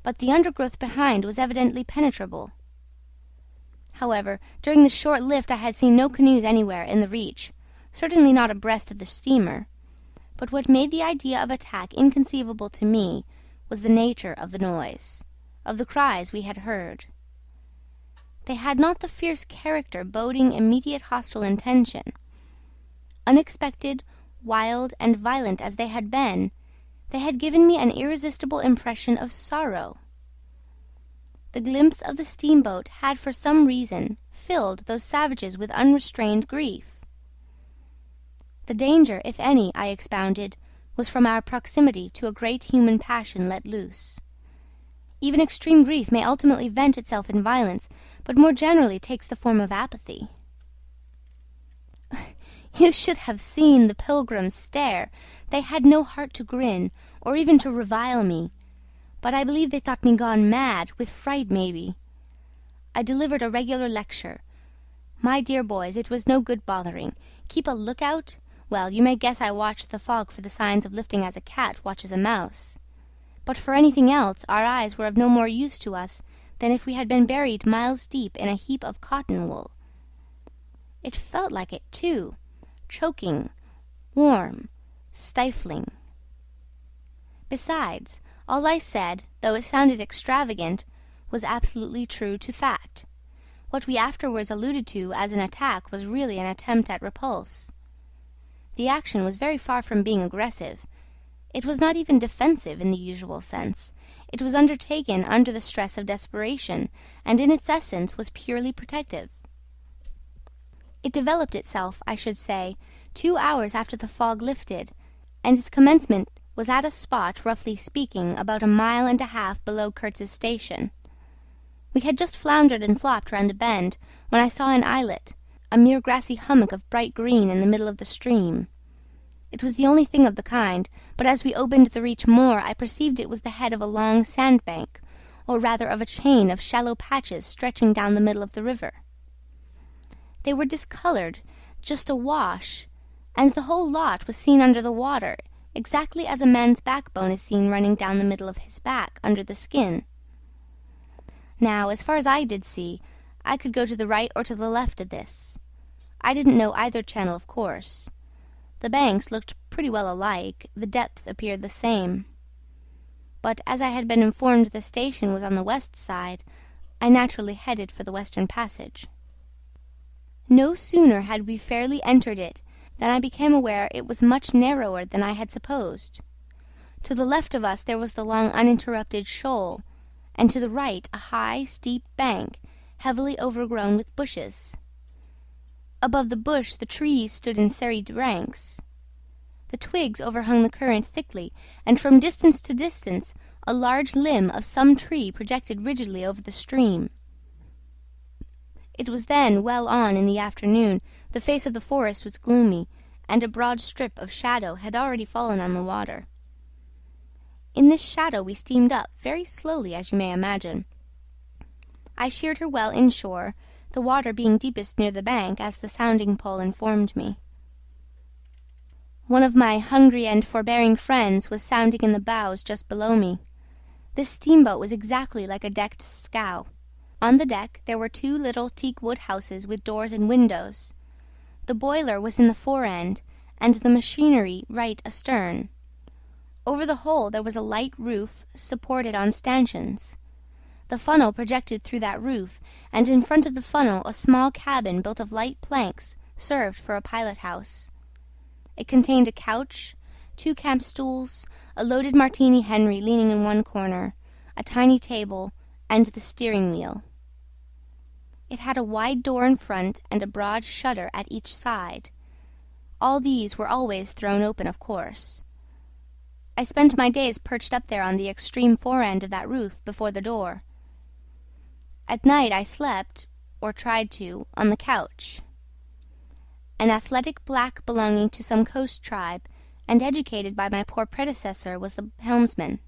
but the undergrowth behind was evidently penetrable. However, during the short lift I had seen no canoes anywhere in the reach, certainly not abreast of the steamer. But what made the idea of attack inconceivable to me was the nature of the noise, of the cries we had heard. They had not the fierce character boding immediate hostile intention. Unexpected, wild, and violent as they had been, they had given me an irresistible impression of sorrow. The glimpse of the steamboat had for some reason filled those savages with unrestrained grief. The danger, if any, I expounded, was from our proximity to a great human passion let loose. Even extreme grief may ultimately vent itself in violence, but more generally takes the form of apathy. You should have seen the pilgrims stare. They had no heart to grin, or even to revile me. But I believe they thought me gone mad, with fright maybe. I delivered a regular lecture. My dear boys, it was no good bothering. Keep a lookout? Well, you may guess I watched the fog for the signs of lifting as a cat watches a mouse. But for anything else, our eyes were of no more use to us than if we had been buried miles deep in a heap of cotton wool. It felt like it, too, choking, warm, stifling. Besides, all I said, though it sounded extravagant, was absolutely true to fact. What we afterwards alluded to as an attack was really an attempt at repulse. The action was very far from being aggressive. It was not even defensive in the usual sense. It was undertaken under the stress of desperation, and in its essence was purely protective. It developed itself, I should say, 2 hours after the fog lifted, and its commencement was at a spot, roughly speaking, about 1.5 miles below Kurtz's station. We had just floundered and flopped round a bend, when I saw an islet, a mere grassy hummock of bright green in the middle of the stream. It was the only thing of the kind, but as we opened the reach more, I perceived it was the head of a long sandbank, or rather of a chain of shallow patches stretching down the middle of the river. They were discoloured, just awash, and the whole lot was seen under the water, exactly as a man's backbone is seen running down the middle of his back, under the skin. Now, as far as I did see, I could go to the right or to the left of this. I didn't know either channel, of course. The banks looked pretty well alike, the depth appeared the same. But as I had been informed the station was on the west side, I naturally headed for the western passage. No sooner had we fairly entered it than I became aware it was much narrower than I had supposed. To the left of us there was the long uninterrupted shoal, and to the right a high, steep bank, heavily overgrown with bushes. Above the bush the trees stood in serried ranks. The twigs overhung the current thickly, and from distance to distance a large limb of some tree projected rigidly over the stream. It was then well on in the afternoon, the face of the forest was gloomy, and a broad strip of shadow had already fallen on the water. In this shadow we steamed up, very slowly, as you may imagine. I sheered her well inshore, the water being deepest near the bank, as the sounding-pole informed me. One of my hungry and forbearing friends was sounding in the bows just below me. This steamboat was exactly like a decked scow. On the deck there were 2 little teak-wood houses with doors and windows. The boiler was in the fore-end, and the machinery right astern. Over the whole there was a light roof supported on stanchions. The funnel projected through that roof, and in front of the funnel a small cabin built of light planks served for a pilot-house. It contained a couch, 2 camp stools, a loaded Martini Henry leaning in one corner, a tiny table, and the steering wheel. It had a wide door in front and a broad shutter at each side. All these were always thrown open, of course. I spent my days perched up there on the extreme fore-end of that roof before the door. At night I slept, or tried to, on the couch. An athletic black belonging to some coast tribe, and educated by my poor predecessor, was the helmsman.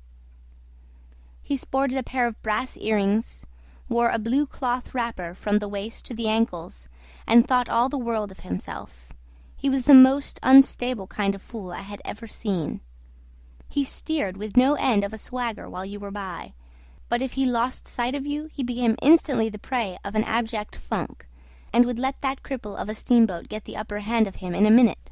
He sported a pair of brass earrings, wore a blue cloth wrapper from the waist to the ankles, and thought all the world of himself. He was the most unstable kind of fool I had ever seen. He steered with no end of a swagger while you were by, but if he lost sight of you, he became instantly the prey of an abject funk, and would let that cripple of a steamboat get the upper hand of him in a minute.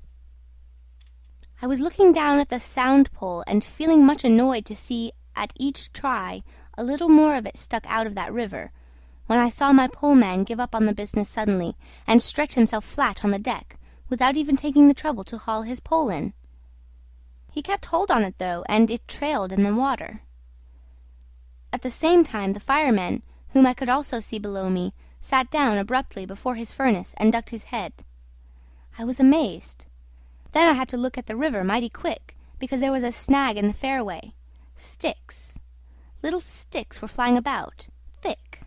I was looking down at the sound pole and feeling much annoyed to see at each try a little more of it stuck out of that river, when I saw my poleman give up on the business suddenly and stretch himself flat on the deck, without even taking the trouble to haul his pole in. He kept hold on it, though, and it trailed in the water. At the same time the fireman, whom I could also see below me, sat down abruptly before his furnace and ducked his head. I was amazed. Then I had to look at the river mighty quick, because there was a snag in the fairway. Sticks. Little sticks were flying about, thick.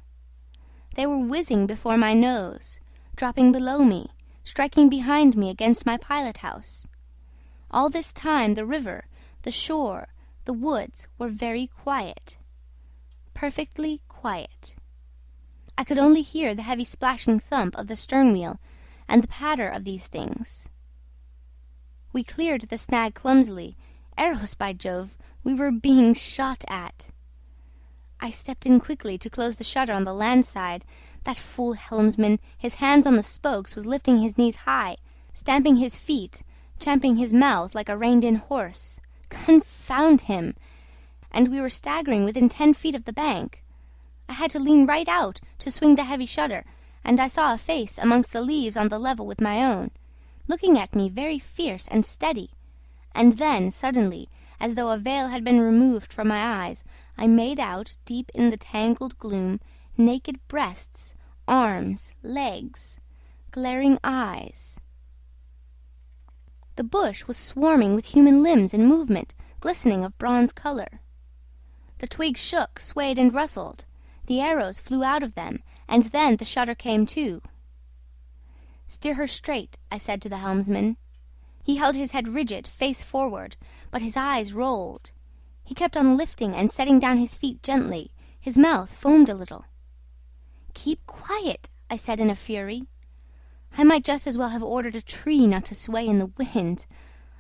They were whizzing before my nose, dropping below me, striking behind me against my pilot-house. All this time the river, the shore, the woods were very quiet. Perfectly quiet. I could only hear the heavy splashing thump of the stern wheel and the patter of these things. We cleared the snag clumsily. Arrows, by Jove! We were being shot at. I stepped in quickly to close the shutter on the land side. That fool helmsman, his hands on the spokes, was lifting his knees high, stamping his feet, champing his mouth like a reined-in horse. Confound him! And we were staggering within 10 feet of the bank. I had to lean right out to swing the heavy shutter, and I saw a face amongst the leaves on the level with my own, looking at me very fierce and steady. And then, suddenly, as though a veil had been removed from my eyes, I made out, deep in the tangled gloom, naked breasts, arms, legs, glaring eyes. The bush was swarming with human limbs in movement, glistening of bronze color. The twigs shook, swayed, and rustled. The arrows flew out of them, and then the shutter came to. "Steer her straight," I said to the helmsman. He held his head rigid, face forward, but his eyes rolled. He kept on lifting and setting down his feet gently. His mouth foamed a little. "Keep quiet," I said in a fury. I might just as well have ordered a tree not to sway in the wind.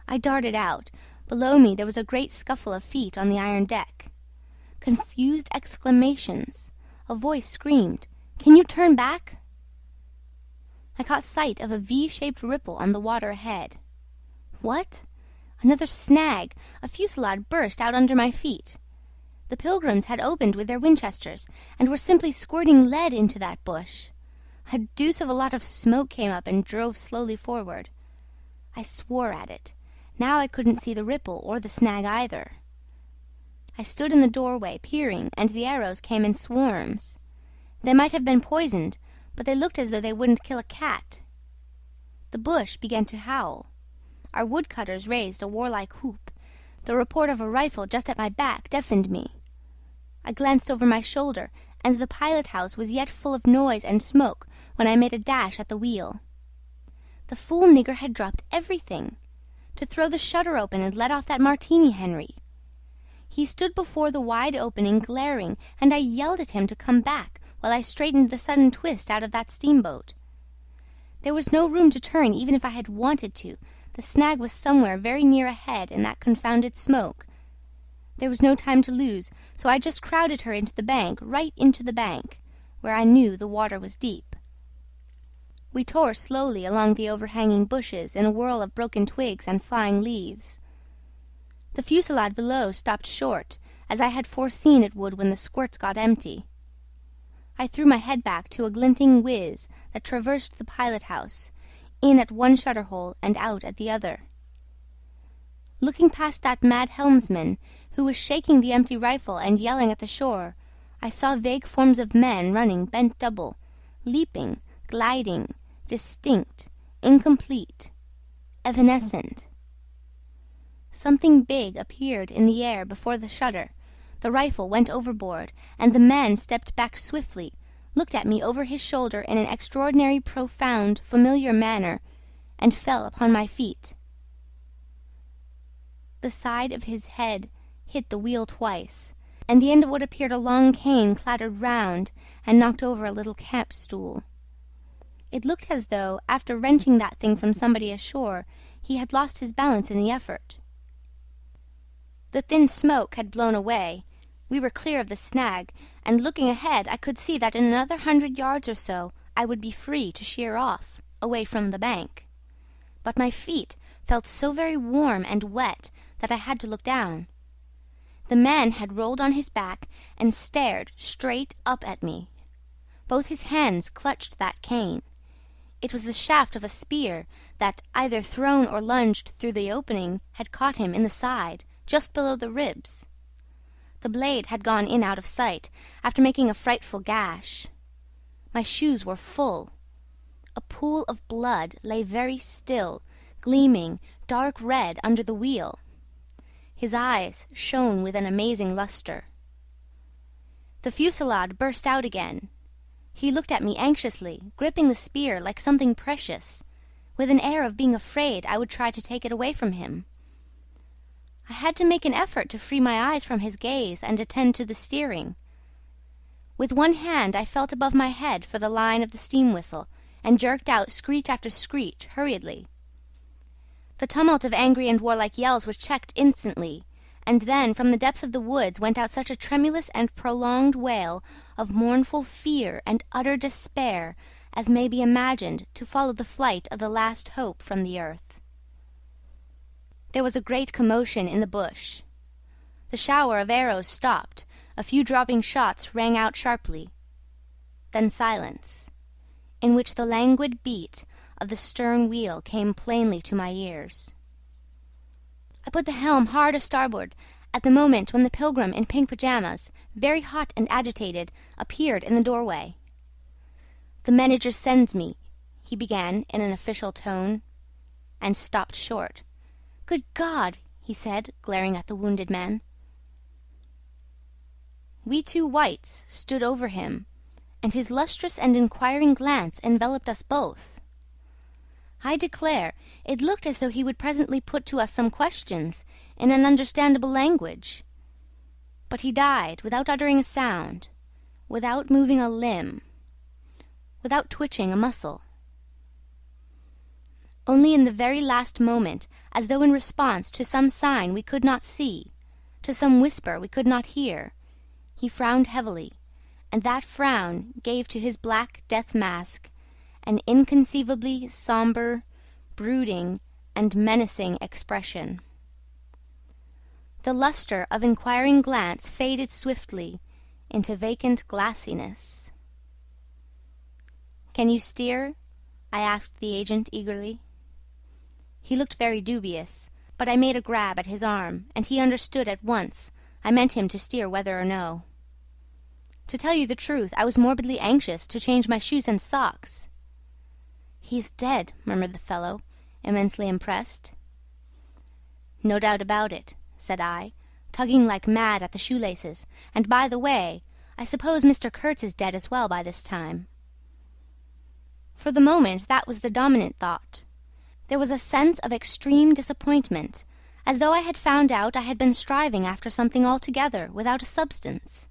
I darted out. Below me there was a great scuffle of feet on the iron deck. Confused exclamations. A voice screamed, "Can you turn back?" I caught sight of a V-shaped ripple on the water ahead. What? Another snag! A fusillade burst out under my feet. The pilgrims had opened with their Winchesters, and were simply squirting lead into that bush. A deuce of a lot of smoke came up and drove slowly forward. I swore at it. Now I couldn't see the ripple or the snag either. I stood in the doorway, peering, and the arrows came in swarms. They might have been poisoned, but they looked as though they wouldn't kill a cat. The bush began to howl. Our woodcutters raised a warlike whoop. The report of a rifle just at my back deafened me. I glanced over my shoulder, and the pilot-house was yet full of noise and smoke when I made a dash at the wheel. The fool nigger had dropped everything. To throw the shutter open and let off that martini, Henry. He stood before the wide opening, glaring, and I yelled at him to come back while I straightened the sudden twist out of that steamboat. There was no room to turn even if I had wanted to. The snag was somewhere very near ahead in that confounded smoke. There was no time to lose, so I just crowded her into the bank, right into the bank, where I knew the water was deep. We tore slowly along the overhanging bushes in a whirl of broken twigs and flying leaves. The fusillade below stopped short, as I had foreseen it would when the squirts got empty. I threw my head back to a glinting whiz that traversed the pilot-house, in at one shutter-hole and out at the other. Looking past that mad helmsman, who was shaking the empty rifle and yelling at the shore, I saw vague forms of men running bent double, leaping, gliding, distinct, incomplete, evanescent. Something big appeared in the air before the shutter. The rifle went overboard, and the man stepped back swiftly, looked at me over his shoulder in an extraordinary, profound, familiar manner, and fell upon my feet. The side of his head hit the wheel twice, and the end of what appeared a long cane clattered round and knocked over a little camp stool. It looked as though, after wrenching that thing from somebody ashore, he had lost his balance in the effort. The thin smoke had blown away. We were clear of the snag, and looking ahead I could see that in another 100 yards or so I would be free to sheer off, away from the bank. But my feet felt so very warm and wet that I had to look down. The man had rolled on his back and stared straight up at me. Both his hands clutched that cane. It was the shaft of a spear that, either thrown or lunged through the opening, had caught him in the side, just below the ribs. The blade had gone in out of sight, after making a frightful gash. My shoes were full. A pool of blood lay very still, gleaming dark red under the wheel. His eyes shone with an amazing lustre. The fusillade burst out again. He looked at me anxiously, gripping the spear like something precious, with an air of being afraid I would try to take it away from him. I had to make an effort to free my eyes from his gaze and attend to the steering. With one hand I felt above my head for the line of the steam whistle, and jerked out screech after screech hurriedly. The tumult of angry and warlike yells was checked instantly, and then from the depths of the woods went out such a tremulous and prolonged wail of mournful fear and utter despair as may be imagined to follow the flight of the last hope from the earth. There was a great commotion in the bush. The shower of arrows stopped, a few dropping shots rang out sharply. Then silence, in which the languid beat of the stern wheel came plainly to my ears. I put the helm hard a-starboard at the moment when the pilgrim in pink pyjamas, very hot and agitated, appeared in the doorway. "The manager sends me," he began in an official tone, and stopped short. "Good God!" he said, glaring at the wounded man. We two whites stood over him, and his lustrous and inquiring glance enveloped us both. I declare, it looked as though he would presently put to us some questions in an understandable language. But he died without uttering a sound, without moving a limb, without twitching a muscle. Only in the very last moment, as though in response to some sign we could not see, to some whisper we could not hear, he frowned heavily, and that frown gave to his black death mask an inconceivably sombre, brooding, and menacing expression. The lustre of inquiring glance faded swiftly into vacant glassiness. "Can you steer?" I asked the agent eagerly. He looked very dubious, but I made a grab at his arm, and he understood at once I meant him to steer whether or no. To tell you the truth, I was morbidly anxious to change my shoes and socks. "He is dead," murmured the fellow, immensely impressed. "No doubt about it," said I, tugging like mad at the shoelaces. "And by the way, I suppose Mr. Kurtz is dead as well by this time." For the moment that was the dominant thought. There was a sense of extreme disappointment, as though I had found out I had been striving after something altogether without a substance.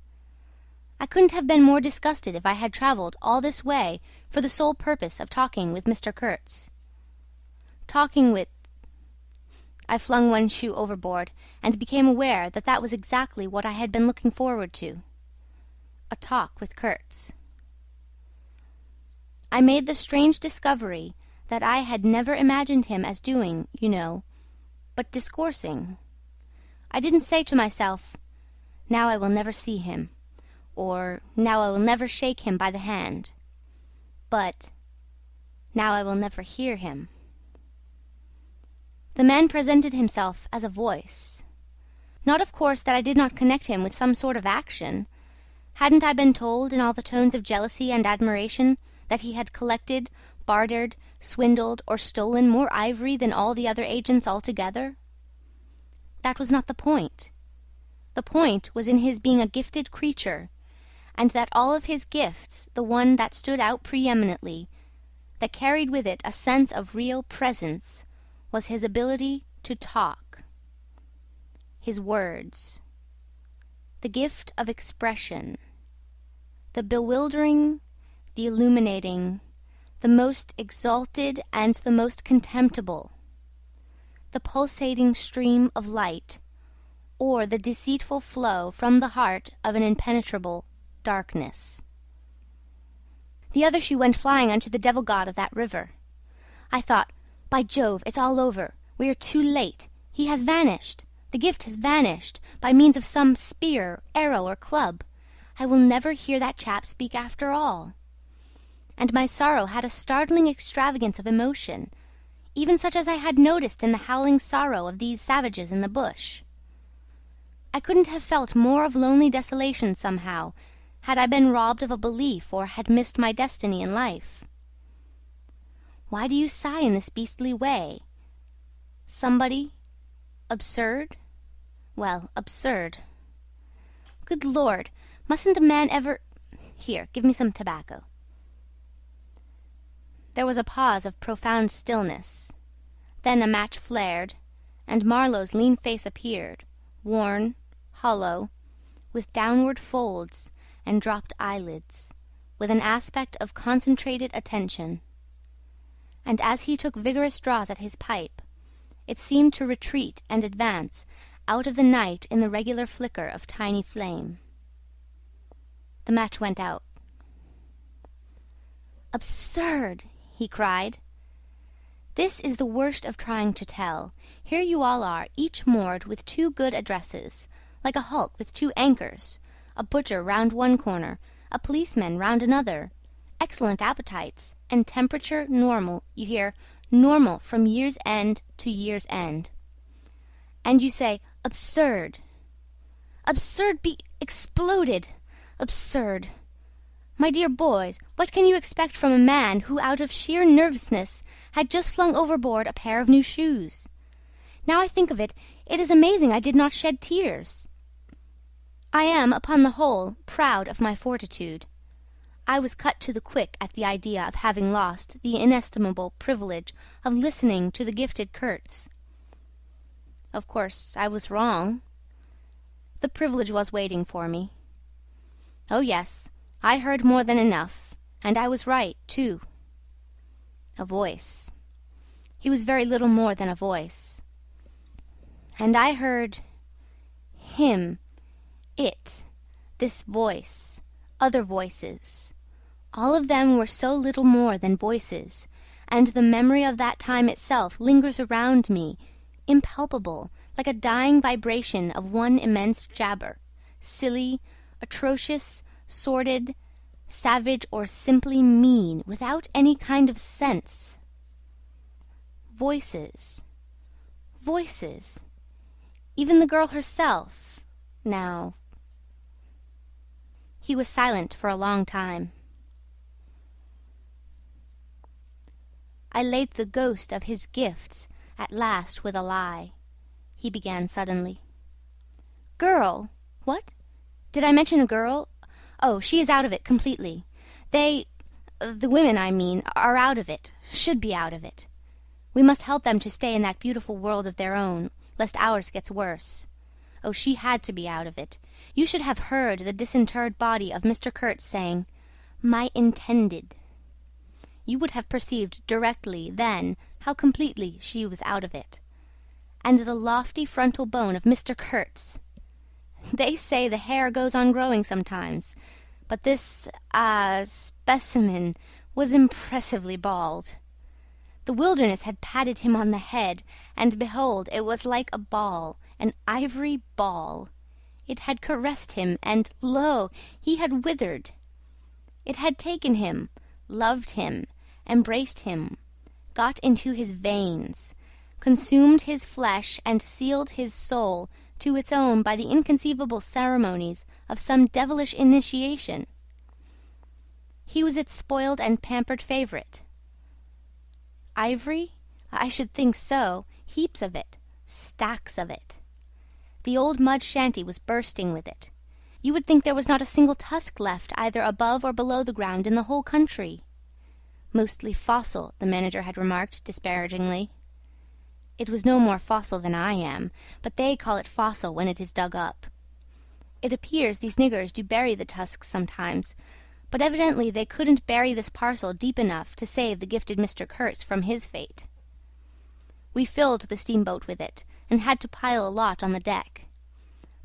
I couldn't have been more disgusted if I had travelled all this way for the sole purpose of talking with Mr. Kurtz. I flung one shoe overboard, and became aware that that was exactly what I had been looking forward to. A talk with Kurtz. I made the strange discovery that I had never imagined him as doing, you know, but discoursing. I didn't say to myself, "Now I will never see him," or "Now I will never shake him by the hand," but "Now I will never hear him." The man presented himself as a voice. Not, of course, that I did not connect him with some sort of action. Hadn't I been told, in all the tones of jealousy and admiration, that he had collected, bartered, swindled, or stolen more ivory than all the other agents altogether? That was not the point. The point was in his being a gifted creature, and that all of his gifts, the one that stood out preeminently, that carried with it a sense of real presence, was his ability to talk. His words. The gift of expression. The bewildering, the illuminating, the most exalted and the most contemptible. The pulsating stream of light, or the deceitful flow from the heart of an impenetrable darkness. The other shoe went flying unto the devil god of that river. I thought, by Jove, it's all over. We are too late. He has vanished. The gift has vanished, by means of some spear, arrow, or club. I will never hear that chap speak after all. And my sorrow had a startling extravagance of emotion, even such as I had noticed in the howling sorrow of these savages in the bush. I couldn't have felt more of lonely desolation somehow, had I been robbed of a belief or had missed my destiny in life. Why do you sigh in this beastly way? Somebody? Absurd? Well, absurd. Good Lord, mustn't a man ever... Here, give me some tobacco. There was a pause of profound stillness. Then a match flared, and Marlowe's lean face appeared, worn, hollow, with downward folds and dropped eyelids, with an aspect of concentrated attention. And as he took vigorous draws at his pipe, it seemed to retreat and advance out of the night in the regular flicker of tiny flame. The match went out. "Absurd!" he cried. "This is the worst of trying to tell. Here you all are, each moored with two good addresses, like a hulk with two anchors, a butcher round one corner, a policeman round another, excellent appetites, and temperature normal, you hear, normal from year's end to year's end. And you say, absurd. Absurd be exploded! Absurd! My dear boys, what can you expect from a man who out of sheer nervousness had just flung overboard a pair of new shoes? Now I think of it, it is amazing I did not shed tears. I am, upon the whole, proud of my fortitude. I was cut to the quick at the idea of having lost the inestimable privilege of listening to the gifted Kurtz. Of course, I was wrong. The privilege was waiting for me. Oh yes, I heard more than enough, and I was right, too. A voice. He was very little more than a voice. And I heard him, it, this voice, other voices. All of them were so little more than voices, and the memory of that time itself lingers around me, impalpable, like a dying vibration of one immense jabber, silly, atrocious, sordid, savage, or simply mean, without any kind of sense. Voices. Voices. Even the girl herself. Now... He was silent for a long time. I laid the ghost of his gifts at last with a lie, he began suddenly. Girl? What? Did I mention a girl? Oh, she is out of it completely. The women, I mean, are out of it, should be out of it. We must help them to stay in that beautiful world of their own, lest ours gets worse. Oh, she had to be out of it. You should have heard the disinterred body of Mr. Kurtz saying, "My intended." You would have perceived directly then how completely she was out of it. And the lofty frontal bone of Mr. Kurtz! They say the hair goes on growing sometimes, but this, specimen was impressively bald. The wilderness had patted him on the head, and behold, it was like a ball, an ivory ball. It had caressed him, and lo, he had withered. It had taken him, loved him, embraced him, got into his veins, consumed his flesh, and sealed his soul to its own by the inconceivable ceremonies of some devilish initiation. He was its spoiled and pampered favourite. Ivory? I should think so. Heaps of it. Stacks of it. The old mud shanty was bursting with it. You would think there was not a single tusk left either above or below the ground in the whole country. Mostly fossil, the manager had remarked disparagingly. It was no more fossil than I am, but they call it fossil when it is dug up. It appears these niggers do bury the tusks sometimes, but evidently they couldn't bury this parcel deep enough to save the gifted Mr. Kurtz from his fate. We filled the steamboat with it, and had to pile a lot on the deck.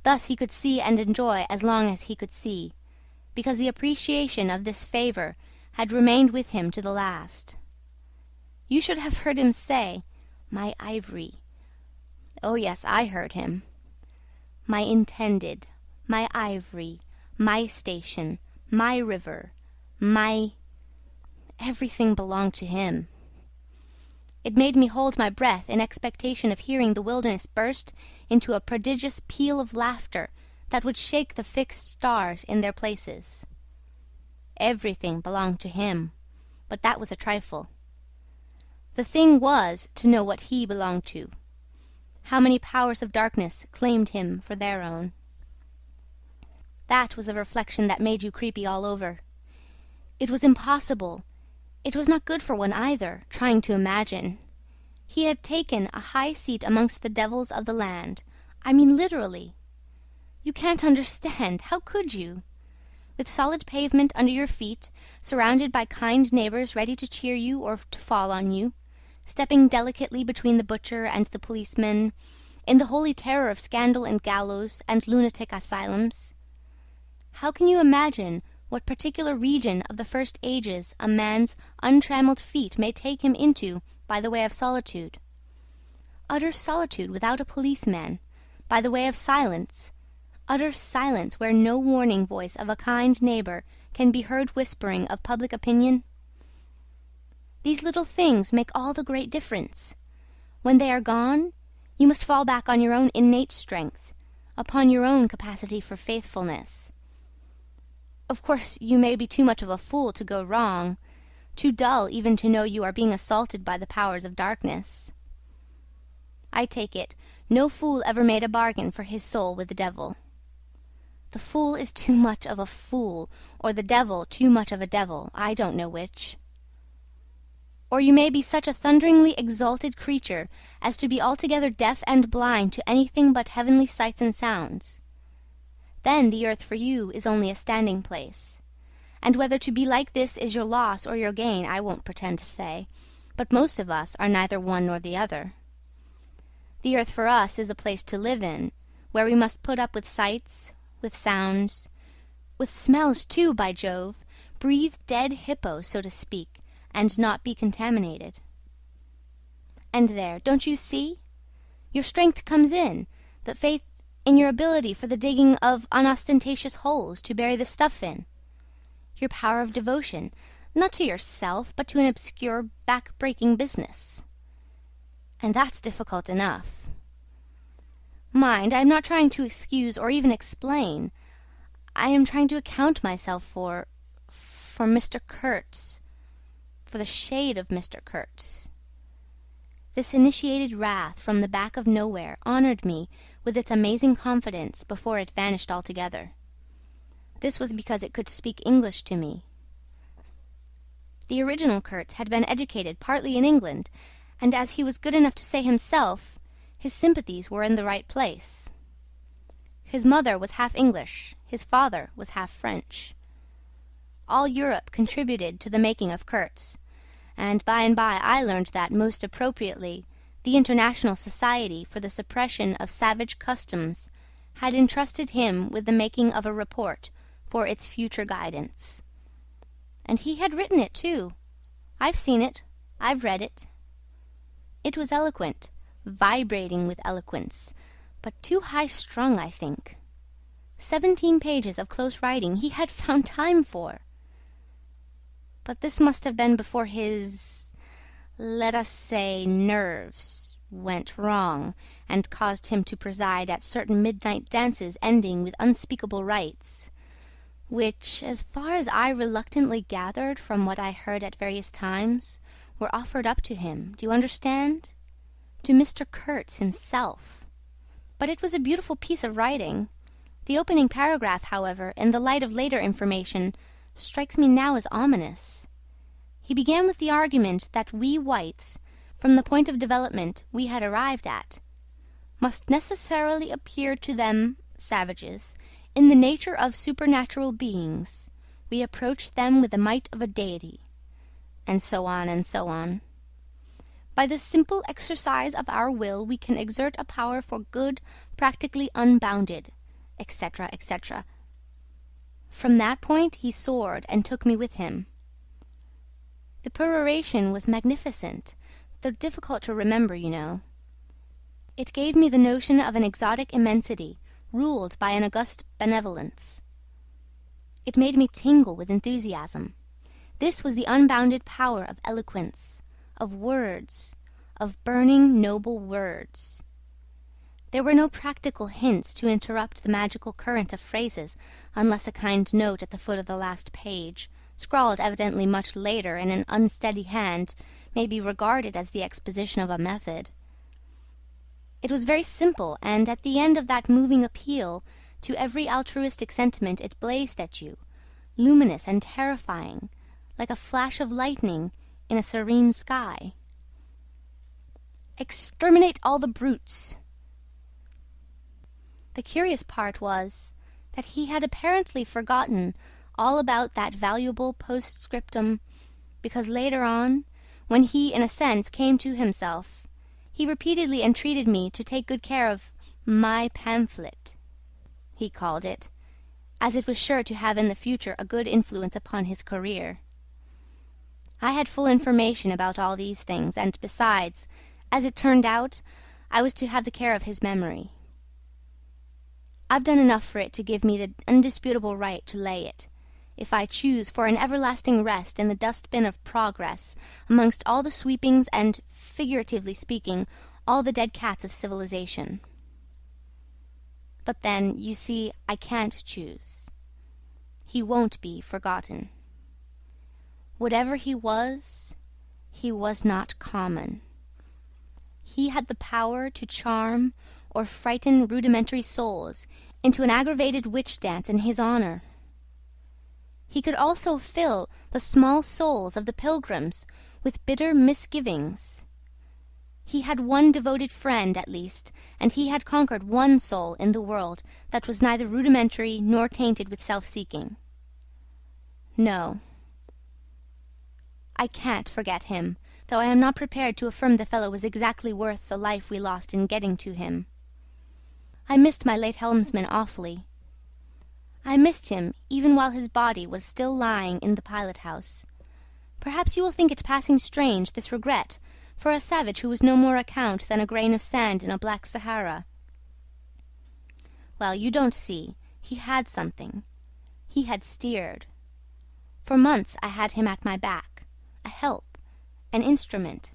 Thus he could see and enjoy as long as he could see, because the appreciation of this favour had remained with him to the last. You should have heard him say, "My ivory." Oh yes, I heard him. My intended, my ivory, my station, my river, my... everything belonged to him. It made me hold my breath in expectation of hearing the wilderness burst into a prodigious peal of laughter that would shake the fixed stars in their places. Everything belonged to him, but that was a trifle. The thing was to know what he belonged to. How many powers of darkness claimed him for their own? That was the reflection that made you creepy all over. It was impossible. It was not good for one either, trying to imagine. He had taken a high seat amongst the devils of the land. I mean literally. You can't understand. How could you? With solid pavement under your feet, surrounded by kind neighbours ready to cheer you or to fall on you, stepping delicately between the butcher and the policeman, in the holy terror of scandal and gallows and lunatic asylums. How can you imagine what particular region of the first ages a man's untrammelled feet may take him into by the way of solitude? Utter solitude without a policeman, by the way of silence, utter silence where no warning voice of a kind neighbour can be heard whispering of public opinion. These little things make all the great difference. When they are gone, you must fall back on your own innate strength, upon your own capacity for faithfulness. Of course, you may be too much of a fool to go wrong, too dull even to know you are being assaulted by the powers of darkness. I take it, no fool ever made a bargain for his soul with the devil. The fool is too much of a fool, or the devil too much of a devil, I don't know which. Or you may be such a thunderingly exalted creature as to be altogether deaf and blind to anything but heavenly sights and sounds. Then the earth for you is only a standing place. And whether to be like this is your loss or your gain, I won't pretend to say, but most of us are neither one nor the other. The earth for us is a place to live in, where we must put up with sights, with sounds, with smells too, by Jove, breathe dead hippo, so to speak, and not be contaminated. And there, don't you see? Your strength comes in, the faith in your ability for the digging of unostentatious holes to bury the stuff in. Your power of devotion, not to yourself, but to an obscure, back-breaking business. And that's difficult enough. Mind, I am not trying to excuse or even explain. I am trying to account myself for Mr. Kurtz, for the shade of Mr. Kurtz. This initiated wrath from the back of nowhere honoured me with its amazing confidence before it vanished altogether. This was because it could speak English to me. The original Kurtz had been educated partly in England, and as he was good enough to say himself, his sympathies were in the right place. His mother was half English, his father was half French. All Europe contributed to the making of Kurtz, and by I learned that, most appropriately, the International Society for the Suppression of Savage Customs had entrusted him with the making of a report for its future guidance. And he had written it too. I've seen it. I've read it. It was eloquent, vibrating with eloquence, but too high-strung, I think. 17 pages of close writing he had found time for. But this must have been before his, let us say, nerves went wrong and caused him to preside at certain midnight dances ending with unspeakable rites, which, as far as I reluctantly gathered from what I heard at various times, were offered up to him, do you understand? To Mr. Kurtz himself. But it was a beautiful piece of writing. The opening paragraph, however, in the light of later information, strikes me now as ominous. He began with the argument that we whites, from the point of development we had arrived at, must necessarily appear to them, savages, in the nature of supernatural beings. We approached them with the might of a deity, and so on and so on. By the simple exercise of our will we can exert a power for good practically unbounded, etc., etc. From that point he soared and took me with him. The peroration was magnificent, though difficult to remember, you know. It gave me the notion of an exotic immensity, ruled by an august benevolence. It made me tingle with enthusiasm. This was the unbounded power of eloquence, of words, of burning, noble words. There were no practical hints to interrupt the magical current of phrases, unless a kind note at the foot of the last page, scrawled evidently much later in an unsteady hand, may be regarded as the exposition of a method. It was very simple, and at the end of that moving appeal to every altruistic sentiment it blazed at you, luminous and terrifying, like a flash of lightning in a serene sky. "Exterminate all the brutes!" The curious part was that he had apparently forgotten all about that valuable postscriptum, because later on, when he in a sense came to himself, he repeatedly entreated me to take good care of "my pamphlet," he called it, as it was sure to have in the future a good influence upon his career. I had full information about all these things, and besides, as it turned out, I was to have the care of his memory. I've done enough for it to give me the undisputable right to lay it, if I choose, for an everlasting rest in the dustbin of progress, amongst all the sweepings and, figuratively speaking, all the dead cats of civilization. But then, you see, I can't choose. He won't be forgotten. Whatever he was not common. He had the power to charm or frighten rudimentary souls into an aggravated witch-dance in his honour. He could also fill the small souls of the pilgrims with bitter misgivings. He had one devoted friend, at least, and he had conquered one soul in the world that was neither rudimentary nor tainted with self-seeking. No, I can't forget him, though I am not prepared to affirm the fellow was exactly worth the life we lost in getting to him. I missed my late helmsman awfully. I missed him even while his body was still lying in the pilot-house. Perhaps you will think it passing strange, this regret, for a savage who was no more account than a grain of sand in a black Sahara. Well, you don't see. He had something. He had steered. For months I had him at my back, a help, an instrument.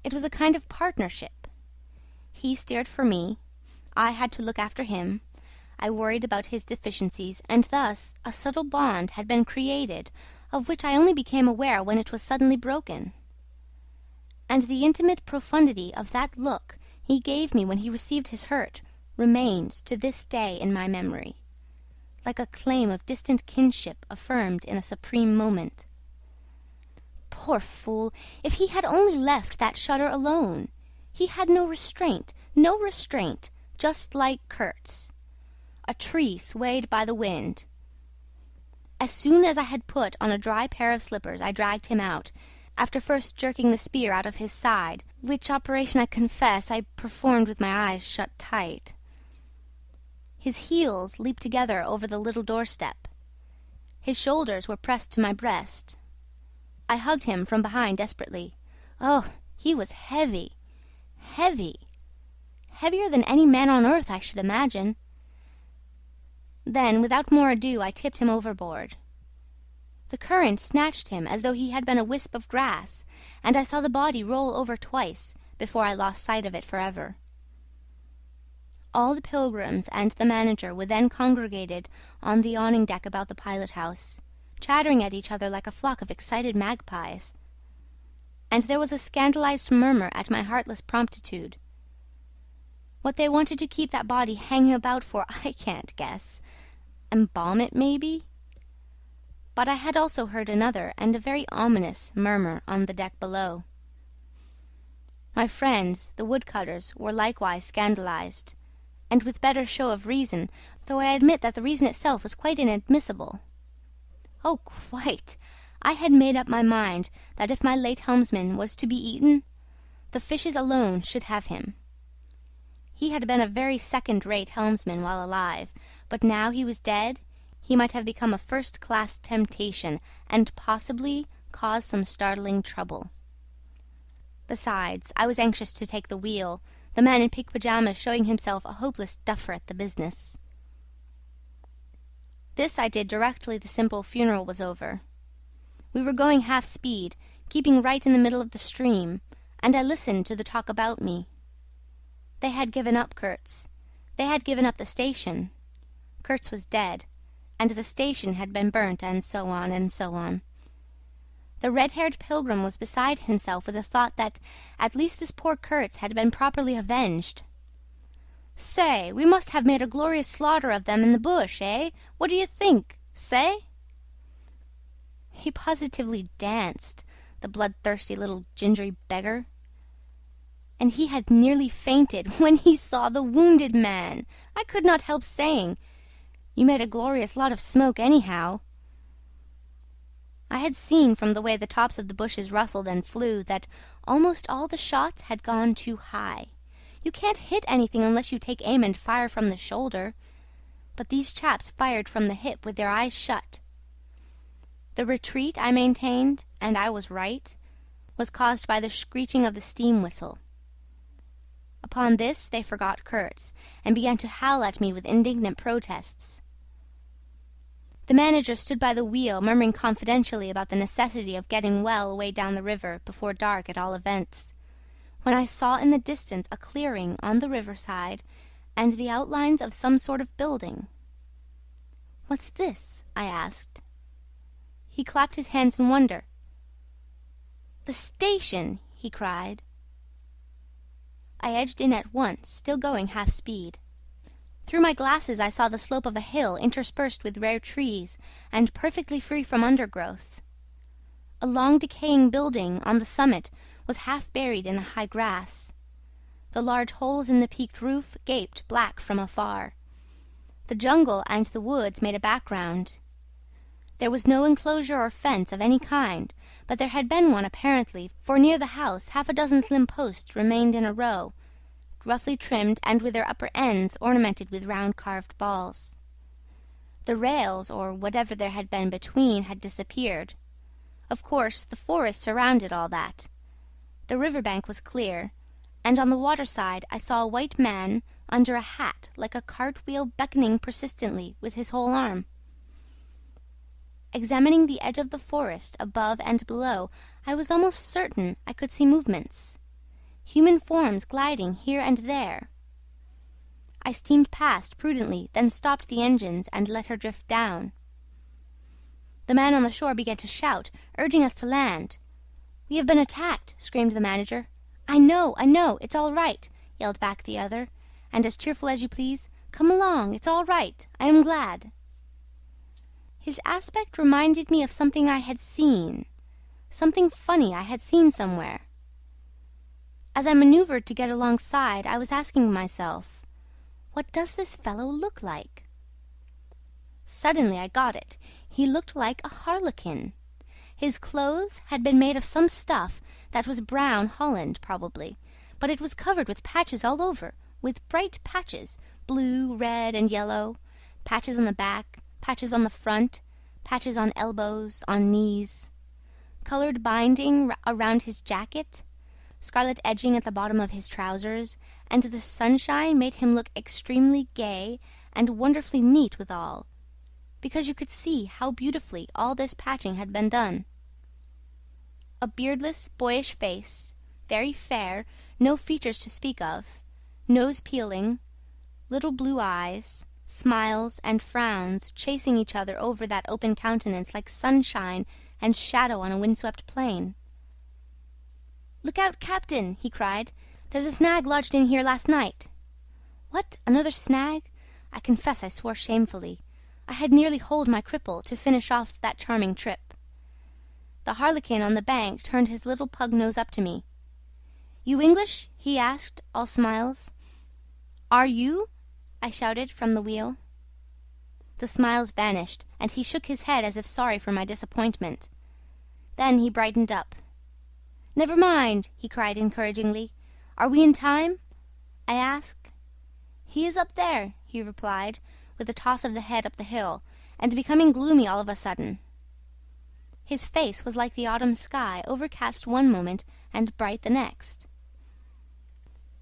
It was a kind of partnership. He steered for me, I had to look after him, I worried about his deficiencies, and thus a subtle bond had been created, of which I only became aware when it was suddenly broken. And the intimate profundity of that look he gave me when he received his hurt remains to this day in my memory, like a claim of distant kinship affirmed in a supreme moment. Poor fool! If he had only left that shudder alone! He had no restraint, just like Kurtz, a tree swayed by the wind. As soon as I had put on a dry pair of slippers, I dragged him out, after first jerking the spear out of his side, which operation I confess I performed with my eyes shut tight. His heels leaped together over the little doorstep. His shoulders were pressed to my breast. I hugged him from behind desperately. Oh, he was heavy, heavier than any man on earth, I should imagine. Then, without more ado, I tipped him overboard. The current snatched him as though he had been a wisp of grass, and I saw the body roll over twice before I lost sight of it forever. All the pilgrims and the manager were then congregated on the awning deck about the pilot-house, chattering at each other like a flock of excited magpies. And there was a scandalized murmur at my heartless promptitude. What they wanted to keep that body hanging about for, I can't guess. Embalm it, maybe? But I had also heard another, and a very ominous, murmur on the deck below. My friends, the woodcutters, were likewise scandalized, and with better show of reason, though I admit that the reason itself was quite inadmissible. Oh, quite! I had made up my mind that if my late helmsman was to be eaten, the fishes alone should have him. He had been a very second-rate helmsman while alive, but now he was dead, he might have become a first-class temptation, and possibly cause some startling trouble. Besides, I was anxious to take the wheel, the man in pink pyjamas showing himself a hopeless duffer at the business. This I did directly the simple funeral was over. We were going half-speed, keeping right in the middle of the stream, and I listened to the talk about me. They had given up Kurtz. They had given up the station. Kurtz was dead, and the station had been burnt, and so on, and so on. The red-haired pilgrim was beside himself with the thought that at least this poor Kurtz had been properly avenged. "Say, we must have made a glorious slaughter of them in the bush, eh? What do you think? Say?" He positively danced, the bloodthirsty little gingery beggar. And he had nearly fainted when he saw the wounded man. I could not help saying, "You made a glorious lot of smoke, anyhow." I had seen from the way the tops of the bushes rustled and flew that almost all the shots had gone too high. You can't hit anything unless you take aim and fire from the shoulder. But these chaps fired from the hip with their eyes shut. The retreat, I maintained, and I was right, was caused by the screeching of the steam whistle. Upon this they forgot Kurtz, and began to howl at me with indignant protests. The manager stood by the wheel, murmuring confidentially about the necessity of getting well away down the river, before dark at all events, when I saw in the distance a clearing on the riverside, and the outlines of some sort of building. "What's this?" I asked. He clapped his hands in wonder. "The station!" he cried. I edged in at once, still going half-speed. Through my glasses I saw the slope of a hill interspersed with rare trees, and perfectly free from undergrowth. A long decaying building on the summit was half buried in the high grass. The large holes in the peaked roof gaped black from afar. The jungle and the woods made a background. There was no enclosure or fence of any kind, but there had been one apparently, for near the house 6 slim posts remained in a row, roughly trimmed and with their upper ends ornamented with round carved balls. The rails, or whatever there had been between, had disappeared. Of course, the forest surrounded all that. The river-bank was clear, and on the water-side I saw a white man under a hat like a cart-wheel beckoning persistently with his whole arm. Examining the edge of the forest above and below, I was almost certain I could see movements. Human forms gliding here and there. I steamed past prudently, then stopped the engines and let her drift down. The man on the shore began to shout, urging us to land. "We have been attacked!" screamed the manager. I know, it's all right," yelled back the other, and as cheerful as you please, "Come along, it's all right, I am glad." His aspect reminded me of something I had seen, something funny I had seen somewhere. As I maneuvered to get alongside, I was asking myself, what does this fellow look like? Suddenly I got it. He looked like a harlequin. His clothes had been made of some stuff that was brown holland, probably, but it was covered with patches all over, with bright patches, blue, red, and yellow, patches on the back, patches on the front, patches on elbows, on knees, coloured binding around his jacket, scarlet edging at the bottom of his trousers, and the sunshine made him look extremely gay and wonderfully neat withal, because you could see how beautifully all this patching had been done. A beardless, boyish face, very fair, no features to speak of, nose peeling, little blue eyes, smiles and frowns chasing each other over that open countenance like sunshine and shadow on a windswept plain. "Look out, Captain!" he cried. "There's a snag lodged in here last night." "What, another snag?" I confess I swore shamefully. I had nearly holed my cripple to finish off that charming trip. The harlequin on the bank turned his little pug nose up to me. "You English?" he asked, all smiles. "Are you?" I shouted from the wheel. The smiles vanished, and he shook his head as if sorry for my disappointment. Then he brightened up. "Never mind," he cried encouragingly. "Are we in time?" I asked. "He is up there," he replied, with a toss of the head up the hill, and becoming gloomy all of a sudden. His face was like the autumn sky, overcast one moment and bright the next.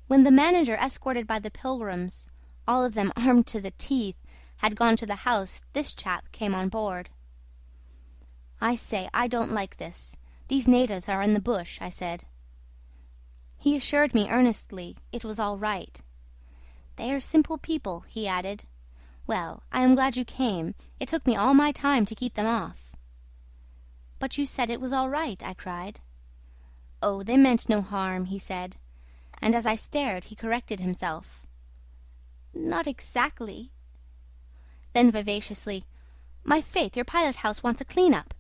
When the manager, escorted by the pilgrims, all of them armed to the teeth, had gone to the house, this chap came on board. "I say, I don't like this. These natives are in the bush," I said. He assured me earnestly it was all right. "They are simple people," he added. "Well, I am glad you came. It took me all my time to keep them off." "But you said it was all right," I cried. "Oh, they meant no harm," he said, and as I stared he corrected himself. "Not exactly." Then vivaciously, "My faith, your pilot house wants a clean-up."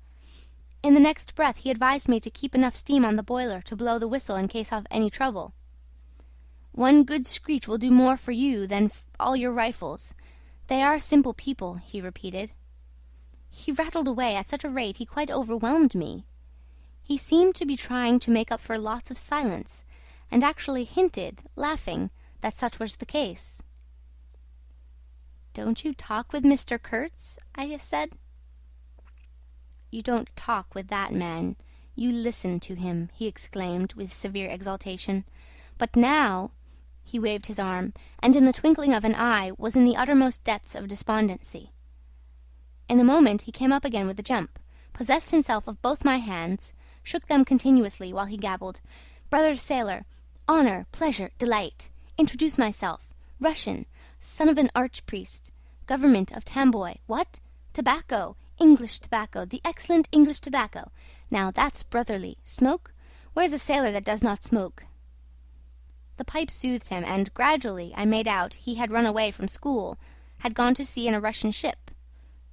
In the next breath he advised me to keep enough steam on the boiler to blow the whistle in case of any trouble. "One good screech will do more for you than all your rifles. They are simple people," he repeated. He rattled away at such a rate he quite overwhelmed me. He seemed to be trying to make up for lots of silence, and actually hinted, laughing, that such was the case. "Don't you talk with Mr. Kurtz?" I said. "You don't talk with that man, you listen to him," he exclaimed with severe exultation. "But now—" He waved his arm, and in the twinkling of an eye was in the uttermost depths of despondency. In a moment he came up again with a jump, possessed himself of both my hands, shook them continuously while he gabbled, "Brother sailor, honor, pleasure, delight, introduce myself, Russian, son of an archpriest, government of Tamboy, what? Tobacco, English tobacco, the excellent English tobacco. Now that's brotherly. Smoke? Where's a sailor that does not smoke?" The pipe soothed him, and gradually I made out he had run away from school, had gone to sea in a Russian ship,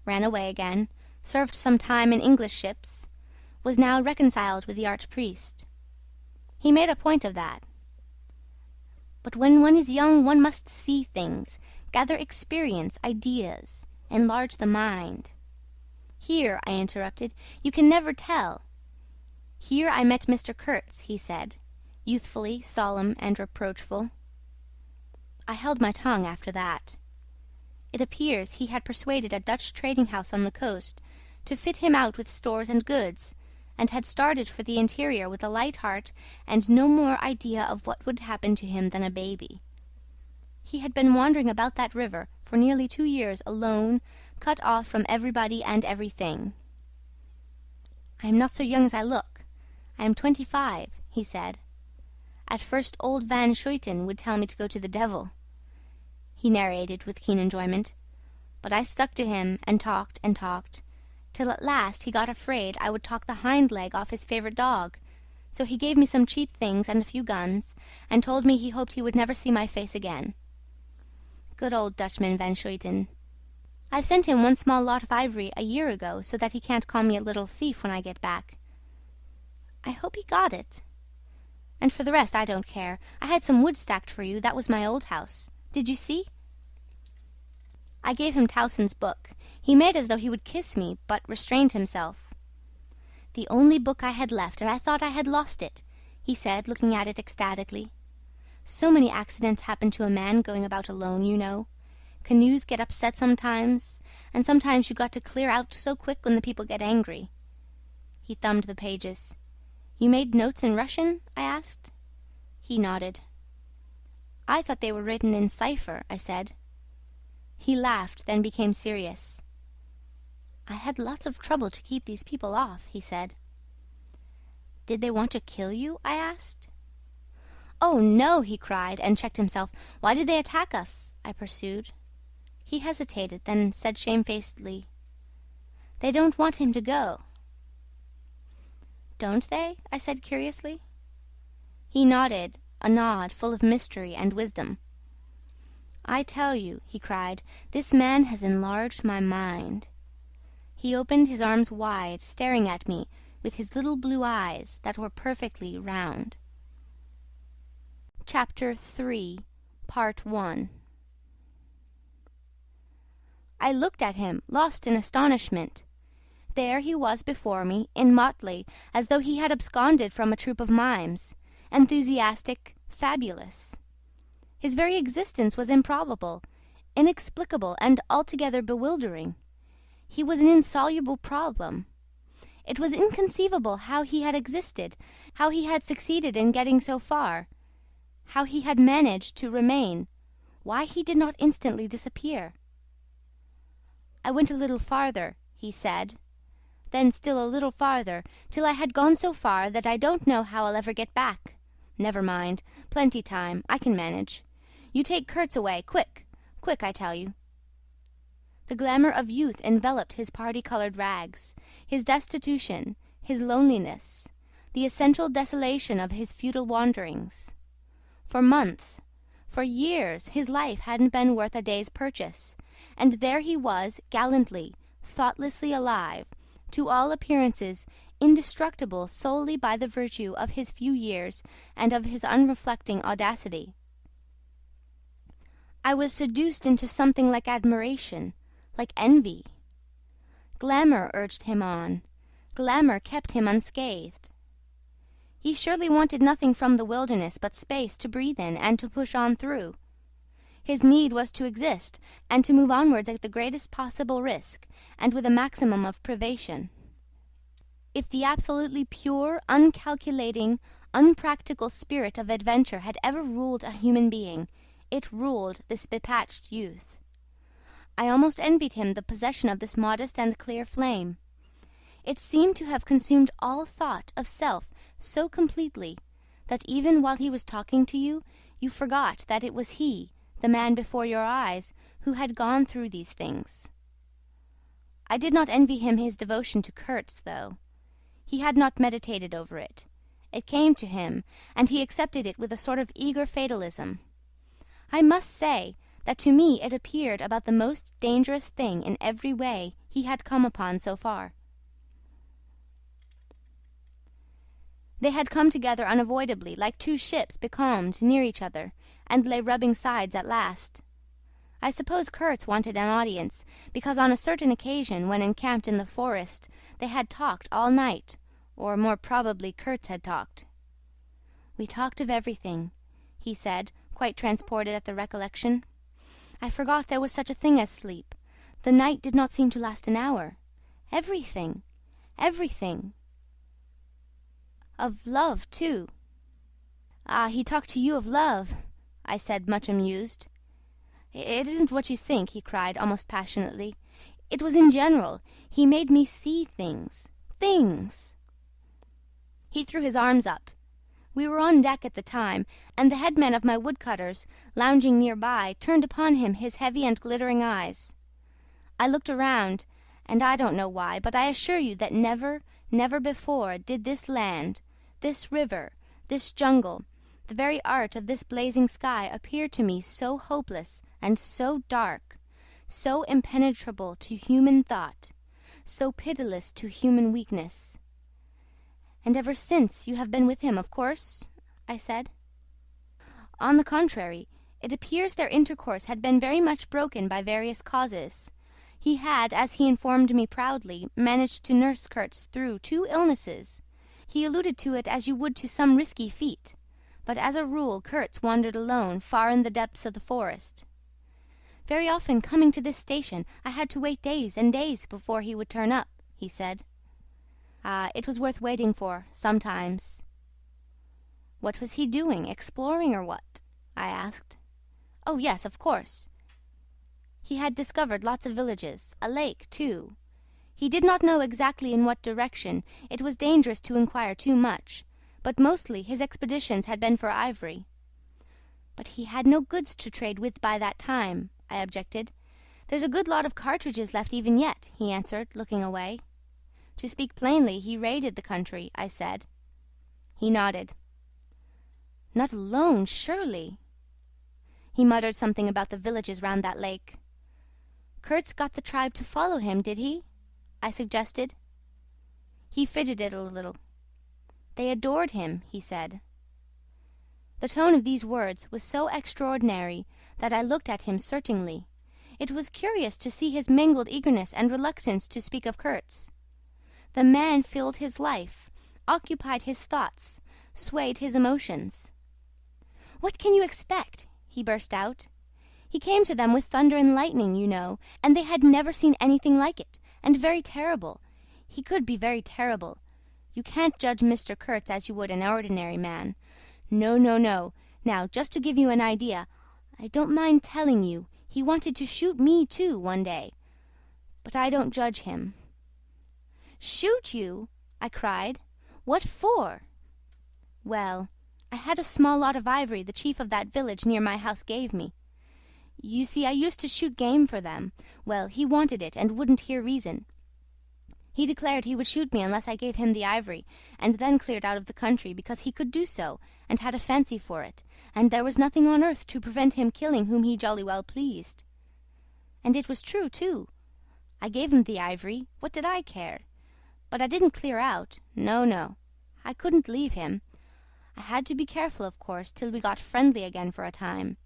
ran away again, served some time in English ships, was now reconciled with the archpriest. He made a point of that. "But when one is young one must see things, gather experience, ideas, enlarge the mind." "Here," I interrupted, "you can never tell." "Here I met Mr. Kurtz," he said, youthfully solemn and reproachful. I held my tongue after that. It appears he had persuaded a Dutch trading house on the coast to fit him out with stores and goods, and had started for the interior with a light heart and no more idea of what would happen to him than a baby. He had been wandering about that river for nearly 2 years alone, cut off from everybody and everything. "I am not so young as I look. I am 25, he said. "At first old Van Schuiten would tell me to go to the devil," he narrated with keen enjoyment, "but I stuck to him and talked, till at last he got afraid I would talk the hind leg off his favourite dog, so he gave me some cheap things and a few guns, and told me he hoped he would never see my face again. Good old Dutchman Van Schuiten. I've sent him one small lot of ivory a year ago, so that he can't call me a little thief when I get back. I hope he got it. And for the rest, I don't care. I had some wood stacked for you. That was my old house. Did you see?" I gave him Towson's book. He made as though he would kiss me, but restrained himself. "The only book I had left, and I thought I had lost it," he said, looking at it ecstatically. "So many accidents happen to a man going about alone, you know. Canoes get upset sometimes, and sometimes you got to clear out so quick when the people get angry." He thumbed the pages. "You made notes in Russian?" I asked. He nodded. "I thought they were written in cipher," I said. He laughed, then became serious. "I had lots of trouble to keep these people off," he said. "Did they want to kill you?" I asked. "Oh, no!" he cried, and checked himself. "Why did they attack us?" I pursued. He hesitated, then said shamefacedly, "They don't want him to go." "Don't they?" I said curiously. He nodded, a nod full of mystery and wisdom. "I tell you," he cried, "this man has enlarged my mind." He opened his arms wide, staring at me with his little blue eyes that were perfectly round. Chapter 3, Part 1. I looked at him, lost in astonishment. There he was before me, in motley, as though he had absconded from a troupe of mimes, enthusiastic, fabulous. His very existence was improbable, inexplicable, and altogether bewildering. He was an insoluble problem. It was inconceivable how he had existed, how he had succeeded in getting so far, how he had managed to remain, why he did not instantly disappear. I went a little farther, he said, then still a little farther, till I had gone so far that I don't know how I'll ever get back. Never mind, plenty time, I can manage. You take Kurtz away, quick, quick, I tell you. The glamour of youth enveloped his party-coloured rags, his destitution, his loneliness, the essential desolation of his futile wanderings. For months, for years, his life hadn't been worth a day's purchase, and there he was, gallantly, thoughtlessly alive, to all appearances indestructible solely by the virtue of his few years and of his unreflecting audacity. I was seduced into something like admiration, like envy. Glamour urged him on. Glamour kept him unscathed. He surely wanted nothing from the wilderness but space to breathe in and to push on through. His need was to exist, and to move onwards at the greatest possible risk, and with a maximum of privation. If the absolutely pure, uncalculating, unpractical spirit of adventure had ever ruled a human being, it ruled this bepatched youth. I almost envied him the possession of this modest and clear flame. It seemed to have consumed all thought of self so completely that even while he was talking to you, you forgot that it was he, the man before your eyes, who had gone through these things. I did not envy him his devotion to Kurtz, though. He had not meditated over it. It came to him, and he accepted it with a sort of eager fatalism. I must say that to me it appeared about the most dangerous thing in every way he had come upon so far. They had come together unavoidably, like two ships becalmed near each other, and lay rubbing sides at last. I suppose Kurtz wanted an audience, because on a certain occasion, when encamped in the forest, they had talked all night, or more probably Kurtz had talked. "We talked of everything," he said, quite transported at the recollection. "I forgot there was such a thing as sleep. The night did not seem to last an hour. Everything, everything. Of love, too." "Ah, he talked to you of love," I said, much amused. "It isn't what you think," he cried, almost passionately. "It was in general. He made me see things. Things!" He threw his arms up. We were on deck at the time, and the headman of my woodcutters, lounging near by, turned upon him his heavy and glittering eyes. I looked around, and I don't know why, but I assure you that never, never before did this land, this river, this jungle, the very art of this blazing sky appear to me so hopeless and so dark, so impenetrable to human thought, so pitiless to human weakness. "And ever since you have been with him, of course?" I said. "On the contrary, it appears their intercourse had been very much broken by various causes. He had, as he informed me proudly, managed to nurse Kurtz through 2 illnesses. He alluded to it as you would to some risky feat, but as a rule Kurtz wandered alone far in the depths of the forest. Very often, coming to this station, I had to wait days and days before he would turn up," he said. "Ah, it was worth waiting for, sometimes." "What was he doing, exploring or what?" I asked. "Oh, yes, of course. He had discovered lots of villages, a lake, too. He did not know exactly in what direction, it was dangerous to inquire too much, but mostly his expeditions had been for ivory." "But he had no goods to trade with by that time," I objected. "There's a good lot of cartridges left even yet," he answered, looking away. "To speak plainly, he raided the country," I said. He nodded. "Not alone, surely?" He muttered something about the villages round that lake. "Kurtz got the tribe to follow him, did he?" I suggested. He fidgeted a little. "They adored him," he said. The tone of these words was so extraordinary that I looked at him searchingly. It was curious to see his mingled eagerness and reluctance to speak of Kurtz. The man filled his life, occupied his thoughts, swayed his emotions. "What can you expect?" he burst out. "He came to them with thunder and lightning, you know, and they had never seen anything like it, and very terrible. He could be very terrible. You can't judge Mr. Kurtz as you would an ordinary man. No, no, no. Now, just to give you an idea, I don't mind telling you, he wanted to shoot me too one day. But I don't judge him." "Shoot you?" I cried. "What for?" "Well, I had a small lot of ivory the chief of that village near my house gave me. You see, I used to shoot game for them. Well, he wanted it and wouldn't hear reason. He declared he would shoot me unless I gave him the ivory, and then cleared out of the country, because he could do so, and had a fancy for it, and there was nothing on earth to prevent him killing whom he jolly well pleased. And it was true, too. I gave him the ivory, what did I care? But I didn't clear out, no, no. I couldn't leave him. I had to be careful, of course, till we got friendly again for a time.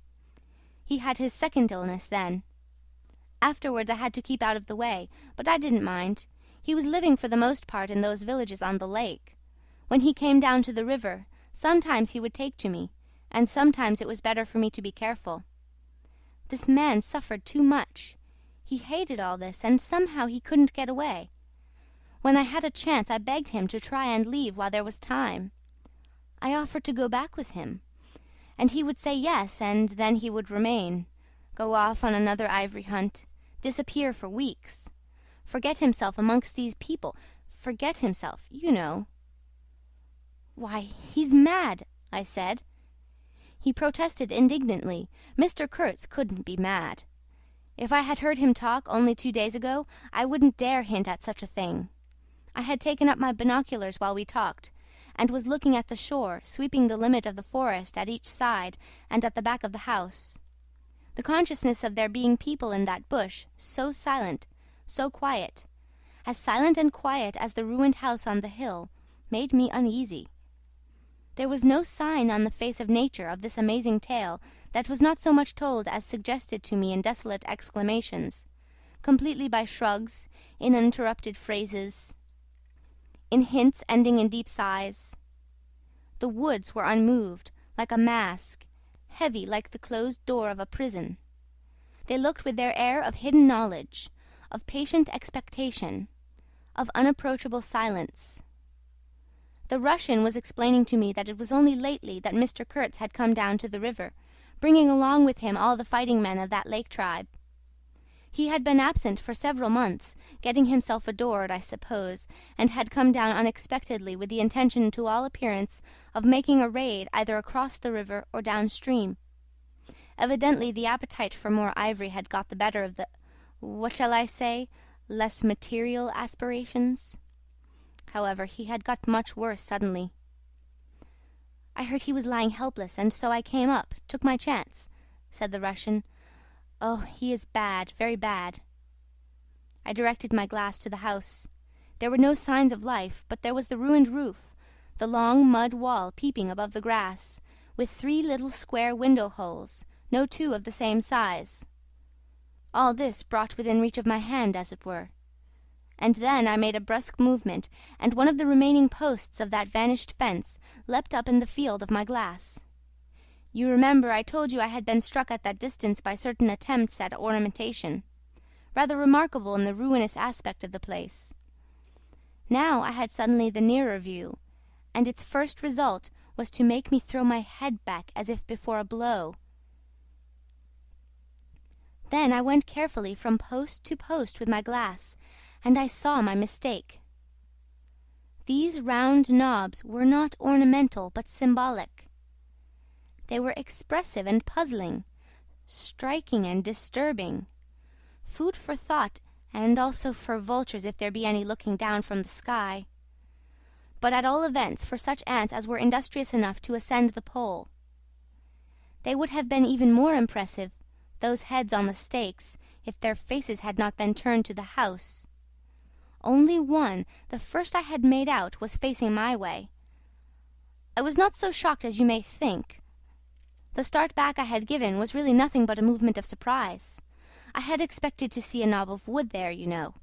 He had his second illness then. Afterwards I had to keep out of the way, but I didn't mind. He was living for the most part in those villages on the lake. When he came down to the river, sometimes he would take to me, and sometimes it was better for me to be careful. This man suffered too much. He hated all this, and somehow he couldn't get away. When I had a chance, I begged him to try and leave while there was time. I offered to go back with him, and he would say yes, and then he would remain, go off on another ivory hunt, disappear for weeks, forget himself amongst these people, forget himself, you know. "Why, he's mad," I said. He protested indignantly. Mr. Kurtz couldn't be mad. If I had heard him talk only 2 days ago, I wouldn't dare hint at such a thing. I had taken up my binoculars while we talked, and was looking at the shore, sweeping the limit of the forest at each side and at the back of the house. The consciousness of there being people in that bush, so silent, so quiet, as silent and quiet as the ruined house on the hill, made me uneasy. There was no sign on the face of nature of this amazing tale that was not so much told as suggested to me in desolate exclamations, completely by shrugs, in uninterrupted phrases, in hints ending in deep sighs. The woods were unmoved, like a mask, heavy like the closed door of a prison. They looked with their air of hidden knowledge, of patient expectation, of unapproachable silence. The Russian was explaining to me that it was only lately that Mr. Kurtz had come down to the river, bringing along with him all the fighting men of that lake tribe. He had been absent for several months, getting himself adored, I suppose, and had come down unexpectedly with the intention to all appearance of making a raid either across the river or downstream. Evidently the appetite for more ivory had got the better of the, what shall I say, less material aspirations. However, he had got much worse suddenly. "I heard he was lying helpless, and so I came up, took my chance," said the Russian. "Oh, he is bad, very bad." I directed my glass to the house. There were no signs of life, but there was the ruined roof, the long mud wall peeping above the grass, with 3 little square window holes, no 2 of the same size. All this brought within reach of my hand, as it were. And then I made a brusque movement, and one of the remaining posts of that vanished fence leapt up in the field of my glass. You remember I told you I had been struck at that distance by certain attempts at ornamentation, rather remarkable in the ruinous aspect of the place. Now I had suddenly the nearer view, and its first result was to make me throw my head back as if before a blow. Then I went carefully from post to post with my glass, and I saw my mistake. These round knobs were not ornamental but symbolic. They were expressive and puzzling, striking and disturbing, food for thought and also for vultures if there be any looking down from the sky, but at all events for such ants as were industrious enough to ascend the pole. They would have been even more impressive, those heads on the stakes, if their faces had not been turned to the house. Only one, the first I had made out, was facing my way. I was not so shocked as you may think. The start back I had given was really nothing but a movement of surprise. I had expected to see a knob of wood there, you know.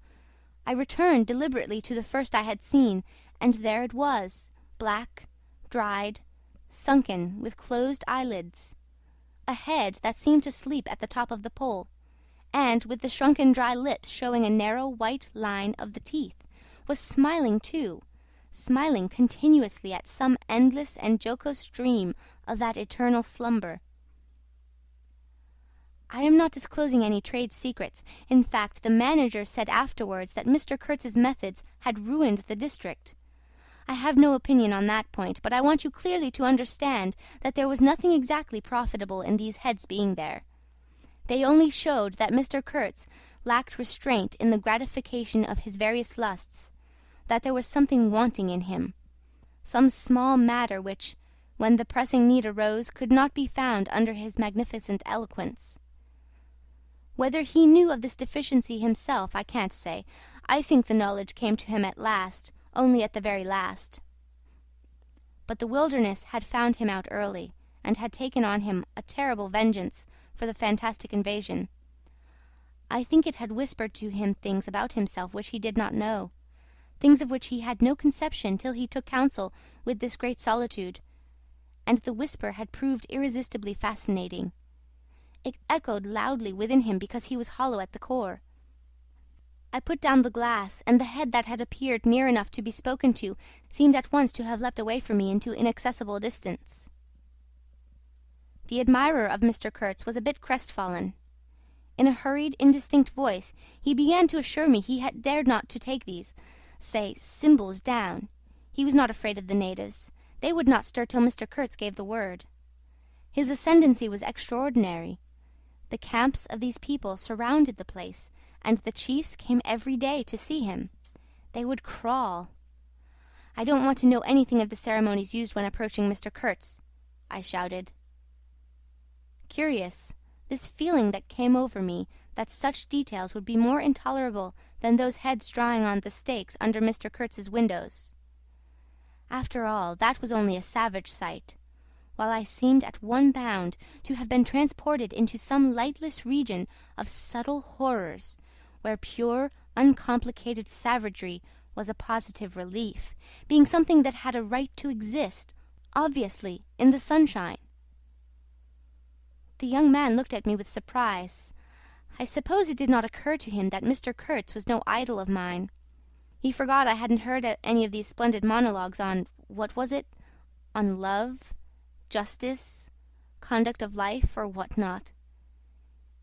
I returned deliberately to the first I had seen, and there it was, black, dried, sunken, with closed eyelids. a head that seemed to sleep at the top of the pole, and, with the shrunken dry lips showing a narrow white line of the teeth, was smiling too, smiling continuously at some endless and jocose dream of that eternal slumber. I am not disclosing any trade secrets. In fact, the manager said afterwards that Mr. Kurtz's methods had ruined the district. I have no opinion on that point, but I want you clearly to understand that there was nothing exactly profitable in these heads being there. They only showed that Mr. Kurtz lacked restraint in the gratification of his various lusts, that there was something wanting in him, some small matter which, when the pressing need arose, could not be found under his magnificent eloquence. Whether he knew of this deficiency himself, I can't say. I think the knowledge came to him at last, only at the very last. But the wilderness had found him out early, and had taken on him a terrible vengeance for the fantastic invasion. I think it had whispered to him things about himself which he did not know, things of which he had no conception till he took counsel with this great solitude, and the whisper had proved irresistibly fascinating. It echoed loudly within him because he was hollow at the core. I put down the glass, and the head that had appeared near enough to be spoken to seemed at once to have leapt away from me into inaccessible distance. The admirer of Mr. Kurtz was a bit crestfallen. In a hurried, indistinct voice, he began to assure me he had dared not to take these, say, symbols down. He was not afraid of the natives. They would not stir till Mr. Kurtz gave the word. His ascendancy was extraordinary. The camps of these people surrounded the place, and the chiefs came every day to see him. They would crawl. "I don't want to know anything of the ceremonies used when approaching Mr. Kurtz," I shouted. Curious, this feeling that came over me, that such details would be more intolerable than those heads drying on the stakes under Mr. Kurtz's windows. After all, that was only a savage sight, while I seemed at one bound to have been transported into some lightless region of subtle horrors, where pure, uncomplicated savagery was a positive relief, being something that had a right to exist, obviously, in the sunshine. The young man looked at me with surprise. I suppose it did not occur to him that Mr. Kurtz was no idol of mine. He forgot I hadn't heard any of these splendid monologues on, what was it? On love, justice, conduct of life, or what not.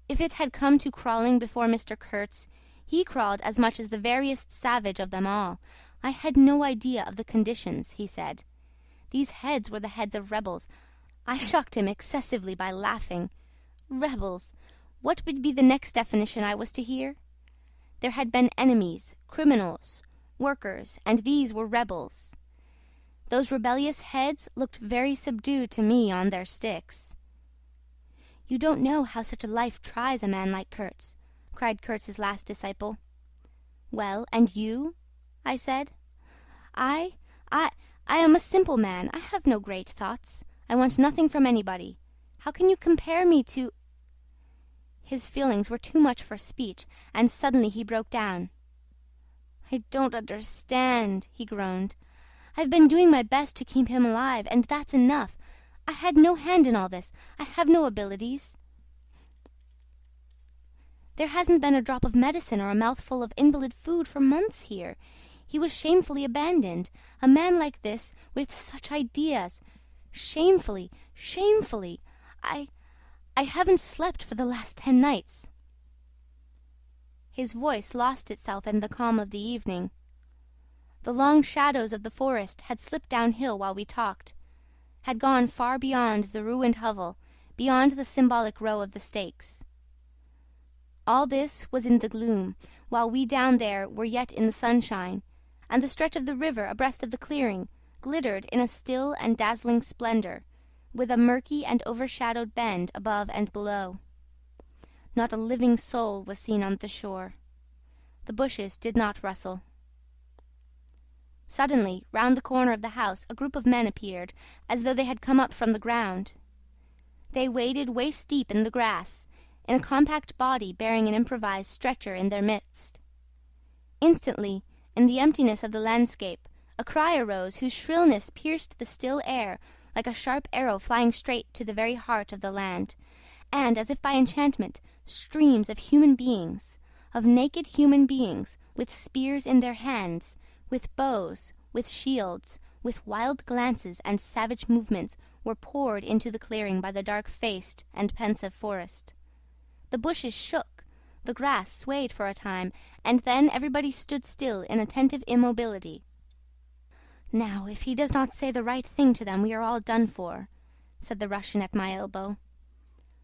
If it had come to crawling before Mr. Kurtz, he crawled as much as the veriest savage of them all. I had no idea of the conditions, he said. These heads were the heads of rebels. I shocked him excessively by laughing. Rebels! What would be the next definition I was to hear? There had been enemies, criminals, workers, and these were rebels. Those rebellious heads looked very subdued to me on their sticks. "You don't know how such a life tries a man like Kurtz," cried Kurtz's last disciple. "Well, and you?" I said. I am a simple man. I have no great thoughts. I want nothing from anybody. How can you compare me to—" His feelings were too much for speech, and suddenly he broke down. "I don't understand," he groaned. "I've been doing my best to keep him alive, and that's enough. I had no hand in all this. I have no abilities. There hasn't been a drop of medicine or a mouthful of invalid food for months here. He was shamefully abandoned. A man like this, with such ideas. Shamefully, shamefully. I haven't slept for the last 10 nights. His voice lost itself in the calm of the evening. The long shadows of the forest had slipped downhill while we talked, had gone far beyond the ruined hovel, beyond the symbolic row of the stakes. All this was in the gloom, while we down there were yet in the sunshine, and the stretch of the river abreast of the clearing glittered in a still and dazzling splendor, with a murky and overshadowed bend above and below. Not a living soul was seen on the shore. The bushes did not rustle. Suddenly, round the corner of the house, a group of men appeared, as though they had come up from the ground. They waded waist-deep in the grass, in a compact body bearing an improvised stretcher in their midst. Instantly, in the emptiness of the landscape, a cry arose whose shrillness pierced the still air like a sharp arrow flying straight to the very heart of the land, and, as if by enchantment, streams of human beings, of naked human beings, with spears in their hands, with bows, with shields, with wild glances and savage movements, were poured into the clearing by the dark-faced and pensive forest. The bushes shook, the grass swayed for a time, and then everybody stood still in attentive immobility. "Now, if he does not say the right thing to them, we are all done for," said the Russian at my elbow.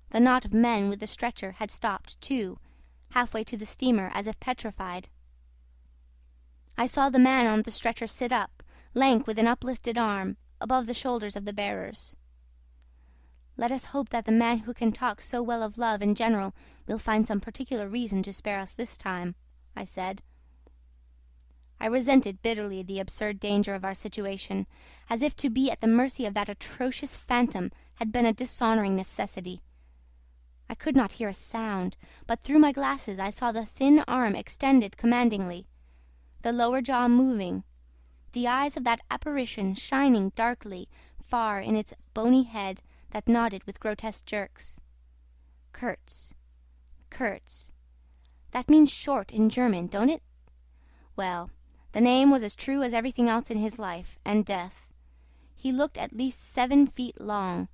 The knot of men with the stretcher had stopped, too, halfway to the steamer, as if petrified. I saw the man on the stretcher sit up, lank with an uplifted arm, above the shoulders of the bearers. "Let us hope that the man who can talk so well of love in general will find some particular reason to spare us this time," I said. I resented bitterly the absurd danger of our situation, as if to be at the mercy of that atrocious phantom had been a dishonouring necessity. I could not hear a sound, but through my glasses I saw the thin arm extended commandingly, the lower jaw moving, the eyes of that apparition shining darkly far in its bony head that nodded with grotesque jerks. Kurz. Kurz. That means short in German, don't it? Well, the name was as true as everything else in his life and death. He looked at least 7 feet long.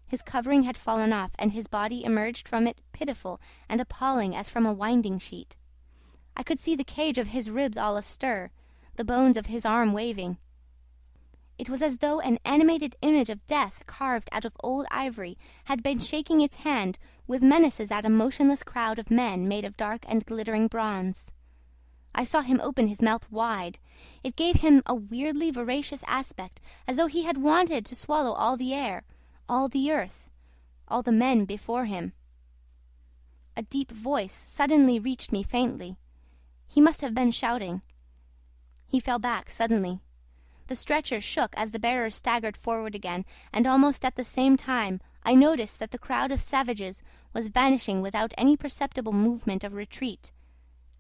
His covering had fallen off, and his body emerged from it pitiful and appalling as from a winding sheet. I could see the cage of his ribs all astir, the bones of his arm waving. It was as though an animated image of death carved out of old ivory had been shaking its hand with menaces at a motionless crowd of men made of dark and glittering bronze. I saw him open his mouth wide. It gave him a weirdly voracious aspect, as though he had wanted to swallow all the air, all the earth, all the men before him. A deep voice suddenly reached me faintly. He must have been shouting. He fell back suddenly. The stretcher shook as the bearers staggered forward again, and almost at the same time I noticed that the crowd of savages was vanishing without any perceptible movement of retreat,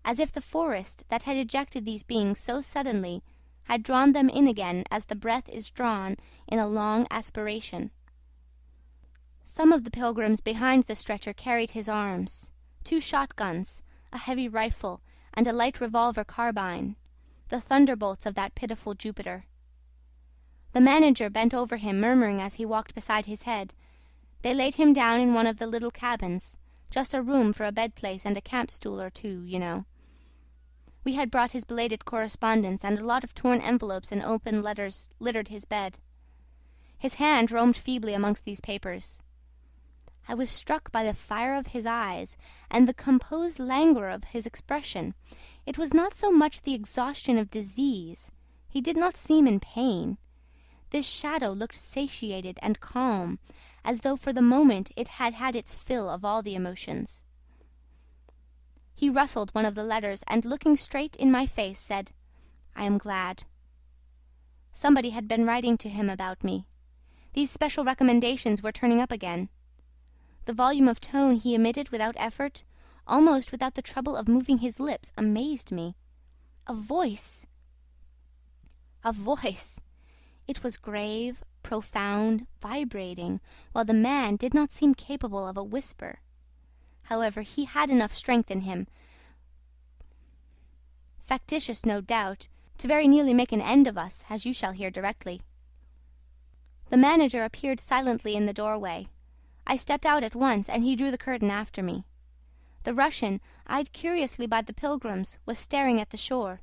as if the forest that had ejected these beings so suddenly had drawn them in again as the breath is drawn in a long aspiration. Some of the pilgrims behind the stretcher carried his arms, 2 shotguns, a heavy rifle, and a light revolver carbine, the thunderbolts of that pitiful Jupiter. The manager bent over him, murmuring as he walked beside his head. They laid him down in one of the little cabins, just a room for a bed-place and a camp-stool or 2, you know. We had brought his belated correspondence, and a lot of torn envelopes and open letters littered his bed. His hand roamed feebly amongst these papers. I was struck by the fire of his eyes and the composed languor of his expression. It was not so much the exhaustion of disease. He did not seem in pain. This shadow looked satiated and calm, as though for the moment it had had its fill of all the emotions. He rustled one of the letters, and looking straight in my face, said, "I am glad." Somebody had been writing to him about me. These special recommendations were turning up again. The volume of tone he emitted without effort, almost without the trouble of moving his lips, amazed me. A voice! A voice! It was grave, profound, vibrating, while the man did not seem capable of a whisper. However, he had enough strength in him, factitious no doubt, to very nearly make an end of us, as you shall hear directly. The manager appeared silently in the doorway. I stepped out at once, and he drew the curtain after me. The Russian, eyed curiously by the pilgrims, was staring at the shore.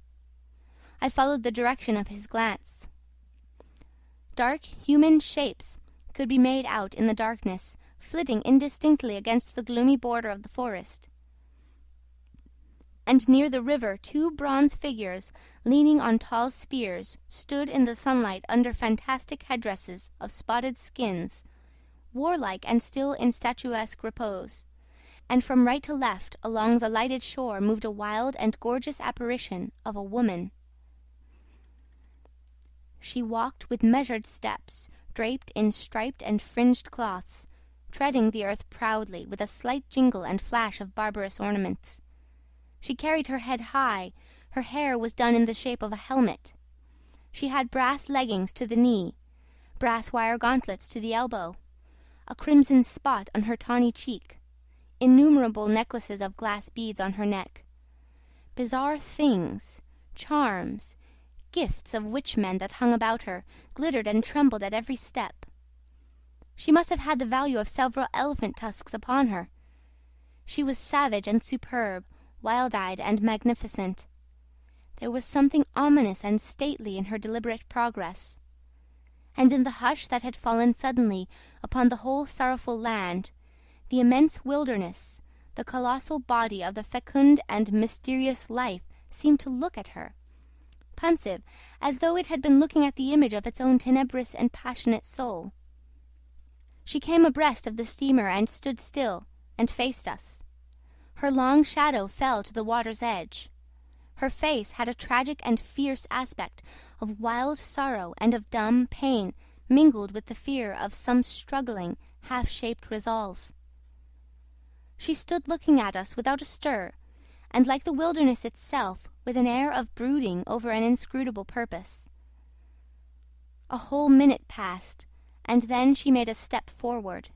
I followed the direction of his glance. Dark human shapes could be made out in the darkness, flitting indistinctly against the gloomy border of the forest. And near the river 2 bronze figures, leaning on tall spears, stood in the sunlight under fantastic headdresses of spotted skins, warlike and still in statuesque repose. And from right to left along the lighted shore moved a wild and gorgeous apparition of a woman. She walked with measured steps, draped in striped and fringed cloths, treading the earth proudly, with a slight jingle and flash of barbarous ornaments. She carried her head high, her hair was done in the shape of a helmet. She had brass leggings to the knee, brass wire gauntlets to the elbow, a crimson spot on her tawny cheek, innumerable necklaces of glass beads on her neck. Bizarre things, charms, gifts of witch-men that hung about her, glittered and trembled at every step. She must have had the value of several elephant tusks upon her. She was savage and superb, wild-eyed and magnificent. There was something ominous and stately in her deliberate progress. And in the hush that had fallen suddenly upon the whole sorrowful land, the immense wilderness, the colossal body of the fecund and mysterious life seemed to look at her, pensive, as though it had been looking at the image of its own tenebrous and passionate soul. She came abreast of the steamer and stood still, and faced us. Her long shadow fell to the water's edge. Her face had a tragic and fierce aspect of wild sorrow and of dumb pain mingled with the fear of some struggling, half-shaped resolve. She stood looking at us without a stir, and like the wilderness itself, with an air of brooding over an inscrutable purpose. A whole minute passed, and then she made a step forward.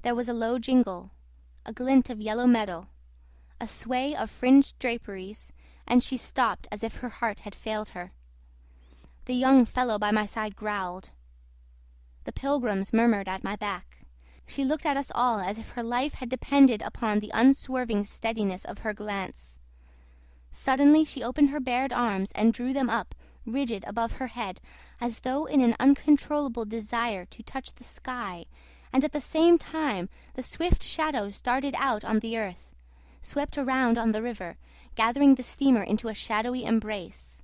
There was a low jingle, a glint of yellow metal, a sway of fringed draperies, and she stopped as if her heart had failed her. The young fellow by my side growled. The pilgrims murmured at my back. She looked at us all as if her life had depended upon the unswerving steadiness of her glance. Suddenly she opened her bared arms and drew them up, rigid above her head, as though in an uncontrollable desire to touch the sky, and at the same time the swift shadows darted out on the earth, swept around on the river, gathering the steamer into a shadowy embrace.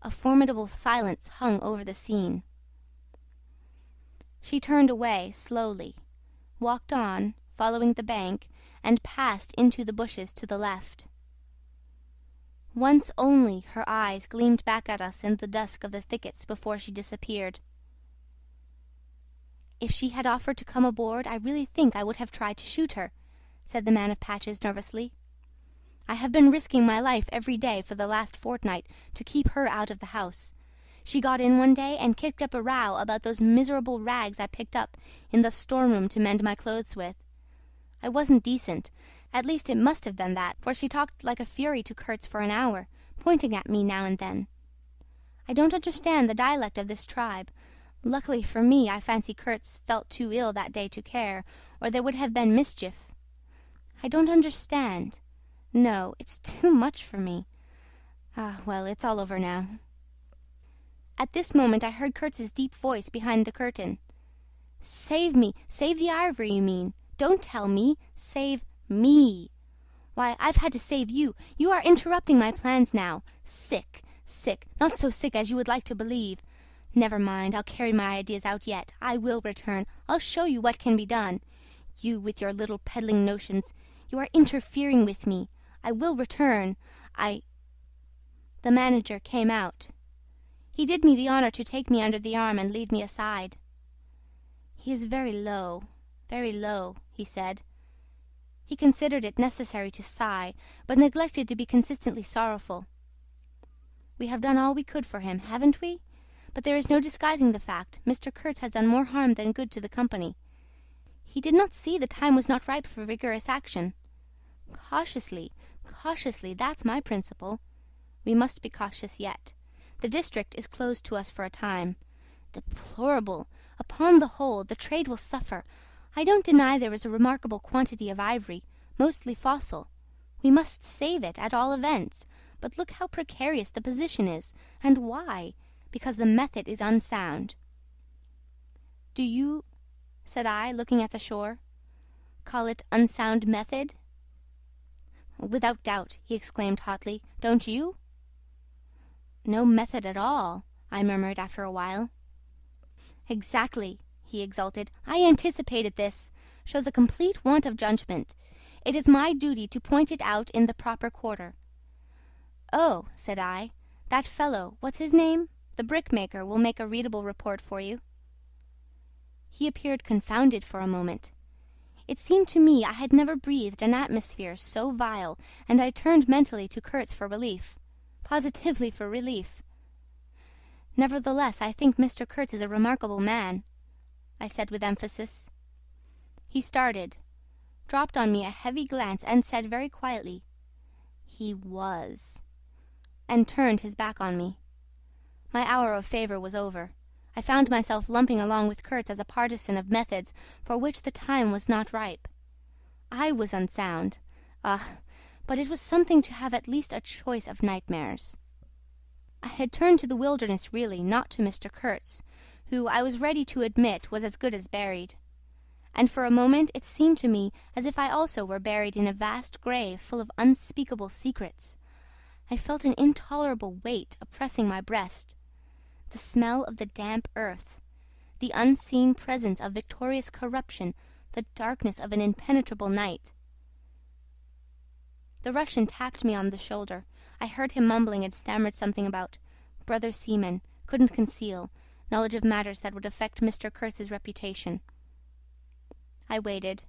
A formidable silence hung over the scene. She turned away slowly, walked on, following the bank, and passed into the bushes to the left. Once only her eyes gleamed back at us in the dusk of the thickets before she disappeared. "If she had offered to come aboard, I really think I would have tried to shoot her," said the man of patches nervously. "I have been risking my life every day for the last fortnight to keep her out of the house. She got in one day and kicked up a row about those miserable rags I picked up in the storeroom to mend my clothes with. I wasn't decent, at least it must have been that, for she talked like a fury to Kurtz for an hour, pointing at me now and then. I don't understand the dialect of this tribe. Luckily for me, I fancy Kurtz felt too ill that day to care, or there would have been mischief. I don't understand. No, it's too much for me. Well, it's all over now." At this moment I heard Kurtz's deep voice behind the curtain. "Save me! Save the ivory, you mean. Don't tell me. Save me. Why, I've had to save you. You are interrupting my plans now. Sick, sick, not so sick as you would like to believe. Never mind, I'll carry my ideas out yet. I will return. I'll show you what can be done. You with your little peddling notions. You are interfering with me. I will return. The manager came out. He did me the honor to take me under the arm and lead me aside. "He is very low, he said. He considered it necessary to sigh, but neglected to be consistently sorrowful. We have done all we could for him, haven't we? But there is no disguising the fact. Mr. Kurtz has done more harm than good to the company. He did not see the time was not ripe for vigorous action. Cautiously, that's my principle. We must be cautious yet. The district is closed to us for a time. Deplorable! Upon the whole, the trade will suffer. I don't deny there is a remarkable quantity of ivory, mostly fossil. We must save it, at all events. But look how precarious the position is. And why? Because the method is unsound." "Do you," said I, looking at the shore, "call it unsound method?" "Without doubt," he exclaimed hotly. "Don't you?" "No method at all," I murmured after a while. "Exactly," he exulted. "I anticipated this. Shows a complete want of judgment. It is my duty to point it out in the proper quarter." "Oh," said I, "that fellow, what's his name? The brickmaker will make a readable report for you." He appeared confounded for a moment. It seemed to me I had never breathed an atmosphere so vile, and I turned mentally to Kurtz for relief. Positively for relief. Nevertheless, I think Mr. Kurtz is a remarkable man," I said with emphasis. He started, dropped on me a heavy glance, and said very quietly, "He was," and turned his back on me. My hour of favour was over. I found myself lumping along with Kurtz as a partisan of methods for which the time was not ripe. I was unsound. But it was something to have at least a choice of nightmares. I had turned to the wilderness really, not to Mr. Kurtz, who, I was ready to admit, was as good as buried. And for a moment it seemed to me as if I also were buried in a vast grave full of unspeakable secrets. I felt an intolerable weight oppressing my breast. The smell of the damp earth, the unseen presence of victorious corruption, the darkness of an impenetrable night. The Russian tapped me on the shoulder. I heard him mumbling and stammered something about brother seaman, couldn't conceal, knowledge of matters that would affect Mr. Kurtz's reputation. I waited.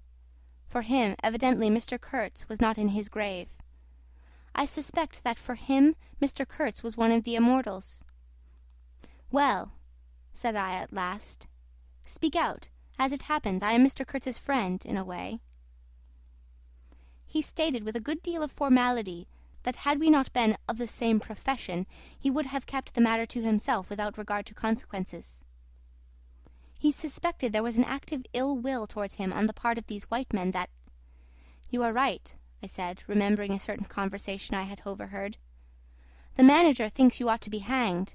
For him, evidently, Mr. Kurtz was not in his grave. I suspect that for him Mr. Kurtz was one of the immortals. "Well," said I at last, "speak out. As it happens, I am Mr. Kurtz's friend, in a way." He stated with a good deal of formality that had we not been of the same profession, he would have kept the matter to himself without regard to consequences. He suspected there was an active ill will towards him on the part of these white men that... "You are right," I said, remembering a certain conversation I had overheard. "The manager thinks you ought to be hanged."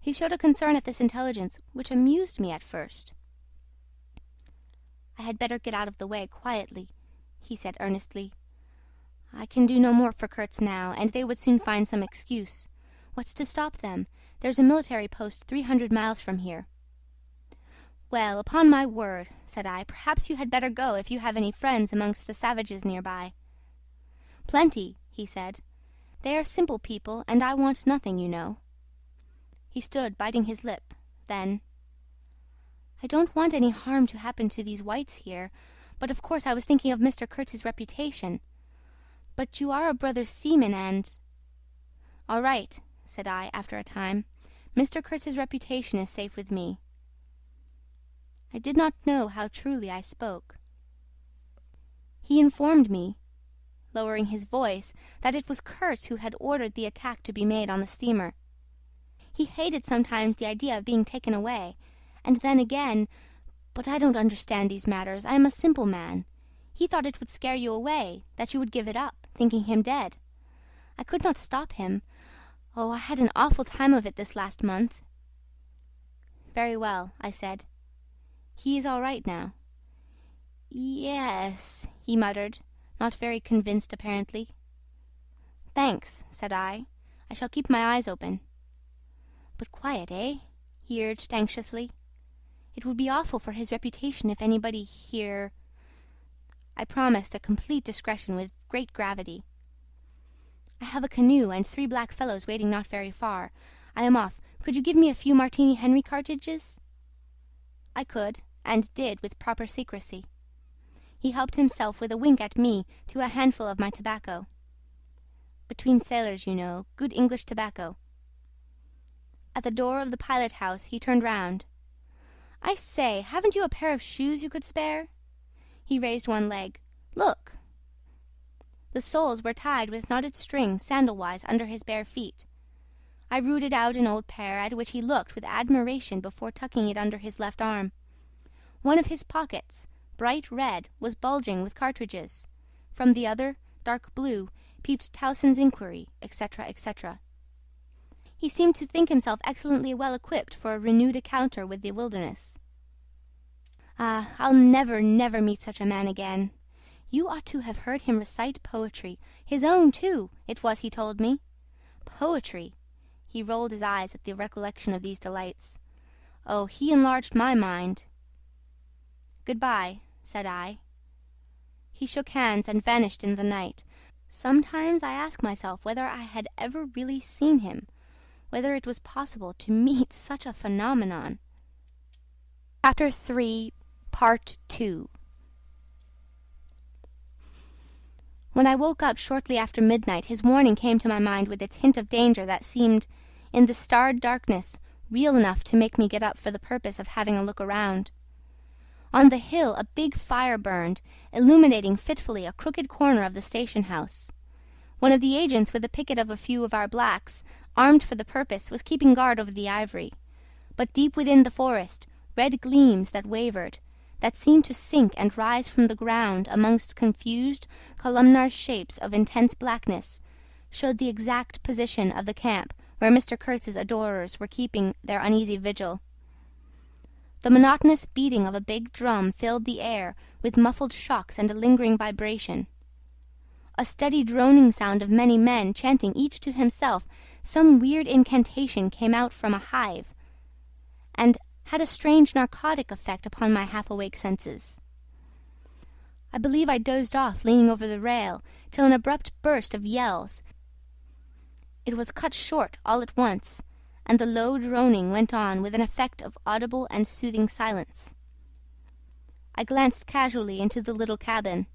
He showed a concern at this intelligence which amused me at first. "I had better get out of the way quietly," he said earnestly. "I can do no more for Kurtz now, and they would soon find some excuse. What's to stop them? There's a military post 300 miles from here." "Well, upon my word," said I, "perhaps you had better go if you have any friends amongst the savages near by." "Plenty," he said. "They are simple people, and I want nothing, you know." He stood biting his lip. Then, "I don't want any harm to happen to these whites here, but of course I was thinking of Mr. Kurtz's reputation. But you are a brother seaman and..." "All right," said I, after a time. "Mr. Kurtz's reputation is safe with me." I did not know how truly I spoke. He informed me, lowering his voice, that it was Kurtz who had ordered the attack to be made on the steamer. He hated sometimes the idea of being taken away, and then again... But I don't understand these matters. I am a simple man. He thought it would scare you away, that you would give it up, thinking him dead. I could not stop him. Oh, I had an awful time of it this last month." "Very well," I said. "He is all right now." "Yes," he muttered, not very convinced apparently. "Thanks," said I. "I shall keep my eyes open." "But quiet, eh?" he urged anxiously. "It would be awful for his reputation if anybody here..." I promised a complete discretion with great gravity. "I have a canoe and 3 black fellows waiting not very far. I am off. Could you give me a few Martini Henry cartridges?" I could, and did with proper secrecy. He helped himself with a wink at me to a handful of my tobacco. Between sailors, you know, good English tobacco. At the door of the pilot-house he turned round. "I say, haven't you a pair of shoes you could spare?" He raised one leg. "Look!" The soles were tied with knotted string sandal-wise under his bare feet. I rooted out an old pair, at which he looked with admiration before tucking it under his left arm. One of his pockets, bright red, was bulging with cartridges. From the other, dark blue, peeped Towson's Inquiry, etc., etc. He seemed to think himself excellently well equipped for a renewed encounter with the wilderness. Ah, I'll never, never meet such a man again. You ought to have heard him recite poetry. His own, too, it was he told me. Poetry! He rolled his eyes at the recollection of these delights. Oh, he enlarged my mind. "Good-bye," said I. He shook hands and vanished in the night. Sometimes I ask myself whether I had ever really seen him, whether it was possible to meet such a phenomenon. Chapter 3, Part 2. When I woke up shortly after midnight, his warning came to my mind with its hint of danger that seemed, in the starred darkness, real enough to make me get up for the purpose of having a look around. On the hill a big fire burned, illuminating fitfully a crooked corner of the station house. One of the agents, with a picket of a few of our blacks, armed for the purpose, was keeping guard over the ivory. But deep within the forest, red gleams that wavered, that seemed to sink and rise from the ground amongst confused, columnar shapes of intense blackness, showed the exact position of the camp where Mr. Kurtz's adorers were keeping their uneasy vigil. The monotonous beating of a big drum filled the air with muffled shocks and a lingering vibration. A steady droning sound of many men chanting each to himself some weird incantation came out from a hive, and had a strange narcotic effect upon my half-awake senses. I believe I dozed off leaning over the rail till an abrupt burst of yells. It was cut short all at once, and the low droning went on with an effect of audible and soothing silence. I glanced casually into the little cabin.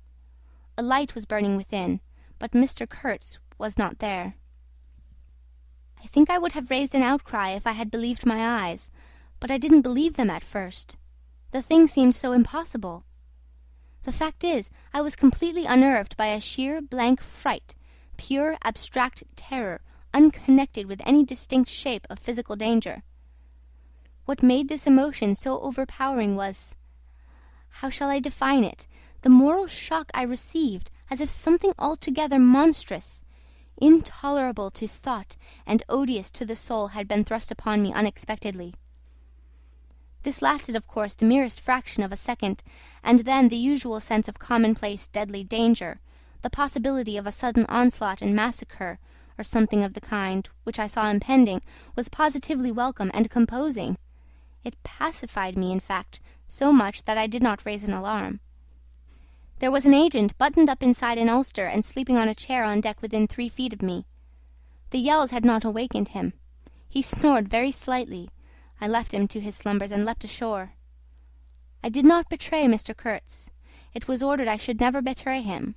A light was burning within, but Mr. Kurtz was not there. I think I would have raised an outcry if I had believed my eyes, but I didn't believe them at first. The thing seemed so impossible. The fact is, I was completely unnerved by a sheer blank fright, pure abstract terror, unconnected with any distinct shape of physical danger. What made this emotion so overpowering was, how shall I define it, the moral shock I received, as if something altogether monstrous, intolerable to thought and odious to the soul had been thrust upon me unexpectedly. This lasted, of course, the merest fraction of a second, and then the usual sense of commonplace deadly danger, the possibility of a sudden onslaught and massacre, or something of the kind, which I saw impending, was positively welcome and composing. It pacified me, in fact, so much that I did not raise an alarm. There was an agent buttoned up inside an ulster and sleeping on a chair on deck within 3 feet of me. The yells had not awakened him. He snored very slightly. I left him to his slumbers and leapt ashore. I did not betray Mr. Kurtz. It was ordered I should never betray him.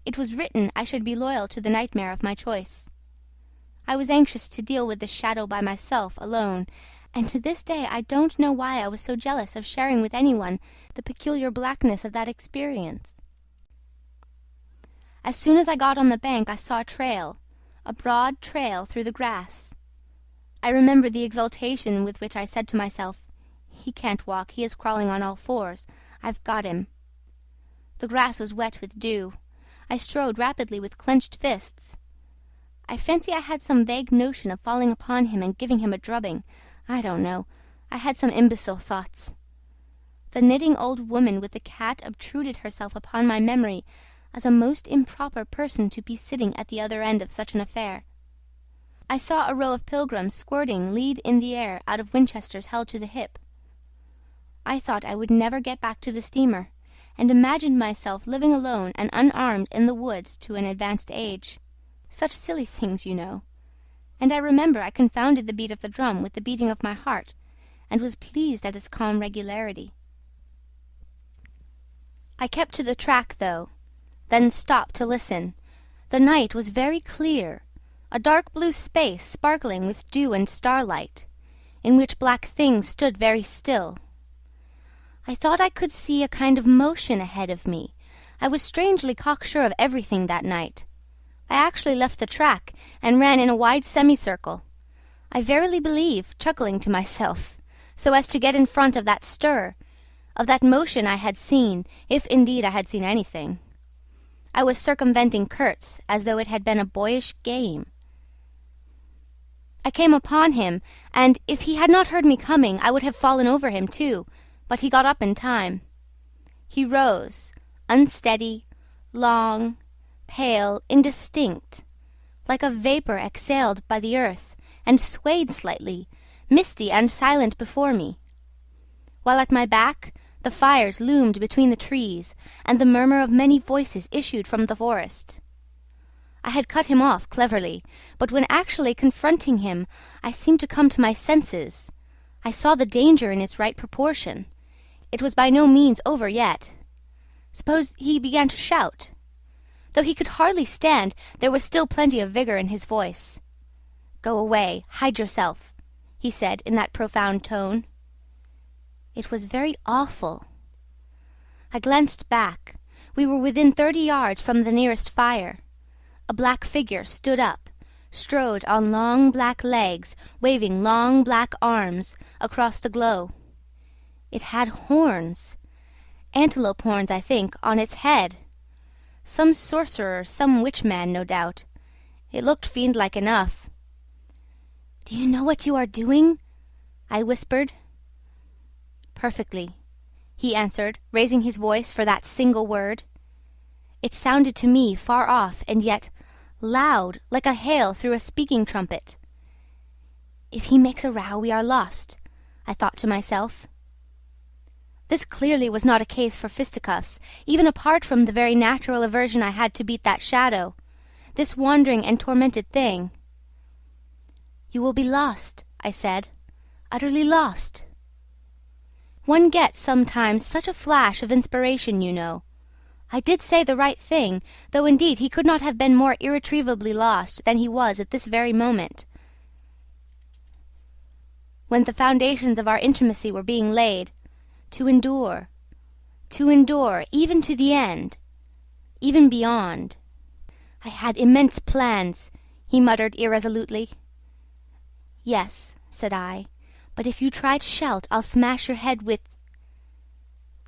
It was written I should be loyal to the nightmare of my choice. I was anxious to deal with the shadow by myself, alone, and to this day I don't know why I was so jealous of sharing with anyone the peculiar blackness of that experience. As soon as I got on the bank I saw a broad trail through the grass. I remember the exultation with which I said to myself, "He can't walk, he is crawling on all fours. I've got him." The grass was wet with dew. I strode rapidly with clenched fists. I fancy I had some vague notion of falling upon him and giving him a drubbing. I don't know. I had some imbecile thoughts. The knitting old woman with the cat obtruded herself upon my memory as a most improper person to be sitting at the other end of such an affair. I saw a row of pilgrims squirting lead in the air out of Winchesters held to the hip. I thought I would never get back to the steamer, and imagined myself living alone and unarmed in the woods to an advanced age. Such silly things, you know. And I remember I confounded the beat of the drum with the beating of my heart, and was pleased at its calm regularity. I kept to the track, though, then stopped to listen. The night was very clear, a dark blue space sparkling with dew and starlight, in which black things stood very still. I thought I could see a kind of motion ahead of me. I was strangely cocksure of everything that night. I actually left the track and ran in a wide semicircle, I verily believe, chuckling to myself, so as to get in front of that stir, of that motion I had seen, if indeed I had seen anything. I was circumventing Kurtz as though it had been a boyish game. I came upon him, and if he had not heard me coming, I would have fallen over him too, but he got up in time. He rose, unsteady, long, pale, indistinct, like a vapour exhaled by the earth, and swayed slightly, misty and silent before me, while at my back the fires loomed between the trees, and the murmur of many voices issued from the forest. I had cut him off cleverly, but when actually confronting him, I seemed to come to my senses. I saw the danger in its right proportion. It was by no means over yet. Suppose he began to shout. Though he could hardly stand, there was still plenty of vigour in his voice. "Go away, hide yourself," he said in that profound tone. It was very awful. I glanced back. We were within 30 yards from the nearest fire. A black figure stood up, strode on long black legs, waving long black arms across the glow. It had horns, antelope horns, I think, on its head. Some sorcerer, some witch man, no doubt. It looked fiend-like enough. "Do you know what you are doing?" I whispered. "Perfectly," he answered, raising his voice for that single word. It sounded to me far off, and yet loud, like a hail through a speaking trumpet. "If he makes a row, we are lost," I thought to myself. This clearly was not a case for fisticuffs, even apart from the very natural aversion I had to beat that shadow, this wandering and tormented thing. "You will be lost," I said, "utterly lost." One gets sometimes such a flash of inspiration, you know. I did say the right thing, though indeed he could not have been more irretrievably lost than he was at this very moment, when the foundations of our intimacy were being laid, to endure, even to the end, even beyond. "I had immense plans," he muttered irresolutely. "Yes," said I, "but if you try to shout, I'll smash your head with—"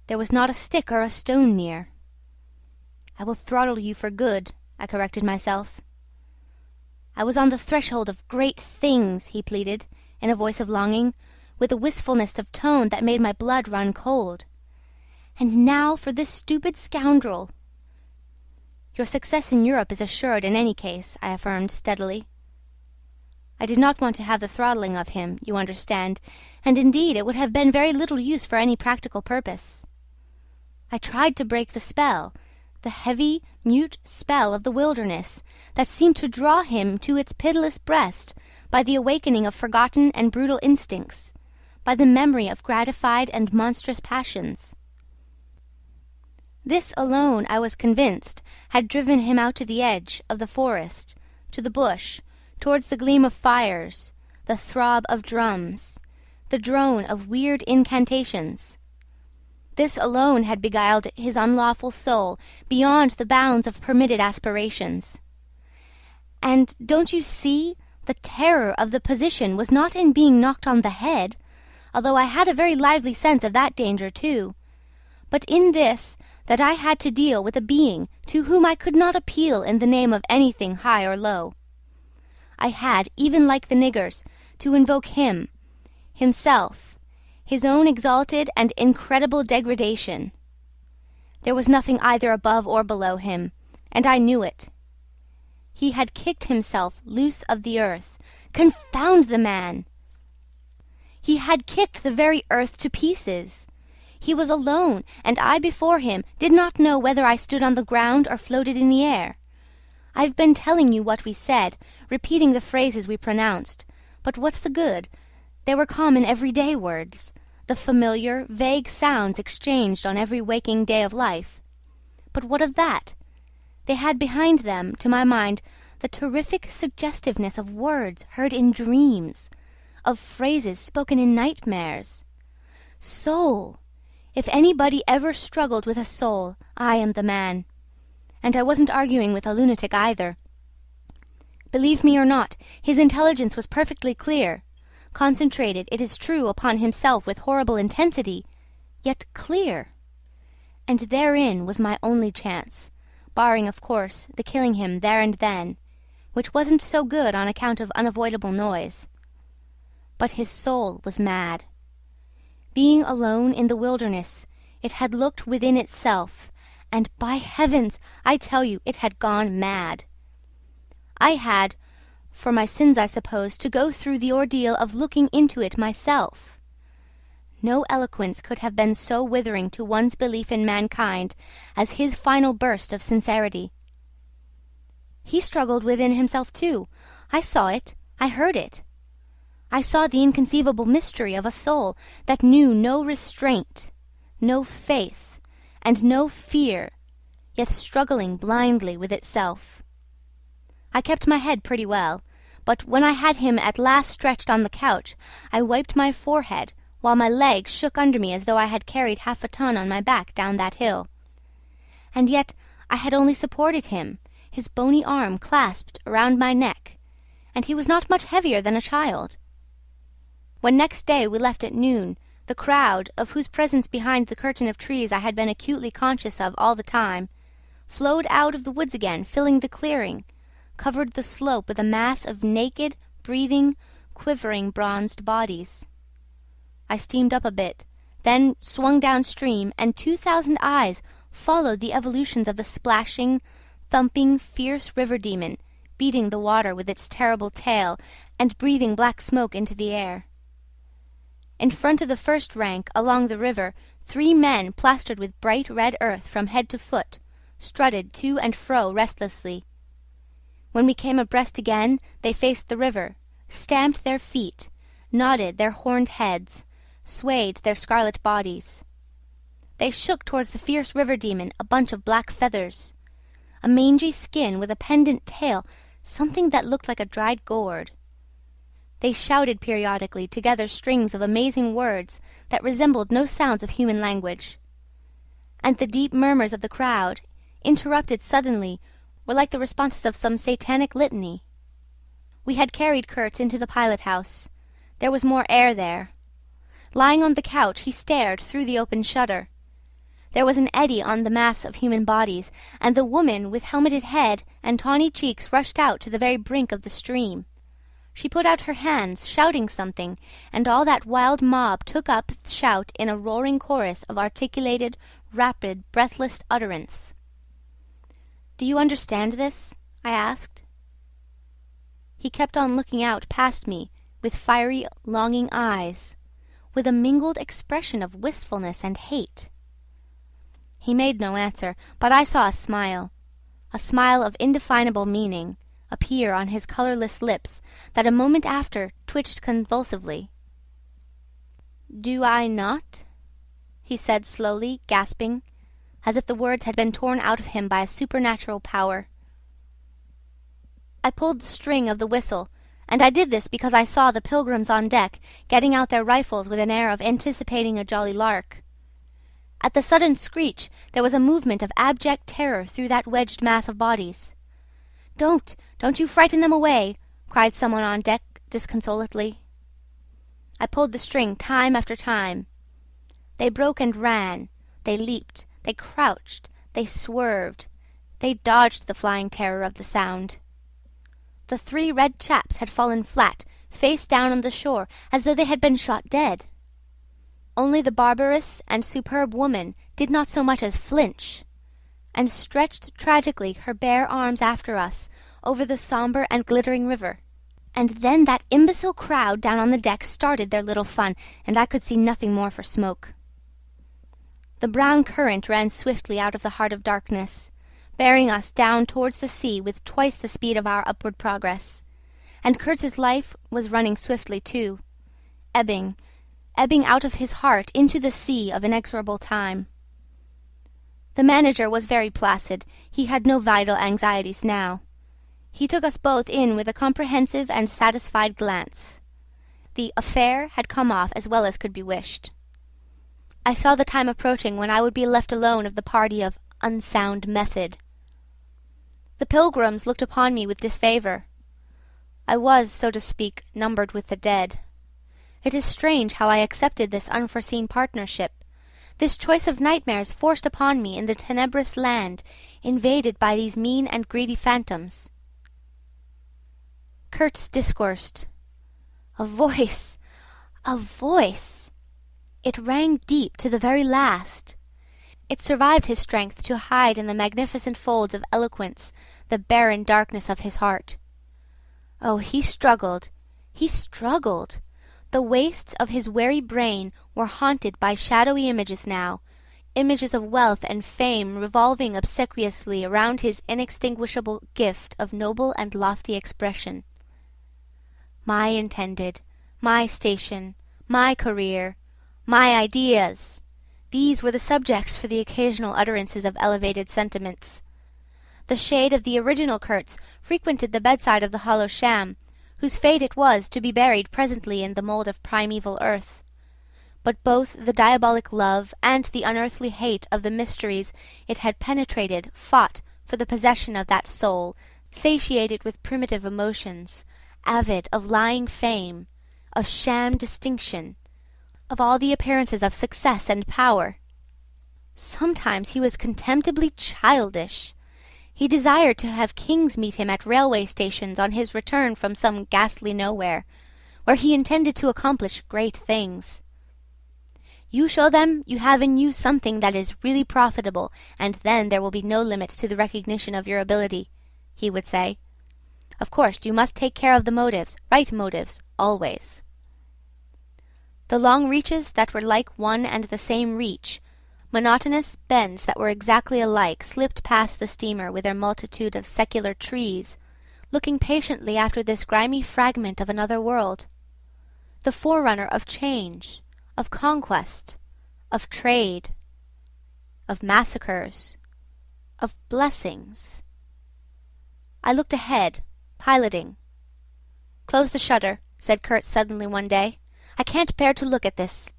There was not a stick or a stone near. "I will throttle you for good," I corrected myself. "I was on the threshold of great things," he pleaded, in a voice of longing, with a wistfulness of tone that made my blood run cold. "And now for this stupid scoundrel—" "Your success in Europe is assured in any case," I affirmed steadily. I did not want to have the throttling of him, you understand, and indeed it would have been very little use for any practical purpose. I tried to break the spell, the heavy, mute spell of the wilderness, that seemed to draw him to its pitiless breast by the awakening of forgotten and brutal instincts, by the memory of gratified and monstrous passions. This alone, I was convinced, had driven him out to the edge of the forest, to the bush, towards the gleam of fires, the throb of drums, the drone of weird incantations. This alone had beguiled his unlawful soul beyond the bounds of permitted aspirations. And don't you see, the terror of the position was not in being knocked on the head, although I had a very lively sense of that danger too, but in this, that I had to deal with a being to whom I could not appeal in the name of anything high or low. I had, even like the niggers, to invoke him, himself, his own exalted and incredible degradation. There was nothing either above or below him, and I knew it. He had kicked himself loose of the earth. Confound the man! He had kicked the very earth to pieces. He was alone, and I before him did not know whether I stood on the ground or floated in the air. I've been telling you what we said, repeating the phrases we pronounced, but what's the good? They were common everyday words, the familiar, vague sounds exchanged on every waking day of life. But what of that? They had behind them, to my mind, the terrific suggestiveness of words heard in dreams, of phrases spoken in nightmares. Soul! If anybody ever struggled with a soul, I am the man. And I wasn't arguing with a lunatic either. Believe me or not, his intelligence was perfectly clear, concentrated, it is true, upon himself with horrible intensity, yet clear. And therein was my only chance, barring, of course, the killing him there and then, which wasn't so good on account of unavoidable noise. But his soul was mad. Being alone in the wilderness, it had looked within itself, and by heavens, I tell you, it had gone mad. I had, for my sins I suppose, to go through the ordeal of looking into it myself. No eloquence could have been so withering to one's belief in mankind as his final burst of sincerity. He struggled within himself too. I saw it, I heard it. I saw the inconceivable mystery of a soul that knew no restraint, no faith, and no fear, yet struggling blindly with itself. I kept my head pretty well, but when I had him at last stretched on the couch, I wiped my forehead, while my legs shook under me as though I had carried 1/2 ton on my back down that hill. And yet I had only supported him, his bony arm clasped around my neck, and he was not much heavier than a child. When next day we left at noon, the crowd, of whose presence behind the curtain of trees I had been acutely conscious of all the time, flowed out of the woods again, filling the clearing, covered the slope with a mass of naked, breathing, quivering bronzed bodies. I steamed up a bit, then swung downstream, and 2,000 eyes followed the evolutions of the splashing, thumping, fierce river demon, beating the water with its terrible tail and breathing black smoke into the air. In front of the first rank, along the river, 3 men plastered with bright red earth from head to foot strutted to and fro restlessly. When we came abreast again, they faced the river, stamped their feet, nodded their horned heads, swayed their scarlet bodies. They shook towards the fierce river demon a bunch of black feathers, a mangy skin with a pendant tail, something that looked like a dried gourd. They shouted periodically together strings of amazing words that resembled no sounds of human language. And the deep murmurs of the crowd, interrupted suddenly, were like the responses of some satanic litany. We had carried Kurtz into the pilot-house. There was more air there. Lying on the couch, he stared through the open shutter. There was an eddy on the mass of human bodies, and the woman with helmeted head and tawny cheeks rushed out to the very brink of the stream. She put out her hands, shouting something, and all that wild mob took up the shout in a roaring chorus of articulated, rapid, breathless utterance. "Do you understand this?" I asked. He kept on looking out past me with fiery, longing eyes, with a mingled expression of wistfulness and hate. He made no answer, but I saw a smile of indefinable meaning, appear on his colourless lips that a moment after twitched convulsively. "Do I not?" he said slowly, gasping, as if the words had been torn out of him by a supernatural power. I pulled the string of the whistle, and I did this because I saw the pilgrims on deck getting out their rifles with an air of anticipating a jolly lark. At the sudden screech there was a movement of abject terror through that wedged mass of bodies. Don't you frighten them away," cried someone on deck disconsolately. I pulled the string time after time. They broke and ran, they leaped, they crouched, they swerved, they dodged the flying terror of the sound. The 3 red chaps had fallen flat, face down on the shore, as though they had been shot dead. Only the barbarous and superb woman did not so much as flinch, and stretched tragically her bare arms after us over the sombre and glittering river. And then that imbecile crowd down on the deck started their little fun, and I could see nothing more for smoke. The brown current ran swiftly out of the heart of darkness, bearing us down towards the sea with twice the speed of our upward progress, and Kurtz's life was running swiftly too, ebbing out of his heart into the sea of inexorable time. The manager was very placid. He had no vital anxieties now. He took us both in with a comprehensive and satisfied glance. The affair had come off as well as could be wished. I saw the time approaching when I would be left alone of the party of unsound method. The pilgrims looked upon me with disfavour. I was, so to speak, numbered with the dead. It is strange how I accepted this unforeseen partnership, this choice of nightmares forced upon me in the tenebrous land invaded by these mean and greedy phantoms. Kurtz discoursed. A voice! It rang deep to the very last. It survived his strength to hide in the magnificent folds of eloquence the barren darkness of his heart. Oh, he struggled! The wastes of his weary brain were haunted by shadowy images now, images of wealth and fame revolving obsequiously around his inextinguishable gift of noble and lofty expression. My intended, my station, my career, my ideas, these were the subjects for the occasional utterances of elevated sentiments. The shade of the original Kurtz frequented the bedside of the hollow sham, whose fate it was to be buried presently in the mould of primeval earth. But both the diabolic love and the unearthly hate of the mysteries it had penetrated fought for the possession of that soul, satiated with primitive emotions, avid of lying fame, of sham distinction, of all the appearances of success and power. Sometimes he was contemptibly childish. He desired to have kings meet him at railway stations on his return from some ghastly nowhere, where he intended to accomplish great things. You show them you have in you something that is really profitable, and then there will be no limits to the recognition of your ability, he would say. Of course, you must take care of the motives, right motives, always. The long reaches that were like one and the same reach, monotonous bends that were exactly alike, slipped past the steamer with their multitude of secular trees, looking patiently after this grimy fragment of another world, the forerunner of change, of conquest, of trade, of massacres, of blessings. I looked ahead, piloting. "Close the shutter," said Kurtz suddenly one day. "I can't bear to look at this."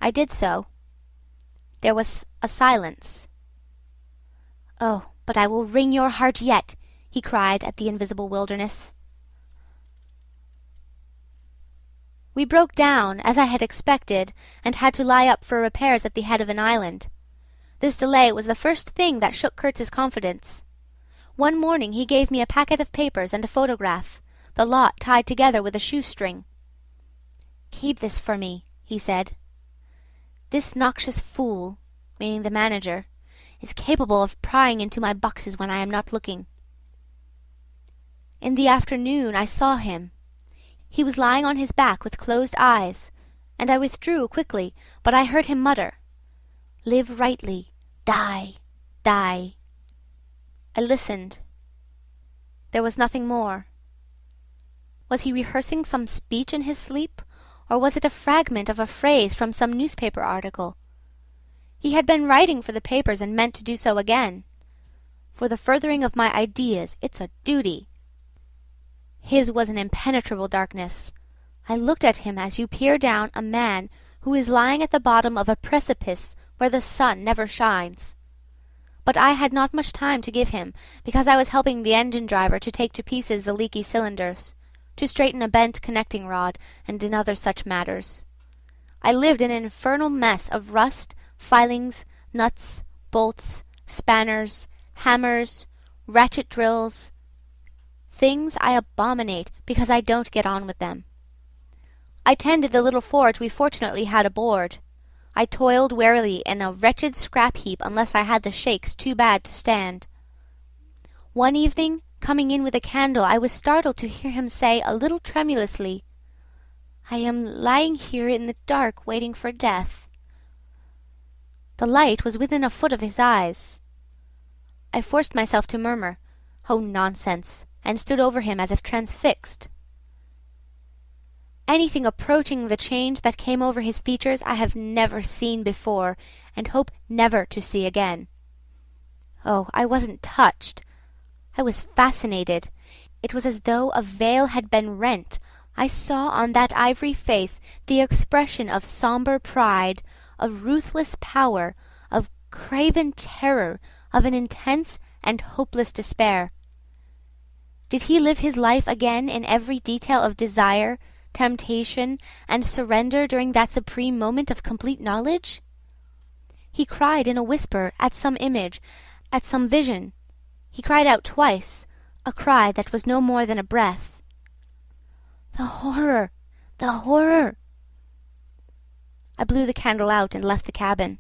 I did so. There was a silence. "Oh, but I will wring your heart yet," he cried at the invisible wilderness. We broke down, as I had expected, and had to lie up for repairs at the head of an island. This delay was the first thing that shook Kurtz's confidence. One morning he gave me a packet of papers and a photograph, the lot tied together with a shoestring. "Keep this for me," he said. "This noxious fool," meaning the manager, "is capable of prying into my boxes when I am not looking." In the afternoon I saw him. He was lying on his back with closed eyes, and I withdrew quickly, but I heard him mutter, "Live rightly, die, die." I listened. There was nothing more. Was he rehearsing some speech in his sleep, or was it a fragment of a phrase from some newspaper article? He had been writing for the papers and meant to do so again. For the furthering of my ideas, it's a duty. His was an impenetrable darkness. I looked at him as you peer down a man who is lying at the bottom of a precipice where the sun never shines. But I had not much time to give him, because I was helping the engine-driver to take to pieces the leaky cylinders, to straighten a bent connecting rod, and in other such matters. I lived in an infernal mess of rust, filings, nuts, bolts, spanners, hammers, ratchet drills, things I abominate because I don't get on with them. I tended the little forge we fortunately had aboard. I toiled wearily in a wretched scrap heap unless I had the shakes too bad to stand. One evening, coming in with a candle, I was startled to hear him say a little tremulously, "I am lying here in the dark waiting for death." The light was within a foot of his eyes. I forced myself to murmur, "Oh, nonsense," and stood over him as if transfixed. Anything approaching the change that came over his features I have never seen before, and hope never to see again. Oh, I wasn't touched. I was fascinated. It was as though a veil had been rent. I saw on that ivory face the expression of sombre pride, of ruthless power, of craven terror, of an intense and hopeless despair. Did he live his life again in every detail of desire, temptation, and surrender during that supreme moment of complete knowledge? He cried in a whisper at some image, at some vision. He cried out twice, a cry that was no more than a breath. "The horror! The horror!" I blew the candle out and left the cabin.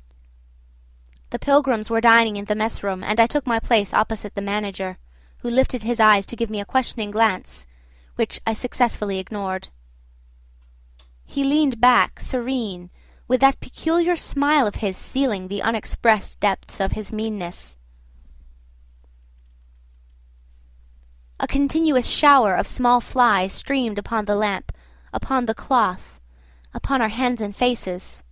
The pilgrims were dining in the mess room, and I took my place opposite the manager, who lifted his eyes to give me a questioning glance, which I successfully ignored. He leaned back, serene, with that peculiar smile of his sealing the unexpressed depths of his meanness. A continuous shower of small flies streamed upon the lamp, upon the cloth, upon our hands and faces.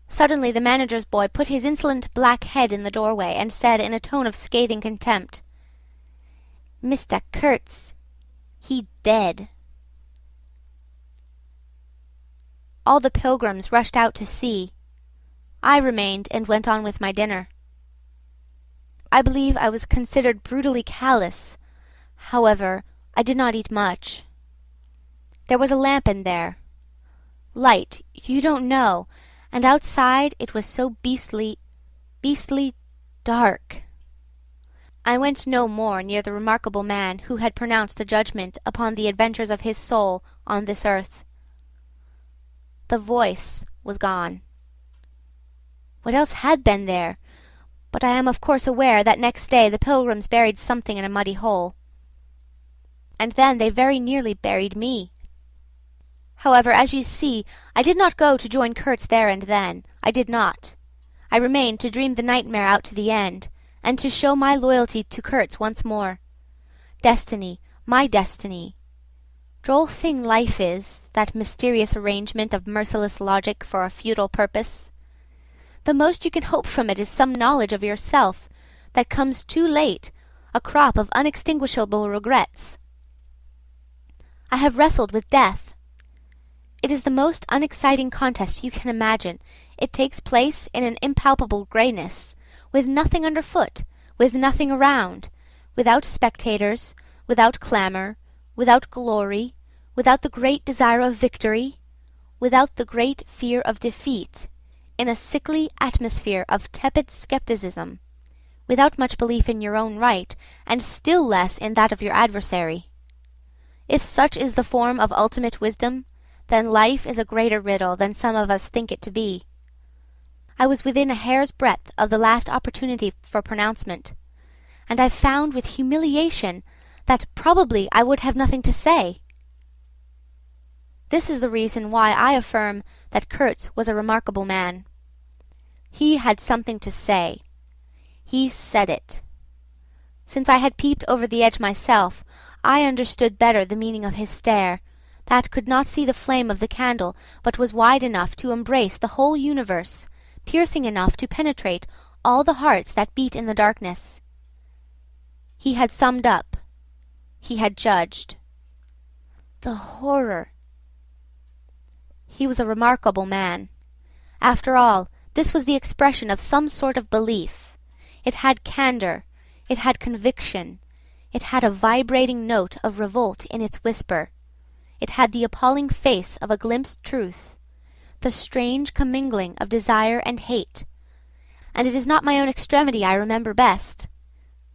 Suddenly the manager's boy put his insolent black head in the doorway and said in a tone of scathing contempt, "Mr. Kurtz, He dead. All the pilgrims rushed out to see. I remained and went on with my dinner. I believe I was considered brutally callous. However, I did not eat much. There was a lamp in there. Light, you don't know, and outside it was so beastly dark. I went no more near the remarkable man who had pronounced a judgment upon the adventures of his soul on this earth. The voice was gone. What else had been there? But I am of course aware that next day the pilgrims buried something in a muddy hole. And then they very nearly buried me. However, as you see, I did not go to join Kurtz there and then. I did not. I remained to dream the nightmare out to the end, and to show my loyalty to Kurtz once more. Destiny, my destiny. Droll thing life is, that mysterious arrangement of merciless logic for a futile purpose. The most you can hope from it is some knowledge of yourself, that comes too late, a crop of unextinguishable regrets. I have wrestled with death. It is the most unexciting contest you can imagine. It takes place in an impalpable greyness, with nothing underfoot, with nothing around, without spectators, without clamour, without glory, without the great desire of victory, without the great fear of defeat, in a sickly atmosphere of tepid scepticism, without much belief in your own right, and still less in that of your adversary. If such is the form of ultimate wisdom, then life is a greater riddle than some of us think it to be. I was within a hair's breadth of the last opportunity for pronouncement, and I found with humiliation that probably I would have nothing to say. This is the reason why I affirm that Kurtz was a remarkable man. He had something to say. He said it. Since I had peeped over the edge myself, I understood better the meaning of his stare, that could not see the flame of the candle, but was wide enough to embrace the whole universe, piercing enough to penetrate all the hearts that beat in the darkness. He had summed up. He had judged. The horror! He was a remarkable man. After all, this was the expression of some sort of belief. It had candour, it had conviction, it had a vibrating note of revolt in its whisper, it had the appalling face of a glimpsed truth, the strange commingling of desire and hate. And it is not my own extremity I remember best.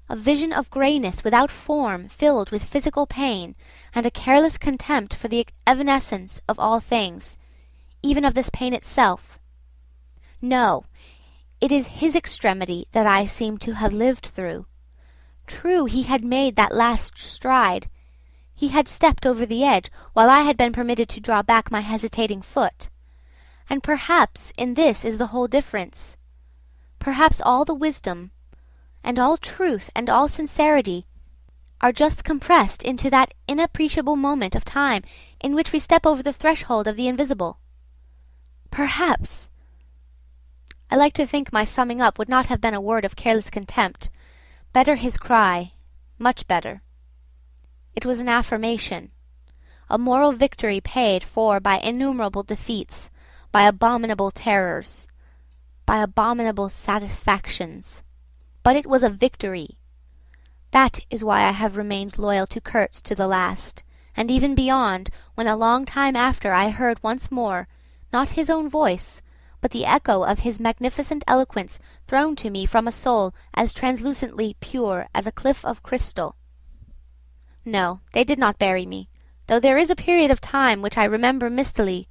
A vision of greyness without form, filled with physical pain, and a careless contempt for the evanescence of all things, even of this pain itself. No, it is his extremity that I seem to have lived through. True, he had made that last stride. He had stepped over the edge, while I had been permitted to draw back my hesitating foot. And perhaps in this is the whole difference. Perhaps all the wisdom, and all truth, and all sincerity, are just compressed into that inappreciable moment of time in which we step over the threshold of the invisible. Perhaps! I like to think my summing up would not have been a word of careless contempt. Better his cry, much better. It was an affirmation, a moral victory paid for by innumerable defeats, by abominable terrors, by abominable satisfactions. But it was a victory. That is why I have remained loyal to Kurtz to the last, and even beyond, when a long time after I heard once more, not his own voice, but the echo of his magnificent eloquence thrown to me from a soul as translucently pure as a cliff of crystal. No, they did not bury me, though there is a period of time which I remember mistily,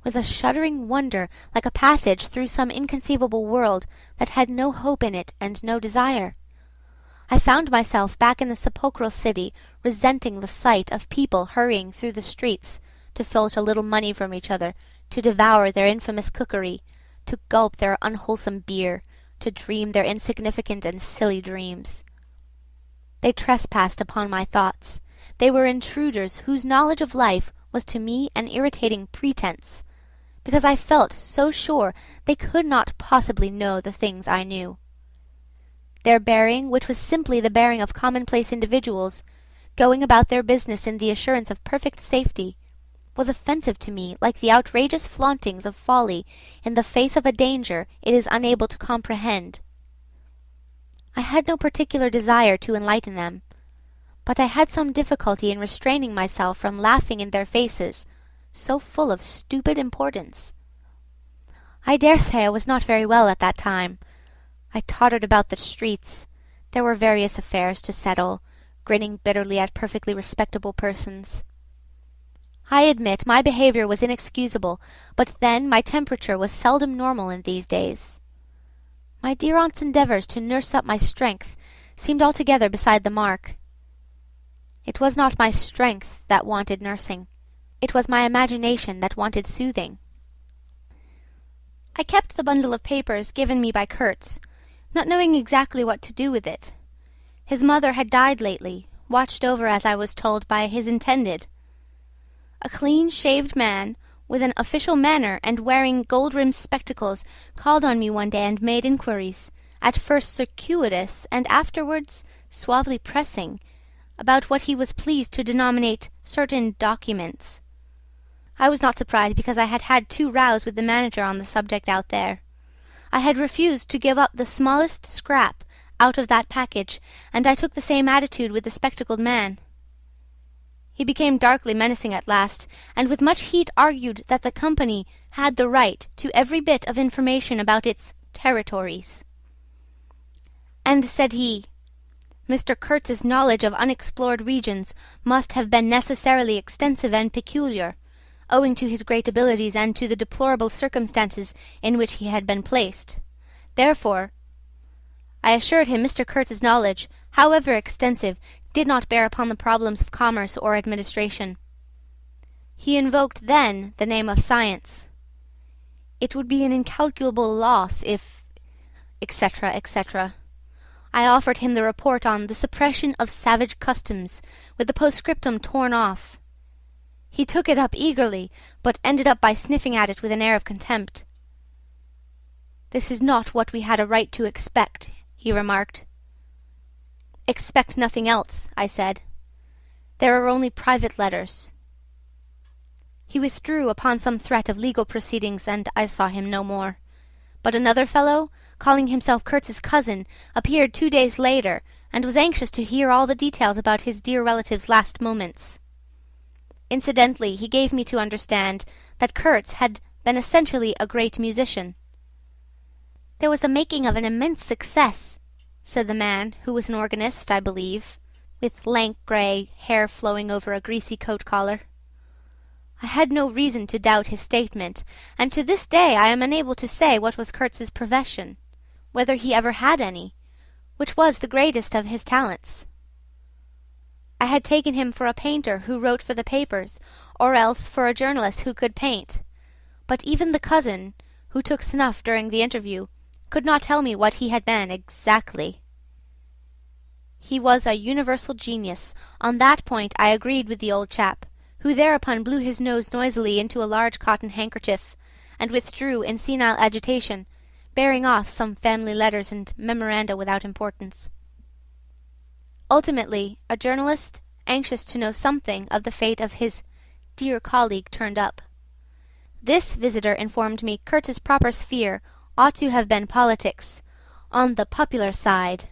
with a shuddering wonder, like a passage through some inconceivable world that had no hope in it and no desire. I found myself back in the sepulchral city, resenting the sight of people hurrying through the streets to filch a little money from each other, to devour their infamous cookery, to gulp their unwholesome beer, to dream their insignificant and silly dreams. They trespassed upon my thoughts. They were intruders whose knowledge of life was to me an irritating pretence, because I felt so sure they could not possibly know the things I knew. Their bearing, which was simply the bearing of commonplace individuals, going about their business in the assurance of perfect safety, was offensive to me like the outrageous flauntings of folly in the face of a danger it is unable to comprehend. I had no particular desire to enlighten them, but I had some difficulty in restraining myself from laughing in their faces, so full of stupid importance. I dare say I was not very well at that time. I tottered about the streets. There were various affairs to settle, grinning bitterly at perfectly respectable persons. I admit my behaviour was inexcusable, but then my temperature was seldom normal in these days. My dear aunt's endeavours to nurse up my strength seemed altogether beside the mark. It was not my strength that wanted nursing. It was my imagination that wanted soothing. I kept the bundle of papers given me by Kurtz, not knowing exactly what to do with it. His mother had died lately, watched over, as I was told, by his intended. A clean-shaved man, with an official manner and wearing gold-rimmed spectacles, called on me one day and made inquiries, at first circuitous and afterwards suavely pressing, about what he was pleased to denominate certain documents. I was not surprised, because I had had 2 rows with the manager on the subject out there. I had refused to give up the smallest scrap out of that package, and I took the same attitude with the spectacled man. He became darkly menacing at last, and with much heat argued that the company had the right to every bit of information about its territories. And, said he, Mr. Kurtz's knowledge of unexplored regions must have been necessarily extensive and peculiar, owing to his great abilities and to the deplorable circumstances in which he had been placed. Therefore, I assured him Mr. Kurtz's knowledge, however extensive, did not bear upon the problems of commerce or administration. He invoked then the name of science. It would be an incalculable loss if, etc., etc. I offered him the report on the suppression of savage customs, with the postscriptum torn off. He took it up eagerly, but ended up by sniffing at it with an air of contempt. "This is not what we had a right to expect," he remarked. "Expect nothing else," I said. "There are only private letters." He withdrew upon some threat of legal proceedings, and I saw him no more. But another fellow, calling himself Kurtz's cousin, appeared 2 days later, and was anxious to hear all the details about his dear relative's last moments. Incidentally, he gave me to understand that Kurtz had been essentially a great musician. "There was the making of an immense success," said the man, who was an organist, I believe, with lank grey hair flowing over a greasy coat-collar. I had no reason to doubt his statement, and to this day I am unable to say what was Kurtz's profession, whether he ever had any, which was the greatest of his talents. I had taken him for a painter who wrote for the papers, or else for a journalist who could paint, but even the cousin, who took snuff during the interview, could not tell me what he had been exactly. He was a universal genius. On that point I agreed with the old chap, who thereupon blew his nose noisily into a large cotton handkerchief, and withdrew in senile agitation, bearing off some family letters and memoranda without importance. Ultimately, a journalist, anxious to know something of the fate of his dear colleague, turned up. This visitor informed me Kurtz's proper sphere ought to have been politics, on the popular side.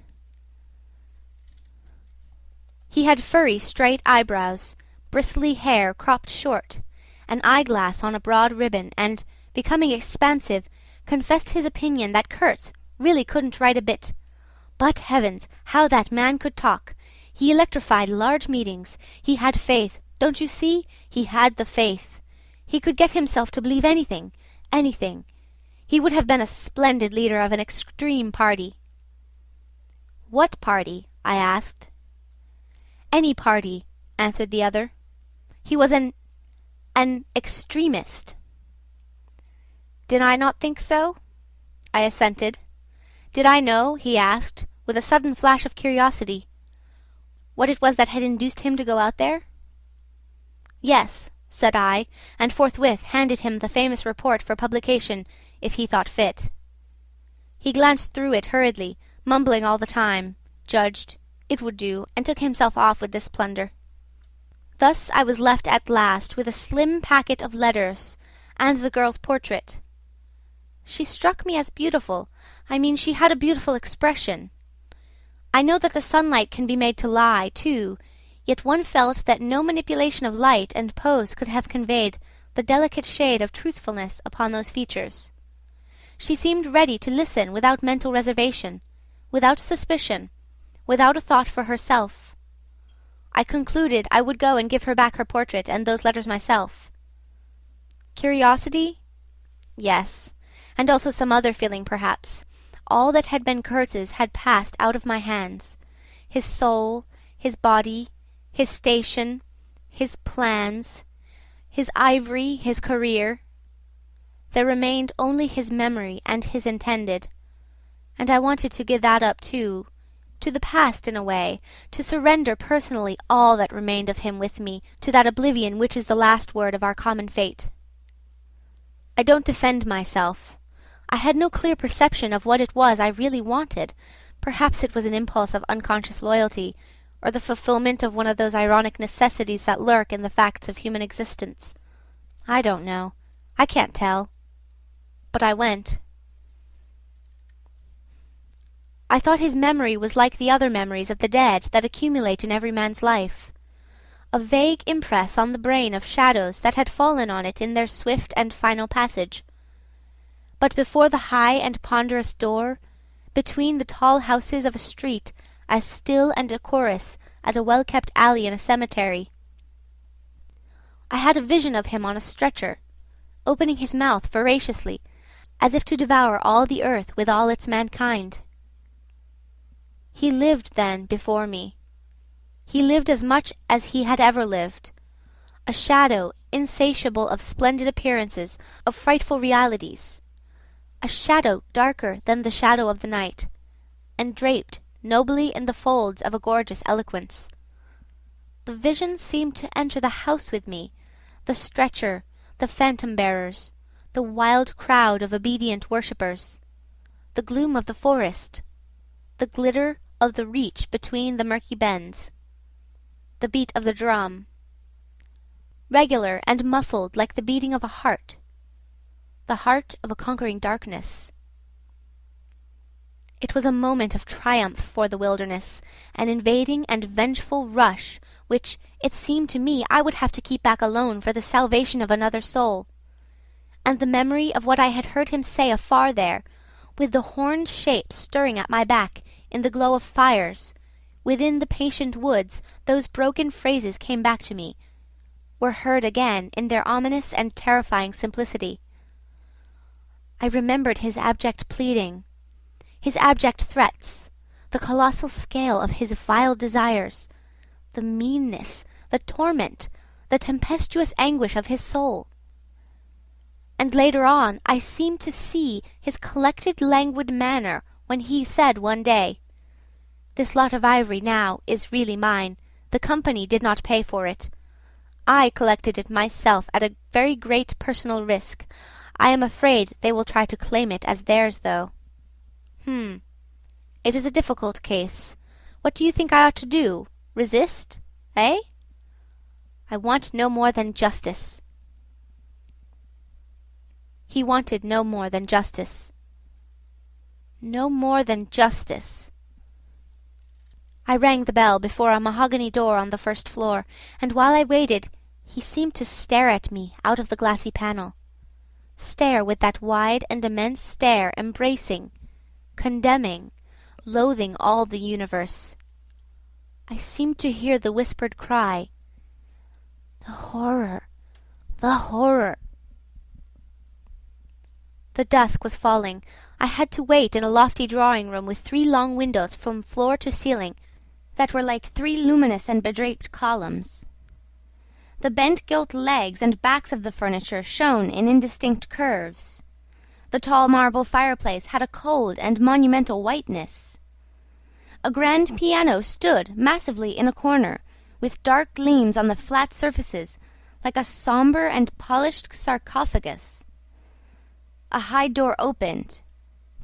He had furry, straight eyebrows, bristly hair cropped short, an eyeglass on a broad ribbon, and, becoming expansive, confessed his opinion that Kurtz really couldn't write a bit. But heavens, how that man could talk! He electrified large meetings. He had faith. Don't you see? He had the faith. He could get himself to believe anything, anything. He would have been a splendid leader of an extreme party. "What party?" I asked. "Any party," answered the other. He was an extremist. Did I not think so? I assented. Did I know, he asked, with a sudden flash of curiosity, what it was that had induced him to go out there? Yes, said I, and forthwith handed him the famous report for publication, if he thought fit. He glanced through it hurriedly, mumbling all the time, judged, it would do, and took himself off with this plunder. Thus I was left at last with a slim packet of letters and the girl's portrait. She struck me as beautiful. I mean, she had a beautiful expression. I know that the sunlight can be made to lie, too, yet one felt that no manipulation of light and pose could have conveyed the delicate shade of truthfulness upon those features. She seemed ready to listen without mental reservation, without suspicion, without a thought for herself. I concluded I would go and give her back her portrait and those letters myself. Curiosity? Yes, and also some other feeling, perhaps. All that had been Kurtz's had passed out of my hands. His soul, his body, his station, his plans, his ivory, his career. There remained only his memory and his intended. And I wanted to give that up too, to the past in a way, to surrender personally all that remained of him with me to that oblivion which is the last word of our common fate. I don't defend myself. I had no clear perception of what it was I really wanted. Perhaps it was an impulse of unconscious loyalty, or the fulfillment of one of those ironic necessities that lurk in the facts of human existence. I don't know. I can't tell. But I went. I thought his memory was like the other memories of the dead that accumulate in every man's life. A vague impress on the brain of shadows that had fallen on it in their swift and final passage. But before the high and ponderous door, between the tall houses of a street as still and decorous as a well-kept alley in a cemetery, I had a vision of him on a stretcher, opening his mouth voraciously, as if to devour all the earth with all its mankind. He lived then before me. He lived as much as he had ever lived, a shadow insatiable of splendid appearances, of frightful realities, a shadow darker than the shadow of the night, and draped nobly in the folds of a gorgeous eloquence. The vision seemed to enter the house with me, the stretcher, the phantom-bearers, the wild crowd of obedient worshippers, the gloom of the forest, the glitter of the reach between the murky bends, the beat of the drum, regular and muffled like the beating of a heart, the heart of a conquering darkness. It was a moment of triumph for the wilderness, an invading and vengeful rush which, it seemed to me, I would have to keep back alone for the salvation of another soul. And the memory of what I had heard him say afar there, with the horned shapes stirring at my back in the glow of fires, within the patient woods, those broken phrases came back to me, were heard again in their ominous and terrifying simplicity. I remembered his abject pleading, his abject threats, the colossal scale of his vile desires, the meanness, the torment, the tempestuous anguish of his soul. And later on I seemed to see his collected languid manner when he said one day, "This lot of ivory now is really mine. The company did not pay for it. I collected it myself at a very great personal risk. I am afraid they will try to claim it as theirs, though." It is a difficult case. What do you think I ought to do? Resist? Eh? I want no more than justice. He wanted no more than justice. No more than justice. I rang the bell before a mahogany door on the first floor, and while I waited, he seemed to stare at me out of the glassy panel. Stare with that wide and immense stare embracing, condemning, loathing all the universe. I seemed to hear the whispered cry, "The horror! The horror!" The dusk was falling. I had to wait in a lofty drawing-room with 3 long windows from floor to ceiling that were like 3 luminous and bedraped columns. The bent gilt legs and backs of the furniture shone in indistinct curves. The tall marble fireplace had a cold and monumental whiteness. A grand piano stood massively in a corner, with dark gleams on the flat surfaces, like a sombre and polished sarcophagus. A high door opened,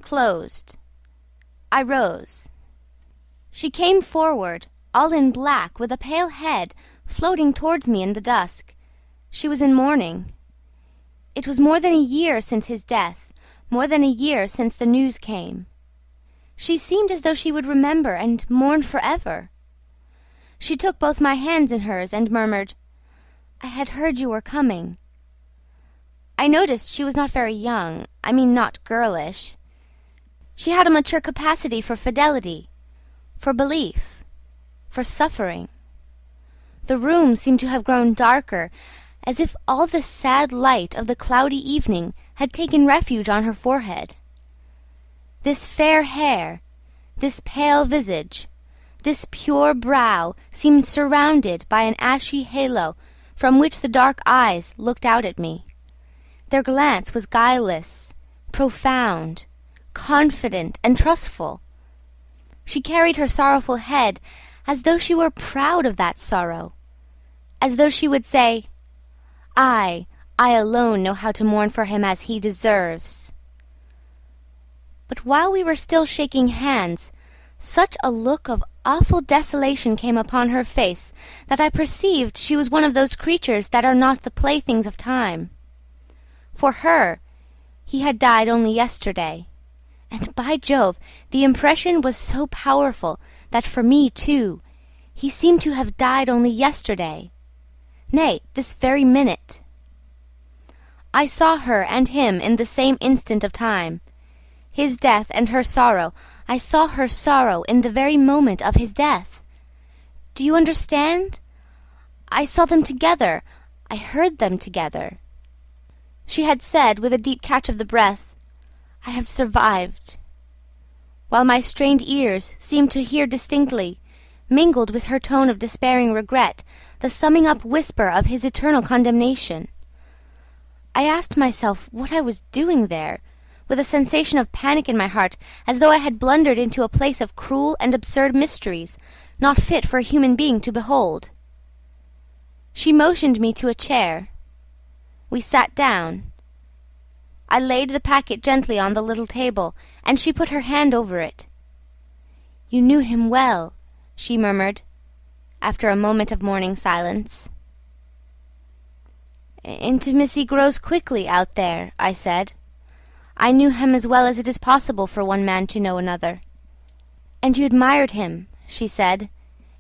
closed. I rose. She came forward, all in black, with a pale head, floating towards me in the dusk. She was in mourning. It was more than a year since his death, more than a year since the news came. She seemed as though she would remember and mourn forever. She took both my hands in hers and murmured, "I had heard you were coming." I noticed she was not very young, I mean not girlish. She had a mature capacity for fidelity, for belief, for suffering. The room seemed to have grown darker, as if all the sad light of the cloudy evening had taken refuge on her forehead. This fair hair, this pale visage, this pure brow seemed surrounded by an ashy halo from which the dark eyes looked out at me. Their glance was guileless, profound, confident, and trustful. She carried her sorrowful head as though she were proud of that sorrow, as though she would say, I alone know how to mourn for him as he deserves." But while we were still shaking hands, such a look of awful desolation came upon her face that I perceived she was one of those creatures that are not the playthings of time. For her, he had died only yesterday, and by Jove, the impression was so powerful that for me too, he seemed to have died only yesterday, nay, this very minute. I saw her and him in the same instant of time. His death and her sorrow, I saw her sorrow in the very moment of his death. Do you understand? I saw them together, I heard them together. She had said, with a deep catch of the breath, "I have survived," while my strained ears seemed to hear distinctly, mingled with her tone of despairing regret, the summing up whisper of his eternal condemnation. I asked myself what I was doing there, with a sensation of panic in my heart, as though I had blundered into a place of cruel and absurd mysteries, not fit for a human being to behold. She motioned me to a chair. We sat down. I laid the packet gently on the little table, and she put her hand over it. "You knew him well," she murmured, after a moment of mourning silence. "Intimacy grows quickly out there," I said. "I knew him as well as it is possible for one man to know another." "And you admired him," she said.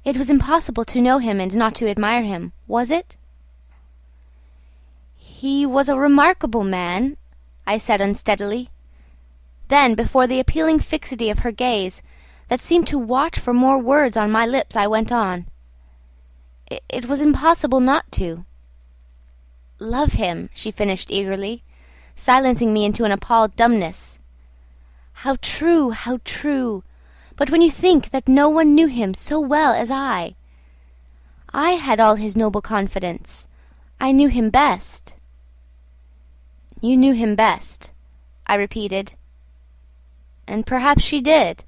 "It was impossible to know him and not to admire him, was it?" "He was a remarkable man," I said unsteadily. Then, before the appealing fixity of her gaze, that seemed to watch for more words on my lips, I went on. It was impossible not to." "Love him," she finished eagerly, silencing me into an appalled dumbness. "How true, how true! But when you think that no one knew him so well as I had all his noble confidence. I knew him best." "You knew him best," I repeated. And perhaps she did.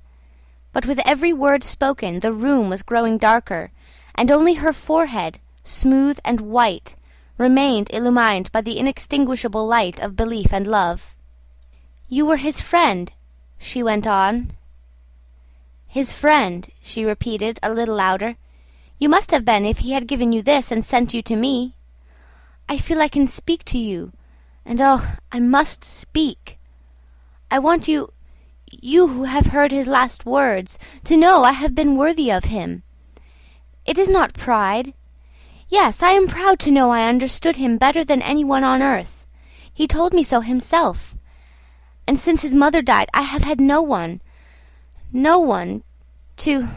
But with every word spoken the room was growing darker, and only her forehead, smooth and white, remained illumined by the inextinguishable light of belief and love. "You were his friend," she went on. "His friend," she repeated, a little louder. "You must have been if he had given you this and sent you to me. I feel I can speak to you, and oh, I must speak. I want you who have heard his last words, to know I have been worthy of him. It is not pride. Yes, I am proud to know I understood him better than anyone on earth. He told me so himself. And since his mother died, I have had no one to...